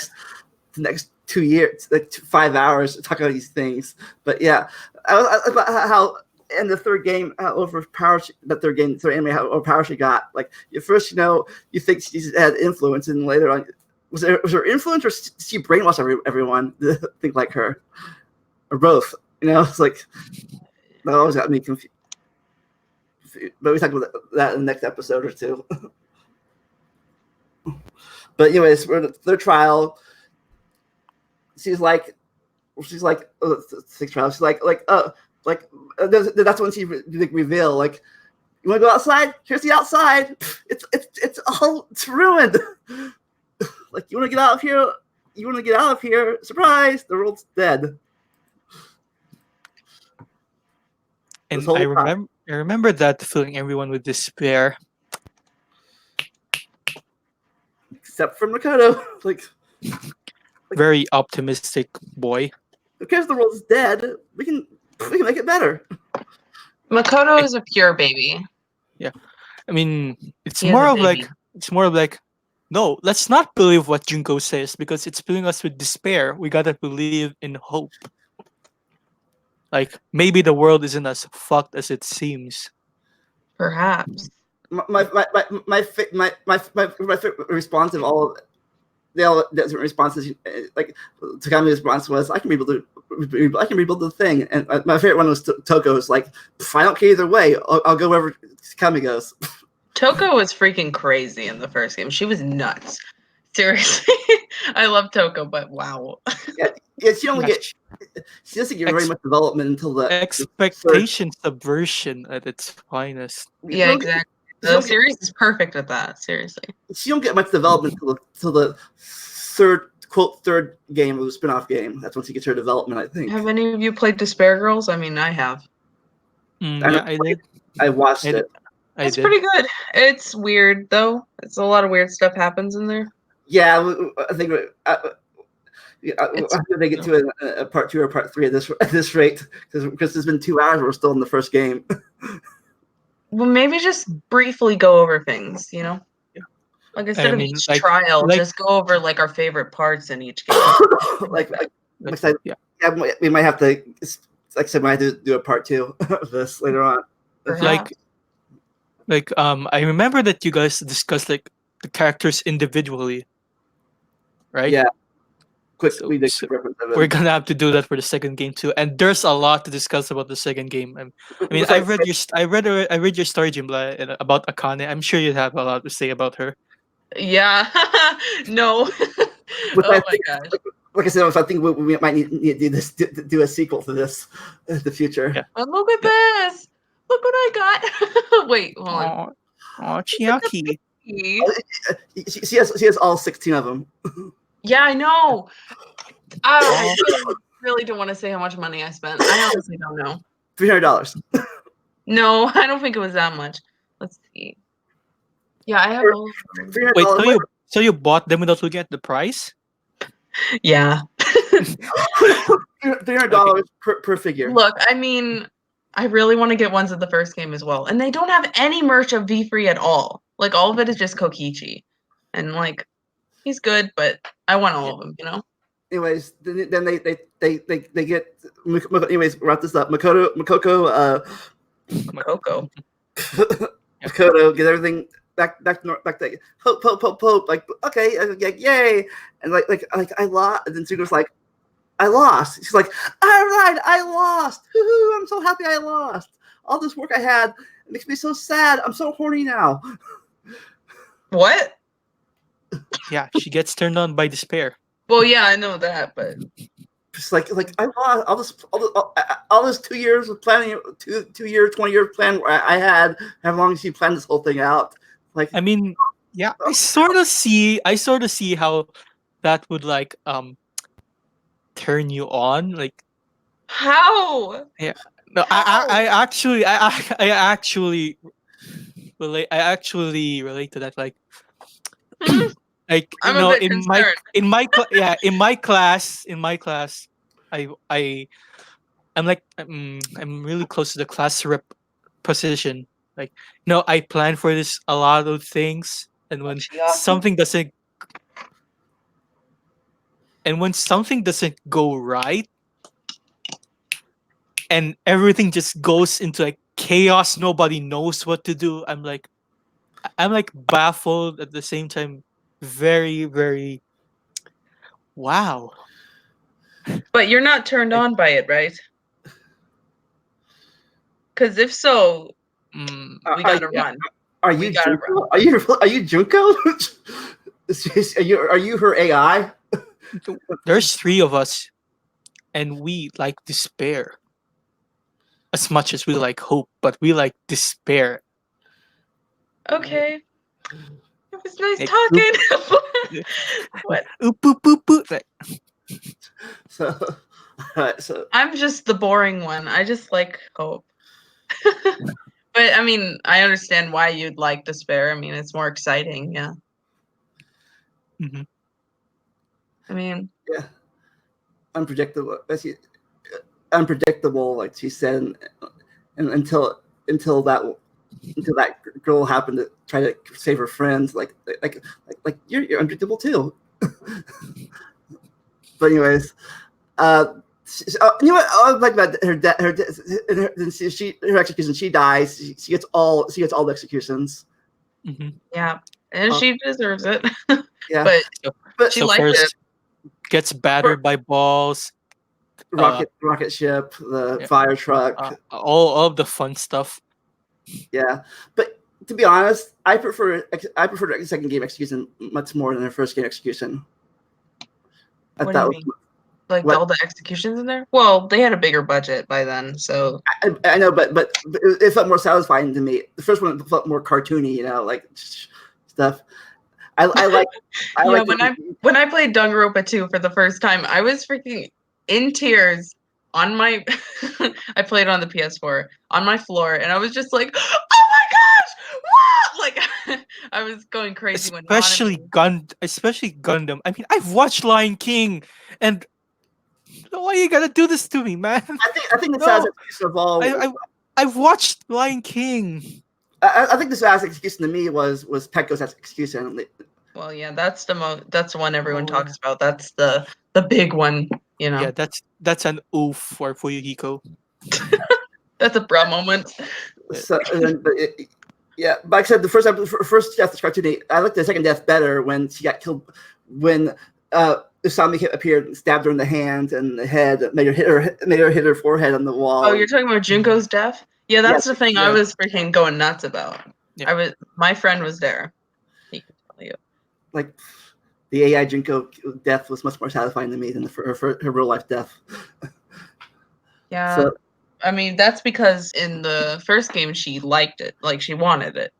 S1: next 2 years, like 5 hours, to talk about these things. But yeah, about how in the third game, how overpowered third anime, how overpowered she got. Like at first, you think she had influence, and later on, was there influence, or she brainwashed everyone to think like her, or both? It's like that always got me confused. But we talk about that in the next episode or two. But anyways, for their trial, she's like, six trial. She's like, that's when she reveal, like, you want to go outside? Here's the outside. It's ruined. Like, you want to get out of here? You want to get out of here? Surprise! The world's dead.
S4: And
S1: This whole
S4: I remember that filling everyone with despair.
S1: Except for Makoto. Like,
S4: Very optimistic boy.
S1: because the world's dead, we can make it better.
S6: Makoto is a pure baby.
S4: Yeah, I mean, it's
S6: He is
S4: more
S6: a
S4: of like
S6: baby.
S4: no, let's not believe what Junko says, because it's filling us with despair. We gotta believe in hope. Like maybe the world isn't as fucked as it seems.
S6: Perhaps.
S1: My favorite response of all of the different responses, like Takami's response was, I can rebuild the thing, and my favorite one was Toko's, like, I don't care either way, I'll go wherever Takami goes.
S6: Toko was freaking crazy in the first game. She was nuts. Seriously. I love Toko, but wow.
S1: Yeah, she doesn't get very much development until the
S4: Expectation subversion at its finest.
S6: Yeah, exactly. The series is perfect at that. Seriously.
S1: She don't get much development until the third game of the spin-off game. That's when she gets her development, I think.
S6: Have any of you played Despair Girls? I mean, I have.
S4: Yeah, I did.
S1: I watched it.
S6: It's pretty good. It's weird though. It's a lot of weird stuff happens in there.
S1: Yeah, I think after they get to a part 2 or part 3 at this rate, because it's been 2 hours, we're still in the first game.
S6: Well, maybe just briefly go over things,
S4: Yeah.
S6: Like instead of each trial, just go over like our favorite parts in each game.
S1: We might have to, like I said, we might have to do a part 2 of this later on.
S6: Perhaps.
S4: I remember that you guys discussed like the characters individually, right?
S1: Yeah.
S4: We're gonna have to do that for the second game too, and there's a lot to discuss about the second game. I mean, I read your story, Jimbla, about Akane. I'm sure you have a lot to say about her.
S6: Yeah. No. Oh my gosh.
S1: Like I said, I think we might need to do a sequel to this in the future.
S4: Yeah.
S6: Oh, look at this! Look what I got! Wait, hold on.
S4: Oh, Chiaki.
S1: She has all 16 of them.
S6: Yeah, I know. I really don't want to say how much money I spent. I honestly don't know.
S1: $300.
S6: No, I don't think it was that much. Let's see. Yeah, I have all of them.
S4: Wait, so you bought them without looking at the price?
S6: Yeah.
S1: $300 per figure.
S6: Look, I mean, I really want to get ones of the first game as well. And they don't have any merch of V3 at all. Like, all of it is just Kokichi. And, like, he's good, but I want all of them,
S1: anyways, then they get. Anyways, wrap this up. Makoko,
S6: Coco.
S1: Makoto get everything back to hope. Like okay, like yay, and like I lost. And then Tsuno's like, I lost. She's like, all right, I lost. Woo-hoo, I'm so happy I lost. All this work I had makes me so sad. I'm so horny now.
S6: What?
S4: Yeah, she gets turned on by despair.
S6: Well, yeah, I know that, but
S1: Just like I lost all this 2 years of planning, 2-year, 20-year plan where I had. How long as she planned this whole thing out? Like
S4: I mean, yeah, I sort of see how that would like turn you on. Like,
S6: how?
S4: no,
S6: How?
S4: I actually relate to that. Like,
S6: Hmm?
S4: like you
S6: I'm a
S4: know,
S6: bit
S4: in
S6: concerned.
S4: my class, I'm like I'm really close to the class rep position. Like, I plan for this a lot of things, and when
S6: Chiaki?
S4: something doesn't go right, and everything just goes into like chaos, nobody knows what to do. I'm like baffled at the same time, very, very wow.
S6: But you're not turned
S4: Like,
S6: on by it, right? Because if so,
S4: mm,
S6: we gotta run.
S1: Are
S6: We
S1: you
S6: gotta
S1: Junko? Are you Junko? Are you her AI?
S4: there's three of us, and we like despair as much as we like hope, but we like despair.
S6: Okay. It was nice
S4: Like,
S6: talking. What?
S4: oop, oop, oop, oop. Like,
S1: So, alright, so
S6: I'm just the boring one. I just like hope. But I mean, I understand why you'd like despair. I mean, it's more exciting. Yeah.
S4: mhm.
S6: I mean,
S1: yeah, unpredictable. Unpredictable, like she said, and until that girl happened to try to save her friends. Like you're unpredictable too. But anyways, you know what? I was like about her execution. She dies. She gets all the executions.
S4: Mhm.
S6: yeah. And she deserves it.
S1: Yeah,
S6: But
S1: but
S6: she
S4: So
S6: liked it.
S4: first gets battered by balls,
S1: rocket ship, the
S4: yeah,
S1: fire truck.
S4: all of the fun stuff.
S1: Yeah, but to be honest, I prefer the second game execution much more than the first game execution.
S6: What do you mean? Like
S1: what-
S6: all the executions in there? Well, they had a bigger budget by then, so
S1: I know, but it felt more satisfying to me. The first one felt more cartoony, like stuff. I like. I
S6: yeah.
S1: like
S6: When I played Danganronpa 2 for the first time, I was freaking in tears on my. I played on the PS4 on my floor, and I was just like, "Oh my gosh, what!" Like I was going crazy when
S4: Especially Gundam. I mean, I've watched Lion King, and why you gotta do this to me, man?
S1: I think the
S4: No,
S1: saddest execution of all.
S4: I've watched Lion King.
S1: I think the saddest execution to me was Petco's execution.
S6: Well, yeah, that's the one everyone
S4: Oh,
S6: talks about. That's the big one,
S4: Yeah, that's an oof for Fuyuhiko.
S6: That's a bra moment.
S1: So, yeah, but like I said, the first death is cartoony. I like the second death better when she got killed when Usami appeared and stabbed her in the hand and the head, made her hit her forehead on the wall.
S6: Oh, you're talking about Junko's death? Yeah, that's
S1: Yes,
S6: the thing I
S1: yeah.
S6: was freaking going nuts about.
S4: Yeah.
S6: My friend was there. He can tell you.
S1: Like the AI Junko death was much more satisfying to me than her real life death.
S6: Yeah.
S1: So,
S6: I mean, that's because in the first game she liked it, like she wanted it.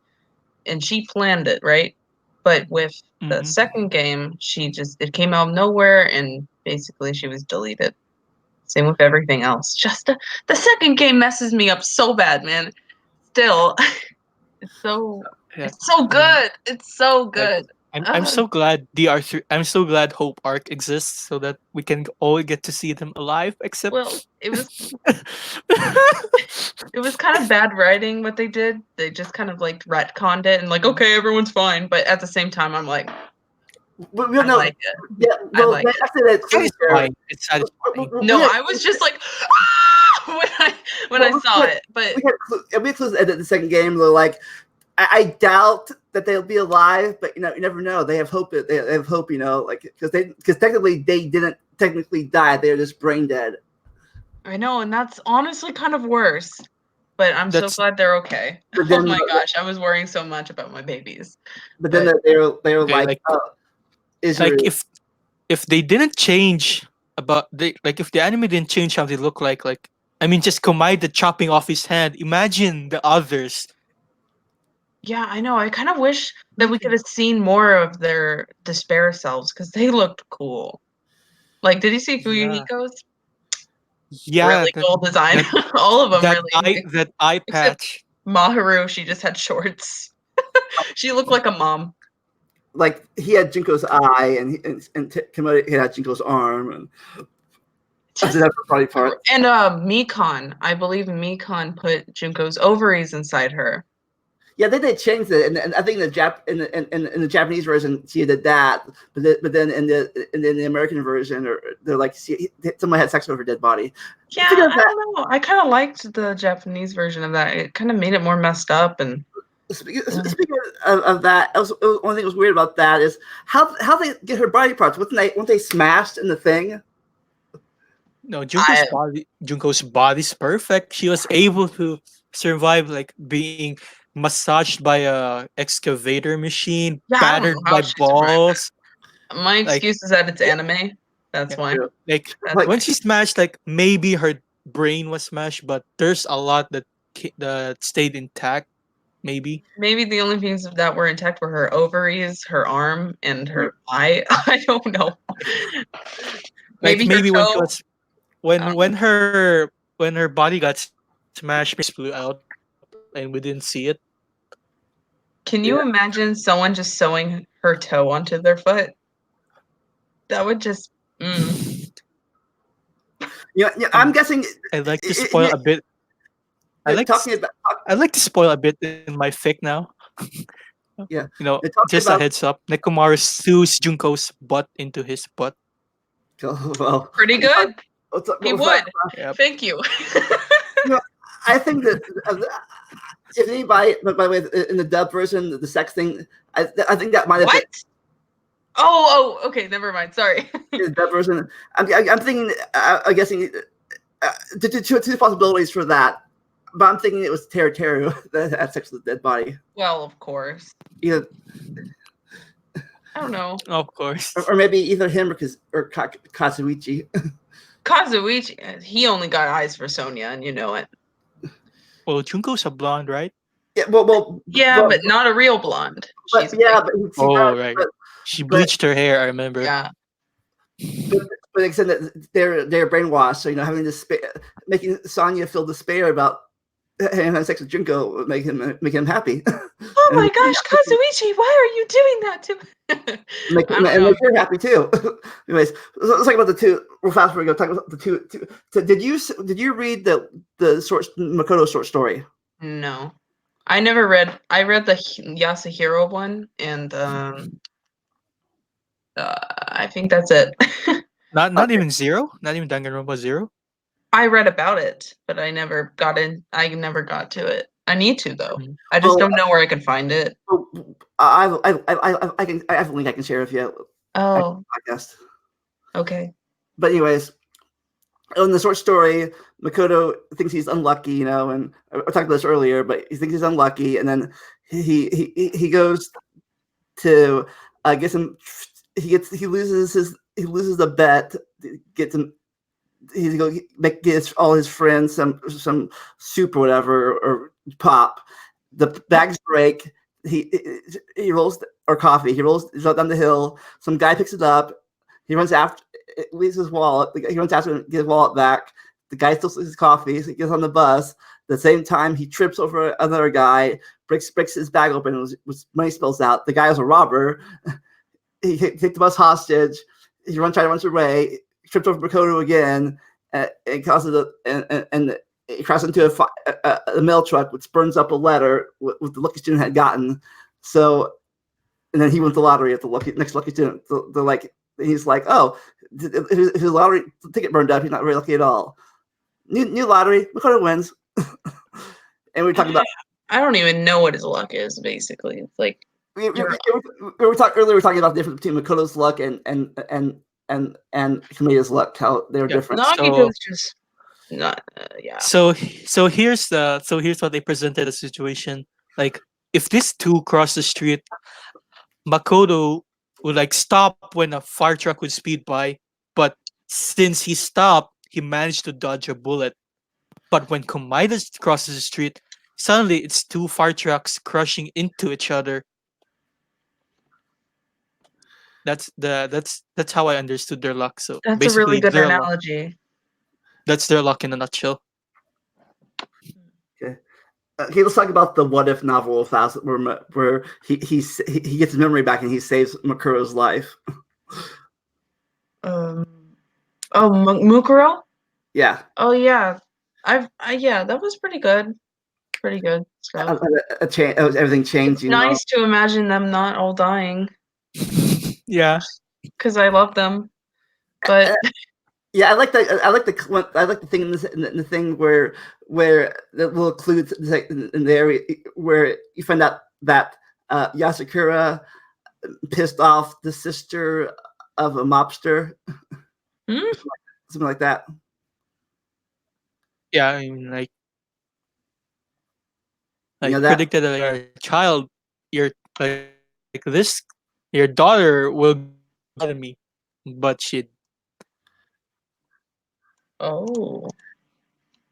S6: And she planned it, right? But with the
S4: Mhm.
S6: second game, it came out of nowhere and basically she was deleted. Same with everything else. Just the second game messes me up so bad, man. Still, it's so
S4: Yeah.
S6: it's so good. It's so good.
S4: I'm so glad I'm so glad Hope Arc exists so that we can all get to see them alive. Except,
S6: Well, it was kind of bad writing what they did. They just kind of like retconned it and like, okay, everyone's fine. But at the same time, I'm like,
S1: But we
S6: I
S1: don't know.
S6: like it.
S1: Yeah,
S6: I
S1: well,
S6: like it.
S1: after that,
S4: It's
S1: clearly there-
S4: satisfying. It's satisfying.
S6: No,
S1: we had-
S6: I was just like, ah! when I
S1: Well,
S6: saw
S1: we-
S6: it. But
S1: we had clues at the second game. They're like, I doubt that they'll be alive, but you never know. They have hope. They have hope, like because technically they didn't technically die. They're just brain dead.
S6: I know, and that's honestly kind of worse. But I'm so
S4: That's-
S6: glad they're okay.
S1: But
S6: Oh
S1: then-
S6: my gosh, I was worrying so much about my babies.
S1: But then
S6: But-
S1: they were
S4: Okay,
S1: like, is
S4: like
S1: your-
S4: if they didn't change if the anime didn't change how they look like I mean just Komai the chopping off his hand, imagine the others.
S6: Yeah, I know. I kind of wish that we could have seen more of their despair selves because they looked cool. Like, did you see Fuyuhiko's?
S4: Yeah,
S6: Really cool design. All of them
S4: that
S6: really.
S4: that eye
S6: Except-
S4: patch.
S6: Maharu, she just had shorts. She looked like a mom.
S1: like he had Junko's eye, and Komodo had Junko's arm, and that's the funny part.
S6: And Mikon, I believe Mikon put Junko's ovaries inside her.
S1: Yeah, they did change it, and I think in the Japanese version she did that, but then in the American version, or they're like someone had sex with her dead body.
S6: Yeah,
S1: Speaking of
S6: I don't know. I kind of liked the Japanese version of that. It kind of made it more messed up, and
S1: Speaking of that, one thing that was weird about that is how they get her body parts. Weren't they smashed in the thing?
S4: No, Junko's body's perfect. She was able to survive like being massaged by a excavator machine,
S6: Yeah, I don't
S4: battered
S6: know how
S4: by
S6: she survived
S4: balls.
S6: my
S4: Like-
S6: excuse is that it's anime. That's
S4: Yeah.
S6: why.
S4: Like
S6: That's
S4: when
S6: why.
S4: she smashed, like maybe her brain was smashed, but there's a lot that stayed intact. Maybe
S6: Maybe the only things that were intact were her ovaries, her arm, and her eye. I don't know. Maybe her
S4: when she
S6: toe.
S4: was when her body got smashed, it flew out, and we didn't see it.
S6: Can you imagine someone just sewing her toe onto their foot? That would just.
S1: Yeah, I'm guessing.
S4: I'd like to
S1: it-
S4: spoil
S1: it-
S4: a bit.
S1: I'd like Yeah.
S4: You know,
S1: You're talking
S4: just
S1: about-
S4: a heads up. Nekomaru sews Junko's butt into his butt.
S1: well,
S6: Pretty good. He
S1: well,
S6: would.
S4: Yep.
S6: Thank you.
S1: I think that if anybody, by the way, in the dub version, the sex thing, I think that might have
S6: What? Oh, okay. Never mind. Sorry.
S1: been the dub version. I'm thinking, I'm guessing two possibilities for that, but I'm thinking it was Teru that had sex with the dead body.
S6: Well, of course.
S1: Either,
S6: I don't know.
S4: Of course.
S1: or maybe either him or Kazuichi.
S6: Kazuichi, he only got eyes for Sonya, and you know it.
S4: Well, Junko's a blonde, right?
S1: Yeah, well,
S6: Yeah,
S1: well,
S6: but not a real blonde.
S1: but,
S6: She's
S1: yeah,
S6: like,
S1: but
S4: Right.
S1: but,
S4: She bleached her hair. I remember.
S6: yeah.
S1: but they said that they're brainwashed, so having despair, making Sonya feel despair about having sex with Junko would make him happy.
S6: Oh my gosh, Kazuichi, why are you doing that to me?
S1: Make her happy too. Anyways, let's talk about the two. Real fast before we go talk about the two. So did you read the Makoto short story?
S6: No. I never read. I read the Yasuhiro one, and I think that's it.
S4: Not even Zero. Not even Danganronpa Zero.
S6: I read about it, but I never got in. I never got to it. I need to though. I just
S1: Well,
S6: don't know where I can find it.
S1: I have a link I can share with you.
S6: Oh,
S1: I guess.
S6: okay.
S1: But anyways, in the short story, Makoto thinks he's unlucky, and I talked about this earlier, but he thinks he's unlucky, and then he goes to get some. He loses the bet. Gets him. He's going to get all his friends some soup or whatever or pop. The bags break. He rolls or coffee. He rolls down the hill. Some guy picks it up. He runs after. It leaves his wallet. He runs after him, get his wallet back. The guy still steals his coffee. So he gets on the bus. At the same time, he trips over another guy. Breaks his bag open. Money spills out. The guy was a robber. He takes the bus hostage. He tries to run away. Trips over Makoto again, and causes and he crashes into a mail truck, which burns up a letter with the lucky student had gotten. So and then he wins the lottery at the next lucky student. They're like, he's like, oh, if his lottery ticket burned up, he's not very lucky at all. New lottery, Makoto wins. And we're talking about.
S6: I don't even know what his luck is. Basically, it's like
S1: We were talking earlier. We were talking about the difference between Makoto's luck and Kamiya's luck. How they're different.
S6: Nagito's just not. Yeah.
S4: So here's what they presented a situation like if these two cross the street, Makoto would like stop when a fire truck would speed by, but since he stopped, he managed to dodge a bullet. But when Komaeda crosses the street, suddenly it's two fire trucks crushing into each other. That's how I understood their luck. So
S6: That's a
S4: basically,
S6: really good
S4: their luck,
S6: analogy.
S4: that's their luck in a nutshell.
S1: Okay, let's talk about the What If novel fast, where he gets his memory back and he saves Makuro's life.
S6: Mukuro?
S1: Yeah.
S6: Oh yeah. Yeah, that was pretty good. Pretty good stuff.
S1: Everything changed.
S6: It's nice to imagine them not all dying.
S4: Yeah.
S6: Because I love them. But
S1: yeah, I like the thing in the thing where the little clues in the area where you find out that Yasakura pissed off the sister of a mobster, something like that.
S4: Yeah, I mean, like
S1: that
S4: predicted that your child, your daughter will bother me, but she.
S6: Oh.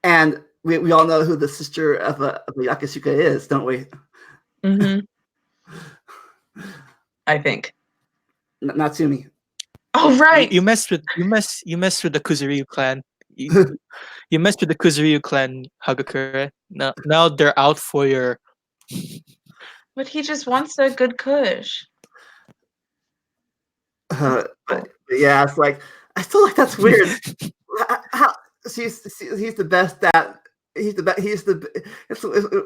S1: And we all know who the sister of Yakasuka is, don't we?
S6: Mm-hmm. I think.
S1: Natsumi.
S6: Oh right.
S4: You messed with the Kuzuryu clan. You messed with the Kuzuryu clan, Hagakure. Now they're out for your.
S6: But he just wants a good kush.
S1: Yeah, it's like I feel like that's weird. How he's the best at it's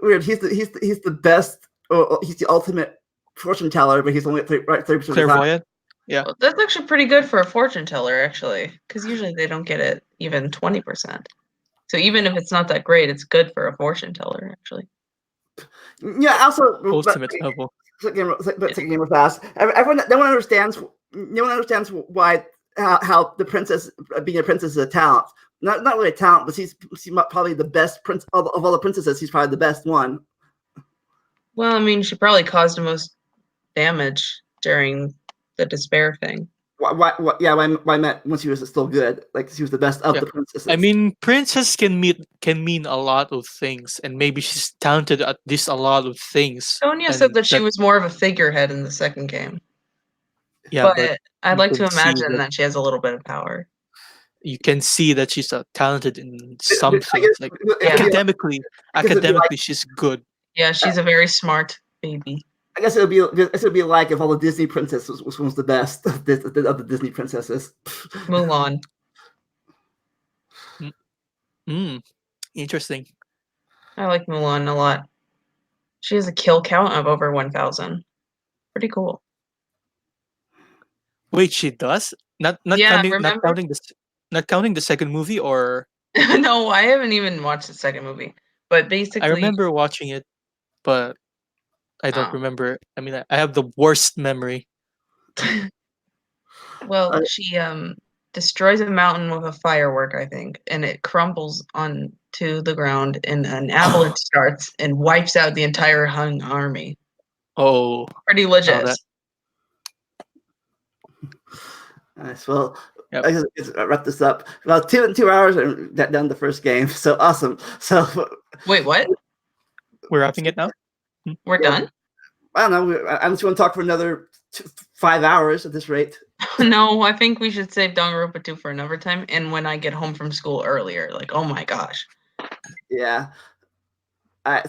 S1: weird. He's the best. Or he's the ultimate fortune teller, but he's only at 30%
S4: clairvoyant. Yeah,
S6: well, that's actually pretty good for a fortune teller, actually, because usually they don't get it even 20%. So even if it's not that great, it's good for a fortune teller, actually.
S1: Yeah. Also,
S4: ultimate level.
S1: Second game fast. No one understands why how the princess being a princess is a talent. Not really a talent, but she's probably the best prince of all the princesses. She's probably the best one.
S6: Well, I mean, she probably caused the most damage during the despair thing.
S1: Why Matt when she was still good? Like she was the best of the princesses.
S4: I mean, princess can mean a lot of things, and maybe she's talented at this a lot of things.
S6: Sonia said that she was more of a figurehead in the second game.
S4: Yeah,
S6: but I'd like to imagine that she has a little bit of power.
S4: You can see that she's talented in some things. Like academically, she's good.
S6: Yeah, she's a very smart baby.
S1: I guess it would be like if all the Disney princesses was the best of the Disney princesses.
S6: Mulan.
S4: Interesting.
S6: I like Mulan a lot. She has a kill count of over 1,000. Pretty cool.
S4: Wait, she does? Not counting the second movie, or
S6: no, I haven't even watched the second movie. But basically,
S4: I remember watching it, but I don't remember. I mean, I have the worst memory.
S6: Well, she destroys a mountain with a firework, I think, and it crumbles onto the ground, and an avalanche starts and wipes out the entire Han army.
S4: Oh,
S6: pretty legit.
S1: Nice. Well, I guess let's wrap this up. About 2 hours and that done the first game. So awesome. So
S6: wait, what?
S4: We're wrapping it now.
S6: We're done.
S1: I don't know. I just want to talk for another 5 hours at this rate.
S6: No, I think we should save Danganronpa 2 for another time. And when I get home from school earlier, like, oh my gosh.
S1: Yeah. All right.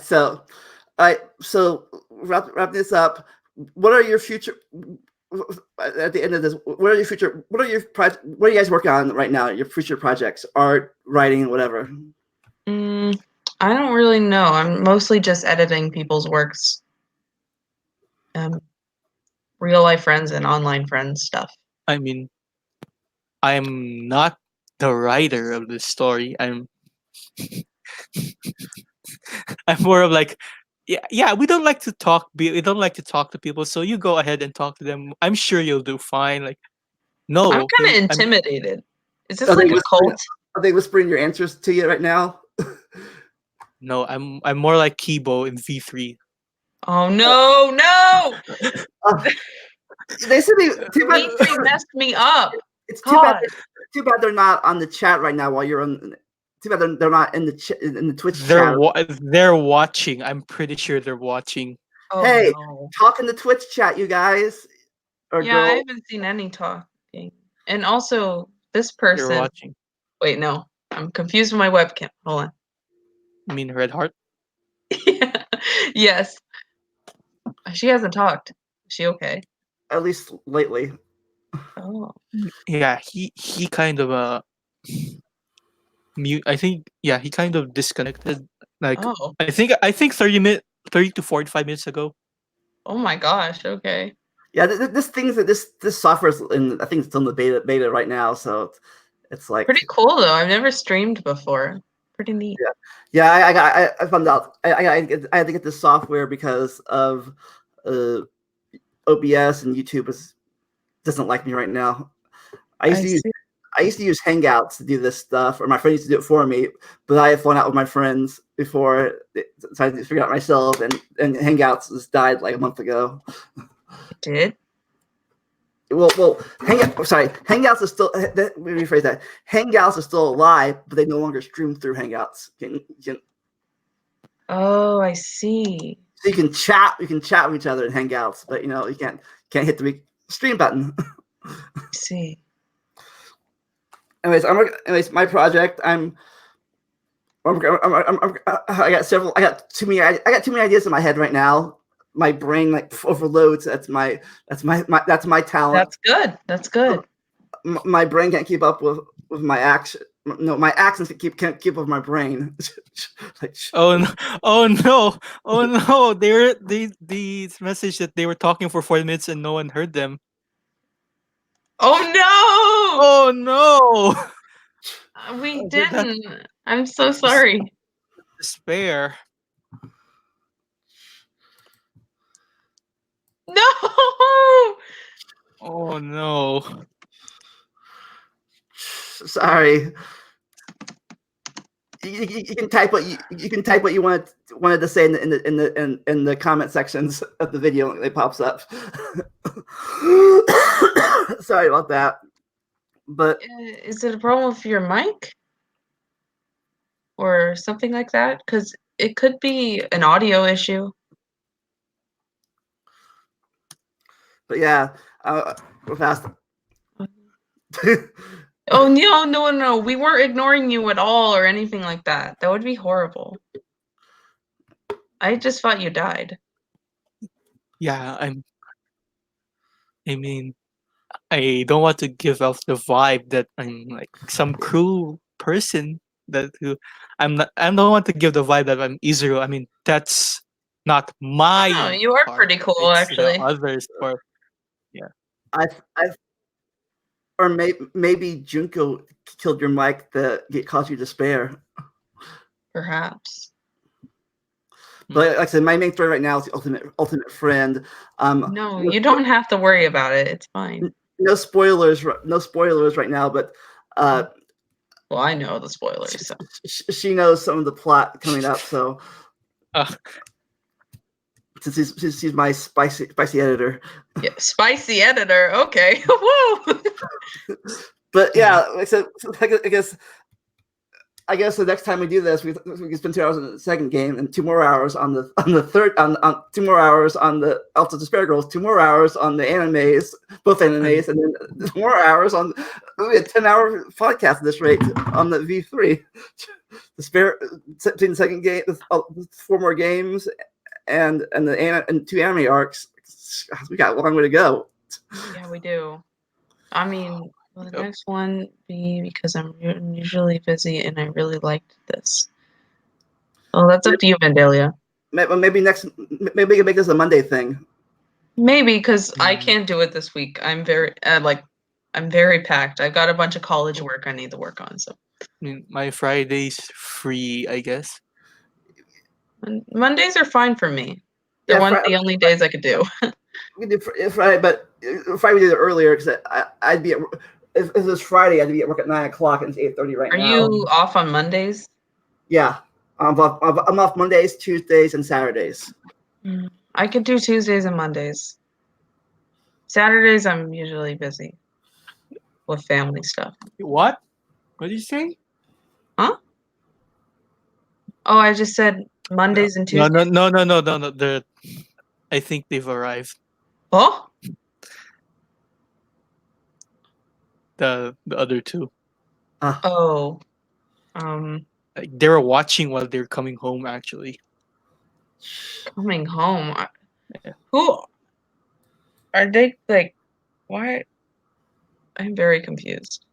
S1: So wrap this up. What are your future? At the end of this, what are you guys working on right now? Your future projects, art, writing, whatever.
S6: I don't really know. I'm mostly just editing people's works. real life friends and online friends stuff.
S4: I mean, I'm not the writer of the story. I'm more of like, yeah. We don't like to talk. We don't like to talk to people. So you go ahead and talk to them. I'm sure you'll do fine. Like,
S6: I'm
S4: no,
S6: kind of
S4: I'm
S6: intimidated. Is this
S1: Are they
S6: like a
S1: whispering?
S6: cult?
S1: Are they whispering your answers to you right now?
S4: no. I'm more like Kibo in V3.
S6: Oh no, no!
S1: Uh, they said they too bad.
S6: V3 messed me up.
S1: It's too bad.
S6: God.
S1: Too bad they're not on the chat right now while you're on. Too bad they're not in the Twitch
S4: They're
S1: chat.
S4: they're watching. I'm pretty sure they're watching.
S6: Oh
S1: Hey,
S6: no.
S1: talk in the Twitch chat, you guys or
S6: Yeah, I
S1: girl.
S6: haven't seen any talking. And also, this
S4: They're
S6: person.
S4: watching.
S6: Wait, no. I'm confused with my webcam. Hold on.
S4: I mean, Red Heart.
S6: Yes. She hasn't talked. Is she okay?
S1: At least lately.
S6: Oh.
S4: Yeah, he kind of mute. I think he kind of disconnected. Like
S6: Oh.
S4: I think 30 to 45 minutes ago.
S6: Oh my gosh. Okay.
S1: Yeah, this software is in. I think it's still in the beta right now. So it's like
S6: Pretty cool though. I've never streamed before. Pretty neat.
S1: Yeah, I found out I had to get this software because of OBS and YouTube doesn't like me right now. I used to use Hangouts to do this stuff, or my friend used to do it for me. But I had fallen out with my friends before, so I had to figure it out myself. And Hangouts just died like a month ago.
S6: It did?
S1: Well, Hangouts is still. Let me rephrase that. Hangouts is still alive, but they no longer stream through Hangouts.
S6: Oh, I see.
S1: So you can chat with each other in Hangouts, but you can't hit the stream button.
S6: I see.
S1: Anyways, my project. I got too many ideas in my head right now. My brain overloads. That's my talent.
S6: That's good.
S1: My brain can't keep up with my action. No, my actions can't keep up with my brain.
S4: Oh no! Oh no! Oh no! The message that they were talking for 40 minutes and no one heard them.
S6: Oh no!
S4: Oh no!
S6: We didn't. I'm so sorry.
S4: Despair.
S6: No!
S4: Oh no!
S1: Sorry. You can type what you wanted to say in the comment sections of the video. It pops up. Sorry about that. But
S6: Is it a problem with your mic or something like that? Because it could be an audio issue.
S1: But yeah, we're fast.
S6: Oh no! We weren't ignoring you at all or anything like that. That would be horrible. I just thought you died.
S4: Yeah, I mean, I don't want to give off the vibe that I'm like some cruel person I'm not. I don't want to give the vibe that I'm Israel. I mean, that's not my.
S6: Oh, you are
S4: part.
S6: pretty cool,
S4: It's
S6: actually.
S4: the others part.
S1: Or maybe Junko killed your mic that caused you despair.
S6: Perhaps.
S1: But like I said, my main story right now is the ultimate friend.
S6: No, you don't have to worry about it. It's fine.
S1: No spoilers right now. But
S6: well, I know the spoilers. So.
S1: She knows some of the plot coming up. So since she's my spicy editor.
S6: Yeah, spicy editor. Okay. Woo.
S1: But yeah, like I said, I guess the next time we do this, we can spend 2 hours on the second game and 2 more hours on the third, on 2 more hours on the Alpha Despair Girls, 2 more hours on the animes, both animes, and then 2 more hours on a 10-hour podcast at this rate on the V3. Despair between the second game, 4 more games, and 2 anime arcs. We got a long way to go.
S6: Yeah, we do. I mean. Will the next one be because I'm usually busy and I really liked this? Oh, that's up to you, Vandalia.
S1: Maybe we can make this a Monday thing.
S6: Maybe because I
S4: Mm.
S6: can't do it this week. I'm very I'm very packed. I've got a bunch of college work I need to work on. So
S4: I mean, my Friday's free, I guess.
S6: Mondays are fine for me. They're one of the only days I could do.
S1: We did Friday, but Friday we did it earlier because I'd be at, if it was Friday, I'd be at work at 9 o'clock and it's 8:30 right
S6: Are
S1: now.
S6: you off on Mondays?
S1: Yeah, I'm off Mondays, Tuesdays, and Saturdays.
S6: I could do Tuesdays and Mondays. Saturdays I'm usually busy with family stuff.
S4: What? What did you say?
S6: Huh? Oh, I just said Mondays and
S4: No,
S6: Tuesdays.
S4: no. I think they've arrived.
S6: Oh,
S4: The other two.
S6: oh,
S4: Like, they were watching while they're coming home. Actually,
S6: coming home.
S4: Yeah.
S6: Who are they? Like, why? I'm very confused.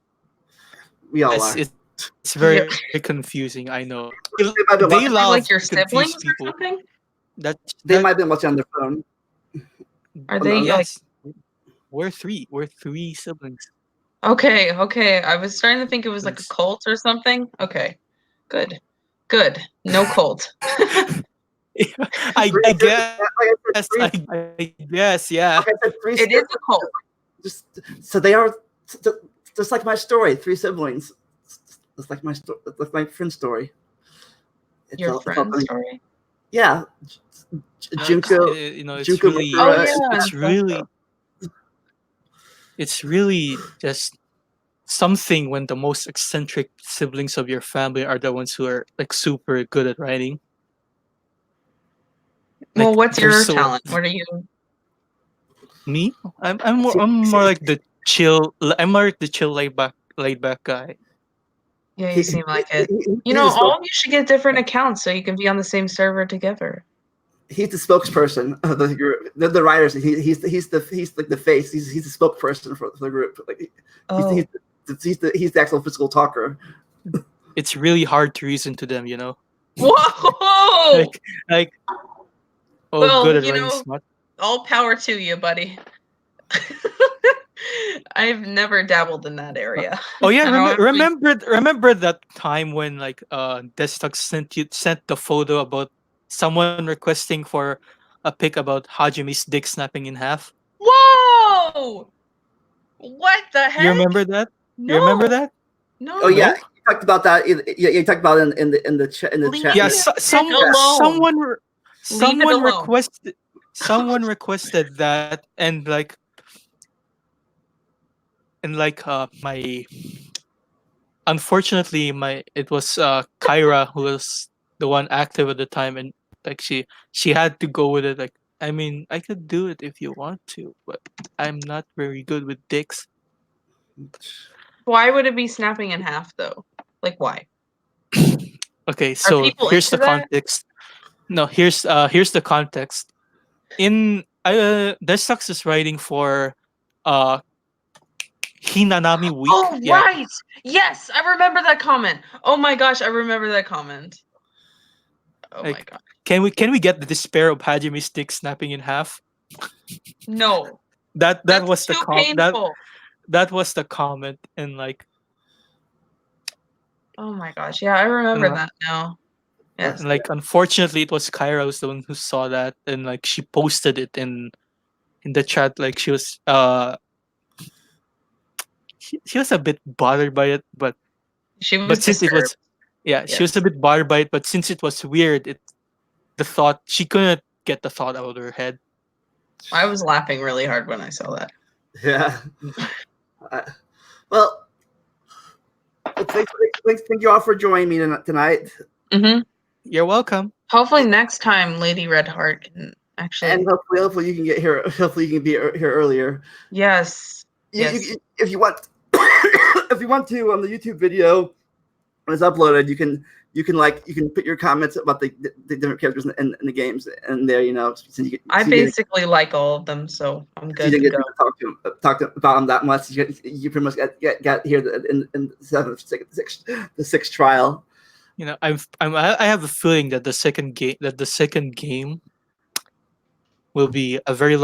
S1: We all are.
S4: it's very confusing. I know.
S1: They might be
S4: They
S1: watching-
S6: Are they
S4: love
S6: like your
S4: to confuse
S6: siblings or
S4: people.
S6: something?
S1: They might be watching on their phone.
S6: Are they like?
S4: Yes. We're three. We're three siblings.
S6: Okay, okay. I was starting to think it was like a
S4: It's-
S6: cult or something. Okay, good, good. No cult.
S4: I guess.
S1: Like I said,
S4: I guess. Yeah.
S1: like I said, three
S6: It is a cult.
S1: Just so they are just like my story. Three siblings. It's like my story. It's my friend's story. It's
S6: Your
S1: all- it's all
S6: friend's
S1: funny.
S6: story.
S1: Yeah, Junko.
S4: It's
S1: Junko
S4: really.
S1: Bakura,
S6: Oh, yeah.
S4: It's really just something when the most eccentric siblings of your family are the ones who are like super good at writing.
S6: Well,
S4: Like,
S6: what's
S4: they're
S6: your
S4: so-
S6: talent? What are you?
S4: Me? I'm more like the chill. I'm more like the chill laid back guy.
S6: Yeah, you seem like it. You know, all of you should get different accounts so you can be on the same server together.
S1: He's the spokesperson of the group. The writers. He's like the face. He's the spokesperson for the group. Like
S6: Oh,
S1: he's the actual physical talker.
S4: It's really hard to reason to them, you know.
S6: whoa!
S4: Like oh,
S6: Well,
S4: good at
S6: you
S4: writing
S6: know-
S4: smut.
S6: All power to you, buddy. I've never dabbled in that area.
S4: Oh yeah,
S6: I don't
S4: remember that time when like Destock sent the photo about someone requesting for a pic about Hajime's dick snapping in half.
S6: Whoa! What the heck?
S4: You remember that?
S6: No.
S4: You remember that?
S6: No.
S1: Oh yeah, you talked about that. Yeah, you talked about it in the chat.
S6: Leave
S4: Yeah,
S6: it alone.
S4: someone
S6: alone.
S4: requested that, and like my unfortunately it was Kyra who was the one active at the time, and like she had to go with it. Like, I mean, I could do it if you want to, but I'm not very good with dicks.
S6: Why would it be snapping in half though? Like why?
S4: Okay, so
S6: people
S4: here's the
S6: into that?
S4: context. No, here's the context. In Destox is writing for uh Hinanami Week.
S6: Oh
S4: Yeah.
S6: right. Yes, I remember that comment. Oh my gosh, I remember that comment. Oh my
S4: Like-
S6: god.
S4: Can we get the despair of Hajime's dick snapping in half?
S6: No.
S4: That
S6: That's
S4: was the
S6: too painful.
S4: that was the comment, and like
S6: Oh my gosh. Yeah, I remember
S4: Uh,
S6: that now. Yes.
S4: and, like unfortunately it was Kyra who's the one who saw that, and like she posted it in the chat. Like she was she was a bit bothered by it, but
S6: She was
S4: since it was
S6: disturbed.
S4: she was a bit bothered by it, but since it was weird, the thought she couldn't get the thought out of her head.
S6: I was laughing really hard when I saw that.
S1: Yeah. Well, thank you all for joining me tonight.
S6: Mm-hmm.
S4: You're welcome.
S6: Hopefully next time Lady Redheart can actually
S1: And hopefully you can get here. Hopefully you can be here earlier.
S6: Yes.
S1: If you want, if you want to on the YouTube video when it's uploaded, you can put your comments about the different characters in the games and there, you know.
S6: I basically like all of them, so I'm good
S1: you
S6: to
S1: didn't
S6: go.
S1: get to talk about them that much. You pretty much got here in the sixth trial.
S4: You know, I have a feeling that the second game will be a very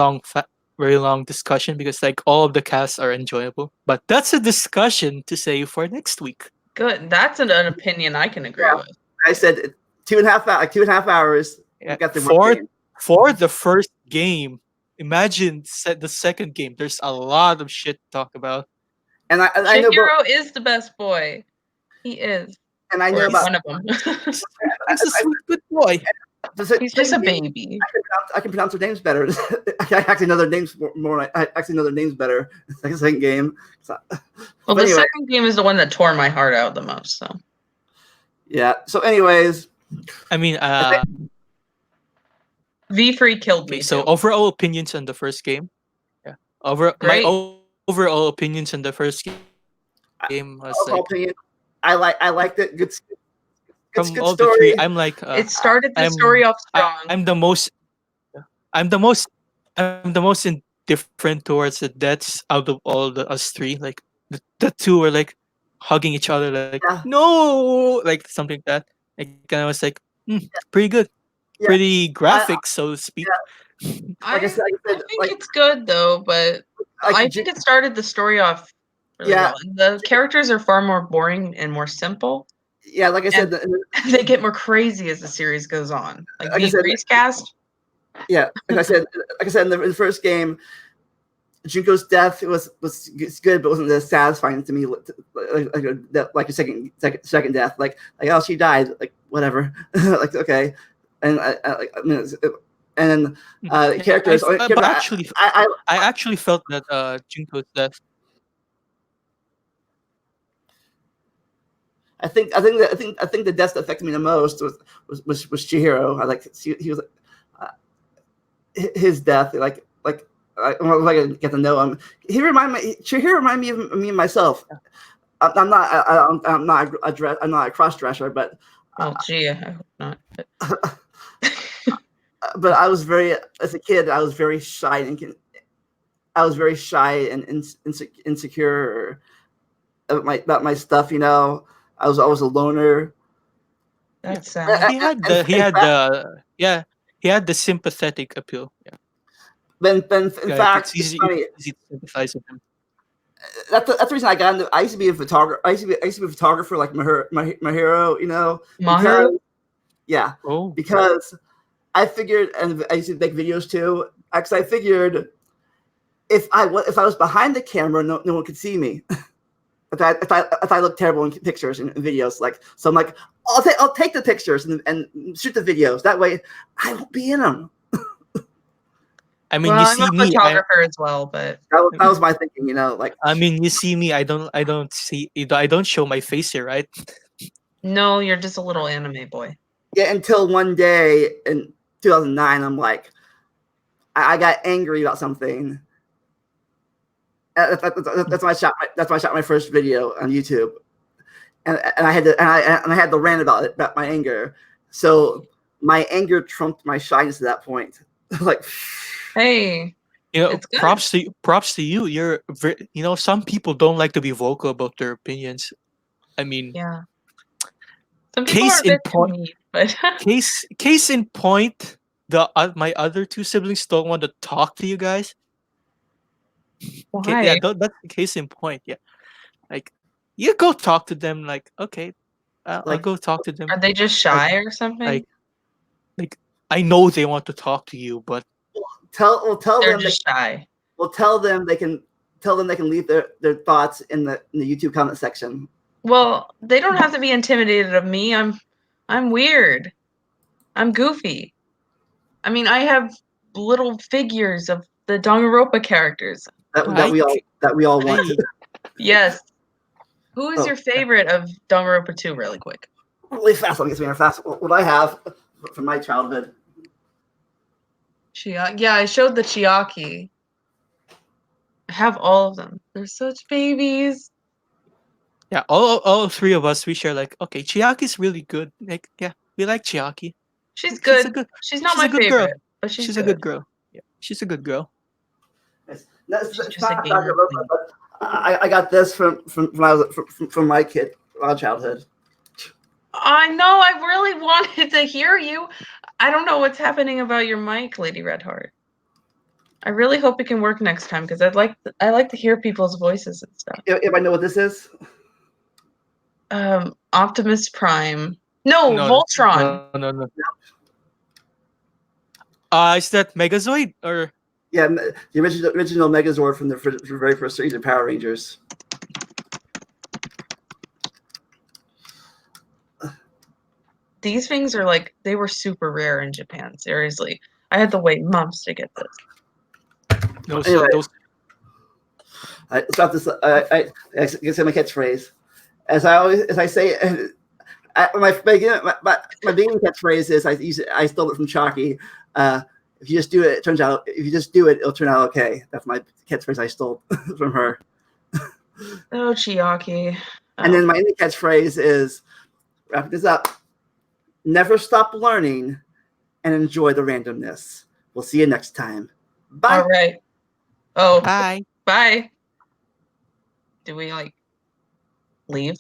S4: very long discussion because like all of the casts are enjoyable. But that's a discussion to say for next week.
S6: Good. That's an opinion I can agree
S1: Yeah.
S6: with.
S1: I said 2.5 hours.
S4: Yeah,
S1: We got the one game.
S4: for the first game. Imagine the second game. There's a lot of shit to talk about.
S1: And I know,
S6: Chihiro is the best boy. He is.
S1: and I
S6: Or
S1: know
S6: he's
S1: about.
S6: one of them.
S4: He's a sweet good boy.
S6: He's just a baby.
S1: I can pronounce their names better. I actually know their names more. I actually know their names better. The second game. So,
S6: Well,
S1: but
S6: the
S1: anyway,
S6: second game is the one that tore my heart out the most. So
S1: yeah. So, anyways,
S4: I mean,
S6: V Free killed
S4: okay.
S6: me.
S4: So
S6: too.
S4: overall opinions on the first game. Yeah.
S6: Great.
S4: Overall opinions on the first game was
S1: overall
S4: like
S1: opinion, I liked it. Good
S4: from
S1: good
S4: all the
S1: story.
S4: three. I'm like
S6: It started the
S4: I'm-
S6: story off strong.
S4: I'm the most indifferent towards the deaths out of all the us three. Like the two were like hugging each other, like
S1: Yeah.
S4: no, like something like that. Like I was like, pretty good,
S1: Yeah.
S4: pretty graphic, so to speak.
S1: Like I said,
S6: I think it's good though, but I think it started the story off really
S1: Yeah.
S6: well. And the characters are far more boring and more simple.
S1: yeah, like I said,
S6: They get more crazy as the series goes on. Like
S1: Like I said-
S6: V3's cast.
S1: yeah, like I said, in the first game, Junko's death was good, but wasn't as satisfying to me. Like a second death, like oh, she died, like whatever, like okay, and the characters.
S4: But actually, I actually felt that Junko's death.
S1: I think the death that affected me the most was Chihiro. I like he was his death. Like I get to know him. Chihiro reminded me of me and myself. I'm not a cross dresser, but
S6: Well, gee, I hope not.
S1: but I was as a kid, I was very shy and insecure about my stuff. You know, I was always a loner.
S6: That's sad.
S4: He had the sympathetic appeal. Yeah.
S1: In fact,
S4: it's easy,
S1: it's funny.
S4: it's easy to sympathize with him.
S1: That's the reason I got into. I used to be a photographer. I used to be a photographer like my hero. You know,
S6: Mahiru?
S1: Yeah, because I figured, and I used to make videos too. Because I figured if I was behind the camera, no one could see me. if I look terrible in pictures and videos, like so, I'm like, I'll take the pictures and shoot the videos. That way, I won't be in them.
S4: I mean,
S6: Well,
S4: you
S6: I'm
S4: see
S6: a
S4: me.
S6: photographer as well, but
S1: That was my thinking. You know, like
S4: I mean, you see me. I don't show my face here, right?
S6: no, you're just a little anime boy.
S1: yeah. Until one day in 2009, I'm like, I got angry about something. That's why I shot. That's why I shot my first video on YouTube, and I had to rant about my anger. So my anger trumped my shyness at that point. Like,
S6: Hey,
S4: You know,
S6: it's good.
S4: props to you. Some people don't like to be vocal about their opinions. I mean,
S6: Yeah. Some people
S4: Case
S6: are a bit
S4: in
S6: too
S4: point-
S6: mean, but
S4: case in point, my other two siblings don't want to talk to you guys.
S6: why?
S4: Yeah, that's the case in point. Yeah, like you go talk to them. Like, okay, I'll
S1: Like-
S4: go talk to them.
S6: Are they just shy or something?
S4: like I know they want to talk to you, but
S1: tell
S6: They're
S1: them
S6: just shy.
S1: tell them they can leave their thoughts in the YouTube comment section.
S6: Well, they don't have to be intimidated of me. I'm weird. I'm goofy. I mean, I have little figures of the Danganronpa characters.
S1: That we all want.
S4: hey,
S6: Yes. Who is
S1: Oh,
S6: your favorite of Danganronpa 2 really quick?
S1: Really fast. Let me get fast. What I have from my childhood.
S6: Yeah, I showed the Chiaki. I have all of them. They're such babies.
S4: yeah, all three of us we share like, okay, Chiaki's really good. Like, yeah, we like Chiaki.
S6: She's
S4: She's
S6: good.
S4: a good.
S6: She's not
S4: she's a
S6: my
S4: good girl.
S6: favorite, but she's
S4: a good girl. Yeah, she's a good girl.
S1: It's
S6: just a
S1: not
S6: gamer
S1: Danganronpa,
S6: thing.
S1: but I got this from my childhood.
S6: I know. I really wanted to hear you. I don't know what's happening about your mic, Lady Redheart. I really hope it can work next time because I like to hear people's voices and stuff.
S1: If I know what this is,
S6: Optimus Prime. No, Voltron.
S4: No. Is that Megazord or?
S1: yeah, the original Megazord from the very first series of Power Rangers.
S6: These things are like they were super rare in Japan. Seriously, I had to wait months to get this.
S4: No,
S1: Anyway.
S4: those.
S1: I stop this. I guess my catchphrase, as I say, my beginning catchphrase is I stole it from Chalky. If you just do it, it turns out. If you just do it, it'll turn out okay. That's my catchphrase I stole from her.
S6: Oh, Chiaki.
S1: And then my ending catchphrase is, wrapping this up, never stop learning and enjoy the randomness. We'll see you next time. Bye.
S6: All right. Oh,
S2: Bye.
S6: bye. Do we leave?